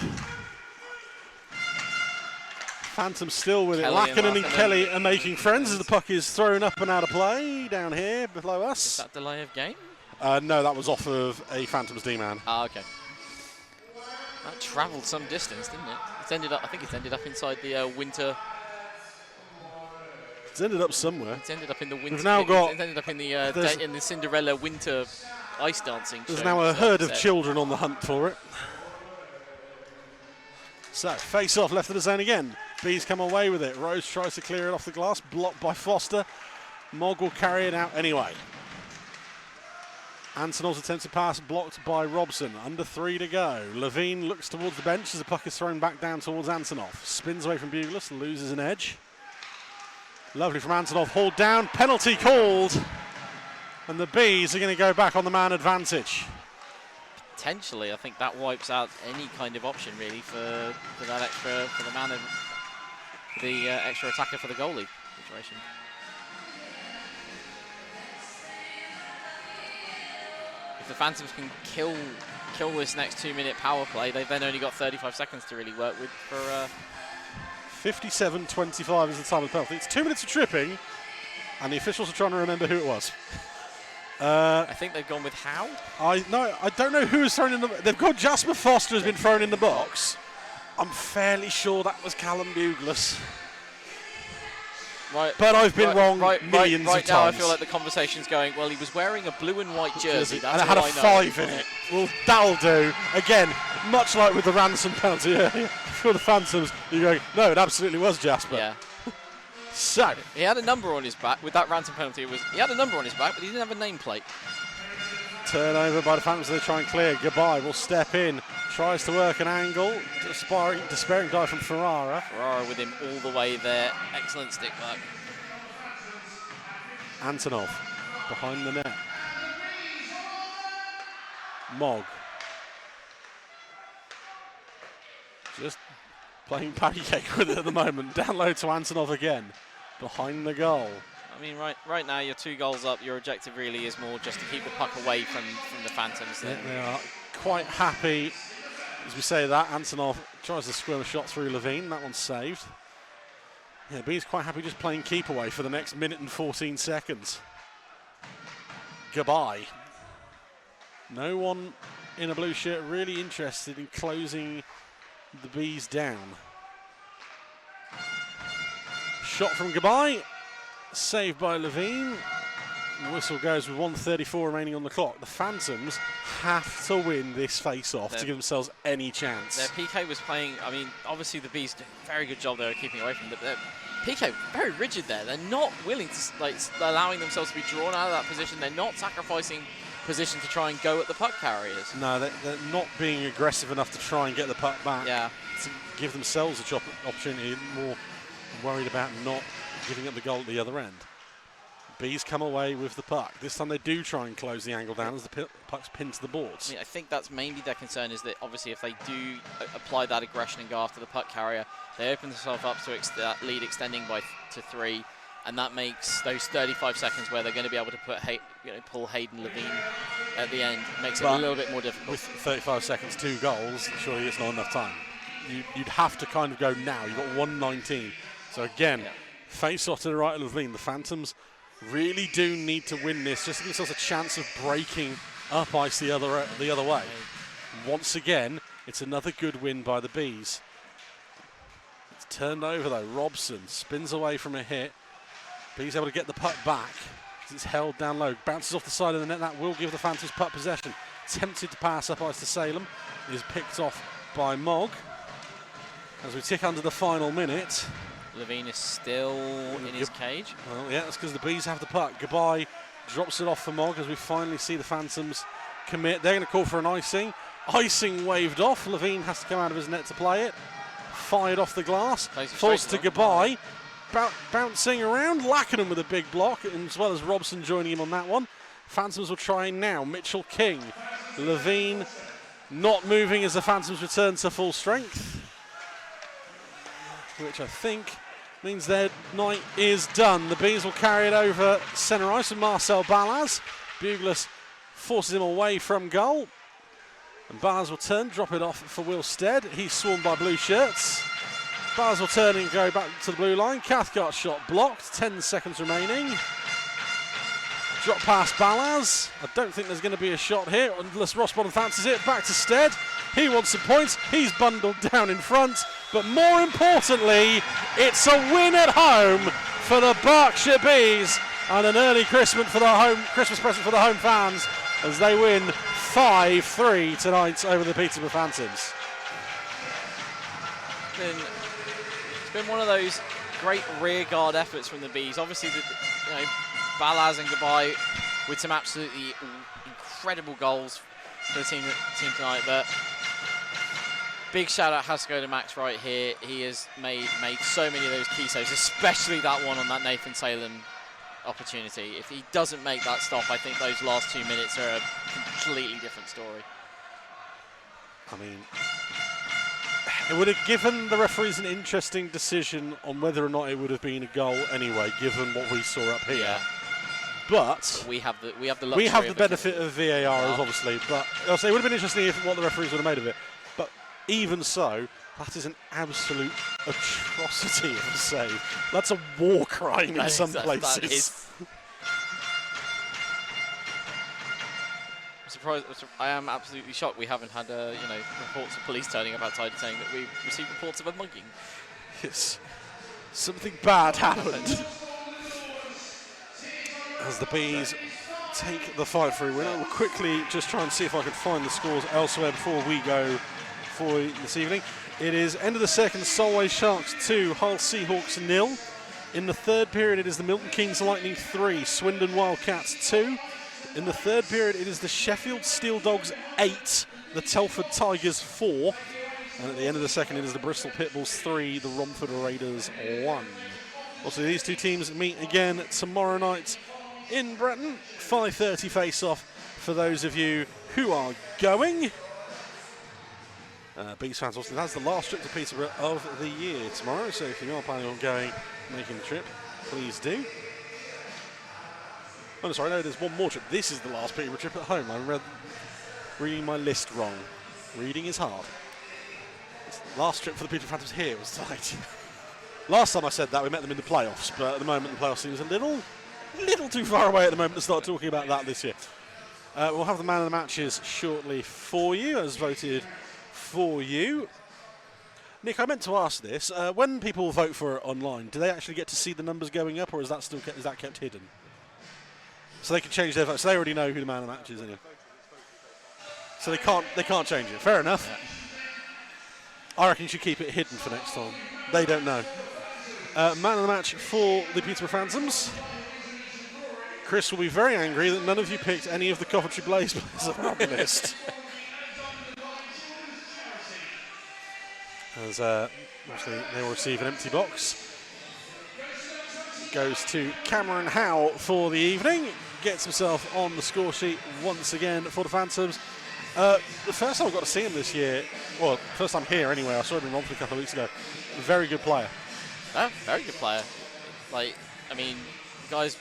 Phantom still with it. Lackinen and Kelly are making friends as the puck is thrown up and out of play down here below us. Is that delay of game? No, that was off of a Phantom's D-man. Ah, okay. That travelled some distance, didn't it? It's ended up. I think it's ended up inside the winter. It's ended up somewhere. It's ended up in the winter. We've now got. It's ended up in the Cinderella winter ice dancing. There's show now a herd of children on the hunt for it. So, face off left of the zone again. Bees come away with it. Rose tries to clear it off the glass, blocked by Foster. Mogg will carry it out anyway. Antonov's attempted pass blocked by Robson. Under 3 to go. Levine looks towards the bench as the puck is thrown back down towards Antonov. Spins away from Buglas, loses an edge. Lovely from Antonov, hauled down, penalty called. And the Bees are going to go back on the man advantage. Potentially, I think that wipes out any kind of option really for that extra, for the man, the extra attacker for the goalie situation. If the Phantoms can kill this next 2-minute power play, they've then only got 35 seconds to really work with for. 57:25 is the time of the penalty. It's 2 minutes of tripping, and the officials are trying to remember who it was. I think they've gone with Howe. I don't know who was thrown in the. They've got Jasper Foster has been thrown in the box. I'm fairly sure that was Callum Buglas. Right, but I've been wrong millions of times. Right now, I feel like the conversation's going. Well, he was wearing a blue and white jersey. That's and it had a all I know. 5 in it. Well, that'll do. Again, much like with the ransom penalty earlier for the Phantoms, you go, no, it absolutely was Jasper. Yeah. So he had a number on his back with that ransom penalty. He had a number on his back, but he didn't have a nameplate. Turnover by the Phantoms. They try and clear. Goodbye will step in. Tries to work an angle. Despairing dive from Ferrara. Ferrara with him all the way there. Excellent stick work. Antonov behind the net. Mogg. Just playing patty cake with it at the moment. Down low to Antonov again. Behind the goal. I mean, right now you're 2 goals up. Your objective really is more just to keep the puck away from the Phantoms. They are quite happy. As we say that, Antonov tries to squirm a shot through Levine. That one's saved. Yeah, but he's quite happy just playing keep away for the next minute and 14 seconds. Goodbye. No one in a blue shirt really interested in closing the Bees down. Shot from Goodbye. Saved by Levine. The whistle goes with 1:34 remaining on the clock. The Phantoms have to win this face-off to give themselves any chance. Their PK was playing, I mean, obviously the Bees did a very good job there of keeping away from them, but their PK very rigid there. They're not willing to, like, allowing themselves to be drawn out of that position. They're not sacrificing position to try and go at the puck carriers. No, they're not being aggressive enough to try and get the puck back. Yeah. To give themselves a opportunity, more worried about not giving up the goal at the other end. Bees come away with the puck. This time they do try and close the angle down as the puck's pinned to the boards. I mean, I think that's mainly their concern, is that obviously if they do apply that aggression and go after the puck carrier, they open themselves up to that lead extending to 3, and that makes those 35 seconds where they're going to be able to pull Hayden Levine at the end, makes it a little bit more difficult. With 35 seconds, 2 goals, surely it's not enough time. You'd have to kind of go now. You've got 1:19. So again, face off to the right of Levine. The Phantoms really do need to win this just to give themselves a chance of breaking up ice the other way. Once again, it's another good win by the Bees. It's turned over though. Robson spins away from a hit. Bees able to get the puck back. It's held down low. Bounces off the side of the net. That will give the Phantoms puck possession. Tempted to pass up ice to Salem. Is picked off by Mogg. As we tick under the final minute. Levine is still in his cage. Well, yeah, that's because the Bees have the puck. Goodbye drops it off for Mogg as we finally see the Phantoms commit. They're going to call for an icing. Icing waved off. Levine has to come out of his net to play it. Fired off the glass. Falls to Goodbye. Bouncing around. Lackinen with a big block, as well as Robson joining him on that one. Phantoms will try now. Mitchell King. Levine not moving as the Phantoms return to full strength, which I think means their night is done. The Bees will carry it over centre ice with Marcel Balaz. Bugler forces him away from goal. And Balaz will turn, drop it off for Will Stead. He's swarmed by blue shirts. Balaz will turn and go back to the blue line. Cathcart's shot blocked, 10 seconds remaining. Drop past Balaz. I don't think there's going to be a shot here unless Rossbottom fancies it. Back to Stead. He wants some points. He's bundled down in front. But more importantly, it's a win at home for the Berkshire Bees and an early Christmas present for the home fans as they win 5-3 tonight over the Peterborough Phantoms. It's been one of those great rearguard efforts from the Bees. Obviously, Balaz and Gabai with some absolutely incredible goals for the team tonight. But big shout out has to go to Max right here. He has made so many of those key saves, especially that one on that Nathan Salem opportunity. If he doesn't make that stop, I think those last 2 minutes are a completely different story. I mean, it would have given the referees an interesting decision on whether or not it would have been a goal anyway, given what we saw up here. Yeah. But we have the luxury. We have the benefit of VAR, obviously. But also, it would have been interesting if what the referees would have made of it. But even so, that is an absolute atrocity of a save. That's a war crime in some places. I'm surprised. I am absolutely shocked we haven't had reports of police turning up outside saying that we received reports of a mugging. Yes, something bad happened. As the Bees take the 5-3 win. I will quickly just try and see if I can find the scores elsewhere before we go for this evening. It is end of the second, Solway Sharks 2, Hull Seahawks 0. In the third period, it is the Milton Keynes Lightning 3, Swindon Wildcats 2. In the third period, it is the Sheffield Steel Dogs 8, the Telford Tigers 4. And at the end of the second, it is the Bristol Pitbulls 3, the Romford Raiders 1. Also, these two teams meet again tomorrow night in Breton. 5:30 face-off for those of you who are going. Bees fans, also, that's the last trip to Peterborough of the year tomorrow. So if you are planning on going, making the trip, please do. Oh, sorry, no, there's one more trip. This is the last Peterborough trip at home. I'm reading my list wrong. Reading is hard. It's the last trip for the Peterborough Phantoms here was tonight. Last time I said that, we met them in the playoffs, but at the moment the playoffs seems a little too far away at the moment to start talking about that this year. We'll have the man of the matches shortly for you, as voted for you. Nick, I meant to ask this. When people vote for it online, do they actually get to see the numbers going up, or is that still kept hidden? So they can change their vote. So they already know who the man of the match is, anyway. So they can't change it. Fair enough. Yeah. I reckon you should keep it hidden for next time. They don't know. Man of the match for the Peterborough Phantoms. Chris will be very angry that none of you picked any of the Coventry Blaze players on the list. As obviously they will receive an empty box. Goes to Cameron Howe for the evening. Gets himself on the score sheet once again for the Phantoms. The first time I got to see him this year, well, first time here anyway, I saw him in Romford a couple of weeks ago. Very good player. Very good player. The guy's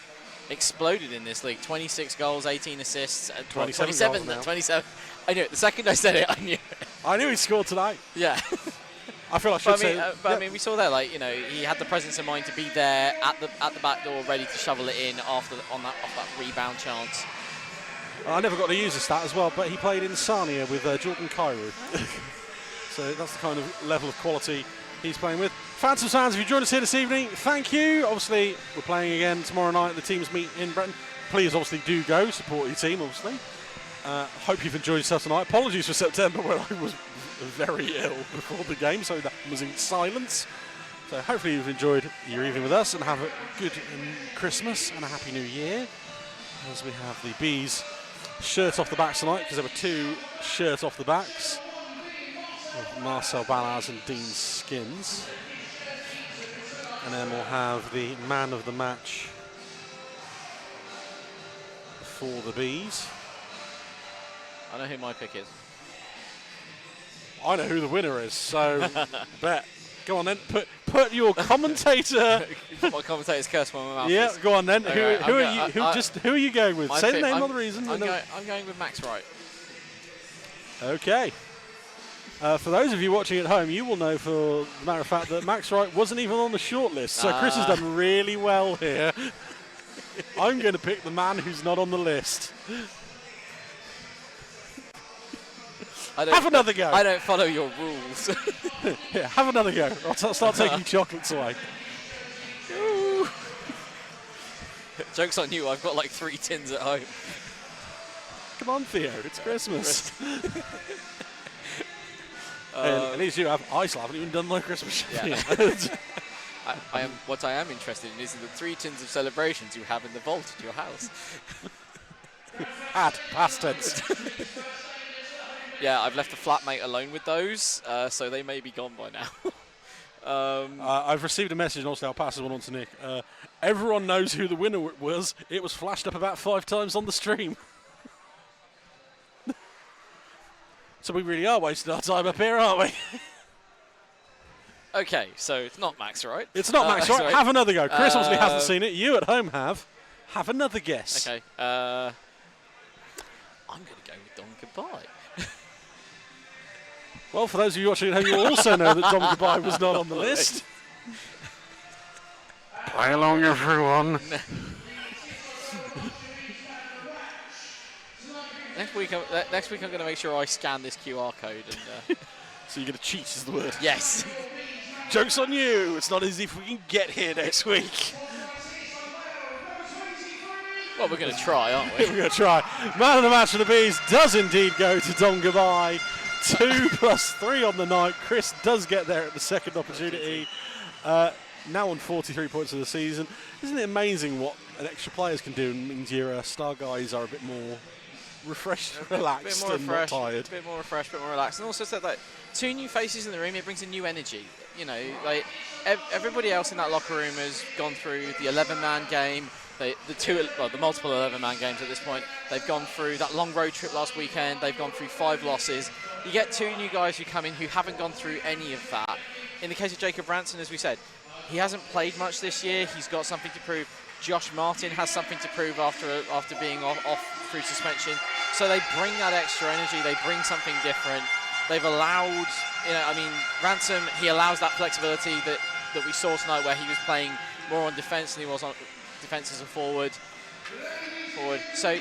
exploded in this league. 26 goals, 18 assists, 27. I knew it. The second I said it, I knew it. I knew he scored tonight. Yeah. I feel I should say. I mean, we saw there, he had the presence of mind to be there at the back door, ready to shovel it in off that rebound chance. I never got to use the stat as well, but he played in Sarnia with Jordan Cairo. So that's the kind of level of quality he's playing with. Phantoms fans, if you joined us here this evening, thank you. Obviously, we're playing again tomorrow night. The teams meet in Breton. Please, obviously, do go support your team. Obviously, hope you've enjoyed yourself tonight. Apologies for September when I was very ill before the game, so that was in silence. So hopefully you've enjoyed your evening with us and have a good Christmas and a happy New Year. As we have the Bees shirt off the backs tonight, because there were two shirt off the backs of Marcel Balaz and Dean Skins. And then we'll have the man of the match for the Bees. I know who my pick is. I know who the winner is, so bet. Go on then, put your commentator. Put my commentator's curse on my mouth. Yeah, go on then. Okay, who are you going with? Say the name, not the reason. I'm going with Max Wright. Okay. For those of you watching at home, you will know for the matter of fact that Max Wright wasn't even on the shortlist, so Chris has done really well here. I'm going to pick the man who's not on the list. Have another go. I don't follow your rules. Yeah, have another go. I'll start taking chocolates away. Joke's on you, I've got like 3 tins at home. Come on, Theo, it's Christmas. At least you have. I still haven't even done my Christmas shopping. Yeah. What I am interested in is the 3 tins of celebrations you have in the vault at your house. Add past tense. Yeah, I've left the flatmate alone with those, so they may be gone by now. I've received a message, and also I'll pass this one on to Nick. Everyone knows who the winner was. It was flashed up about 5 times on the stream. So we really are wasting our time up here, aren't we? Okay, so it's not Max, right? It's not Max, right? Have another go. Chris obviously hasn't seen it. You at home have. Have another guess. Okay. I'm going to go with Don Goodbye. Well, for those of you watching at home, you also know that Dom Goodbye was not on the list. Play along, everyone. Next week I'm going to make sure I scan this QR code. And, so you're going to cheat is the word? Yes. Joke's on you. It's not as if we can get here next week. Well, we're going to try, aren't we? We're going to try. Man of the match for the Bees does indeed go to Dom Goodbye. 2 plus 3 on the night. Chris does get there at the second opportunity. Now on 43 points of the season. Isn't it amazing what an extra players can do? It means your star guys are a bit more refreshed, relaxed, and not tired. A bit more refreshed, a bit more relaxed. And also said that 2 new faces in the room, it brings a new energy. You know, like everybody else in that locker room has gone through the 11-man game, the multiple 11-man games at this point. They've gone through that long road trip last weekend. They've gone through 5 losses. You get 2 new guys who come in who haven't gone through any of that. In the case of Jacob Ranson, as we said, he hasn't played much this year. He's got something to prove. Josh Martin has something to prove after being off through suspension. So they bring that extra energy. They bring something different. They've allowed, Ransom, he allows that flexibility that we saw tonight, where he was playing more on defence than he was on defence as a forward. So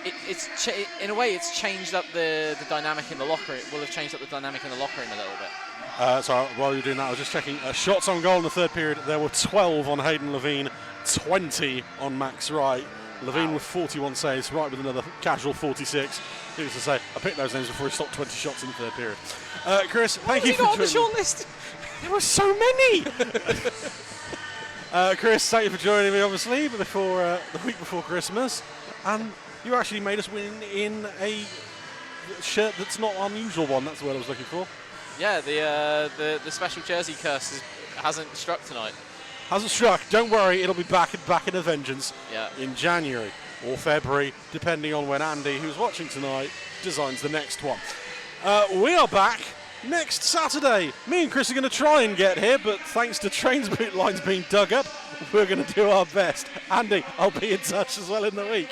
in a way, it's changed up the dynamic in the locker room. It will have changed up the dynamic in the locker room a little bit. So while you're doing that, I was just checking shots on goal in the third period. There were 12 on Hayden Levine, 20 on Max Wright. Levine with 41 saves, Wright with another casual 46. Needless to say, I picked those names before he stopped 20 shots in the third period. Chris, thank you for joining. On the short list? There were so many! Chris, thank you for joining me, obviously, before the week before Christmas. And you actually made us win in a shirt that's not an unusual one. That's the word I was looking for. Yeah, the special jersey curse hasn't struck tonight. Hasn't struck. Don't worry, it'll be back in a vengeance in January or February, depending on when Andy, who's watching tonight, designs the next one. We are back next Saturday. Me and Chris are going to try and get here, but thanks to trains lines being dug up, we're going to do our best. Andy, I'll be in touch as well in the week.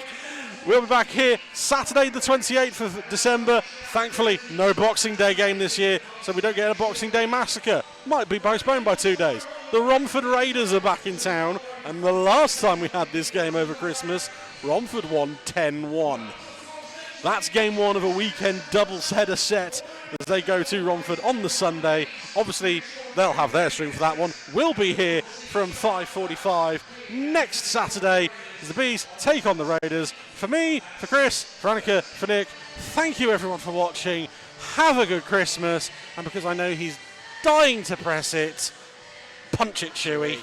We'll be back here Saturday the 28th of December. Thankfully, no Boxing Day game this year, so we don't get a Boxing Day massacre. Might be postponed by 2 days. The Romford Raiders are back in town, and the last time we had this game over Christmas, Romford won 10-1. That's game 1 of a weekend double-header set as they go to Romford on the Sunday. Obviously, they'll have their stream for that one. We'll be here from 5:45 next Saturday as the Bees take on the Raiders. For me, for Chris, for Annika, for Nick, thank you everyone for watching. Have a good Christmas, and because I know he's dying to press it, punch it, Chewie.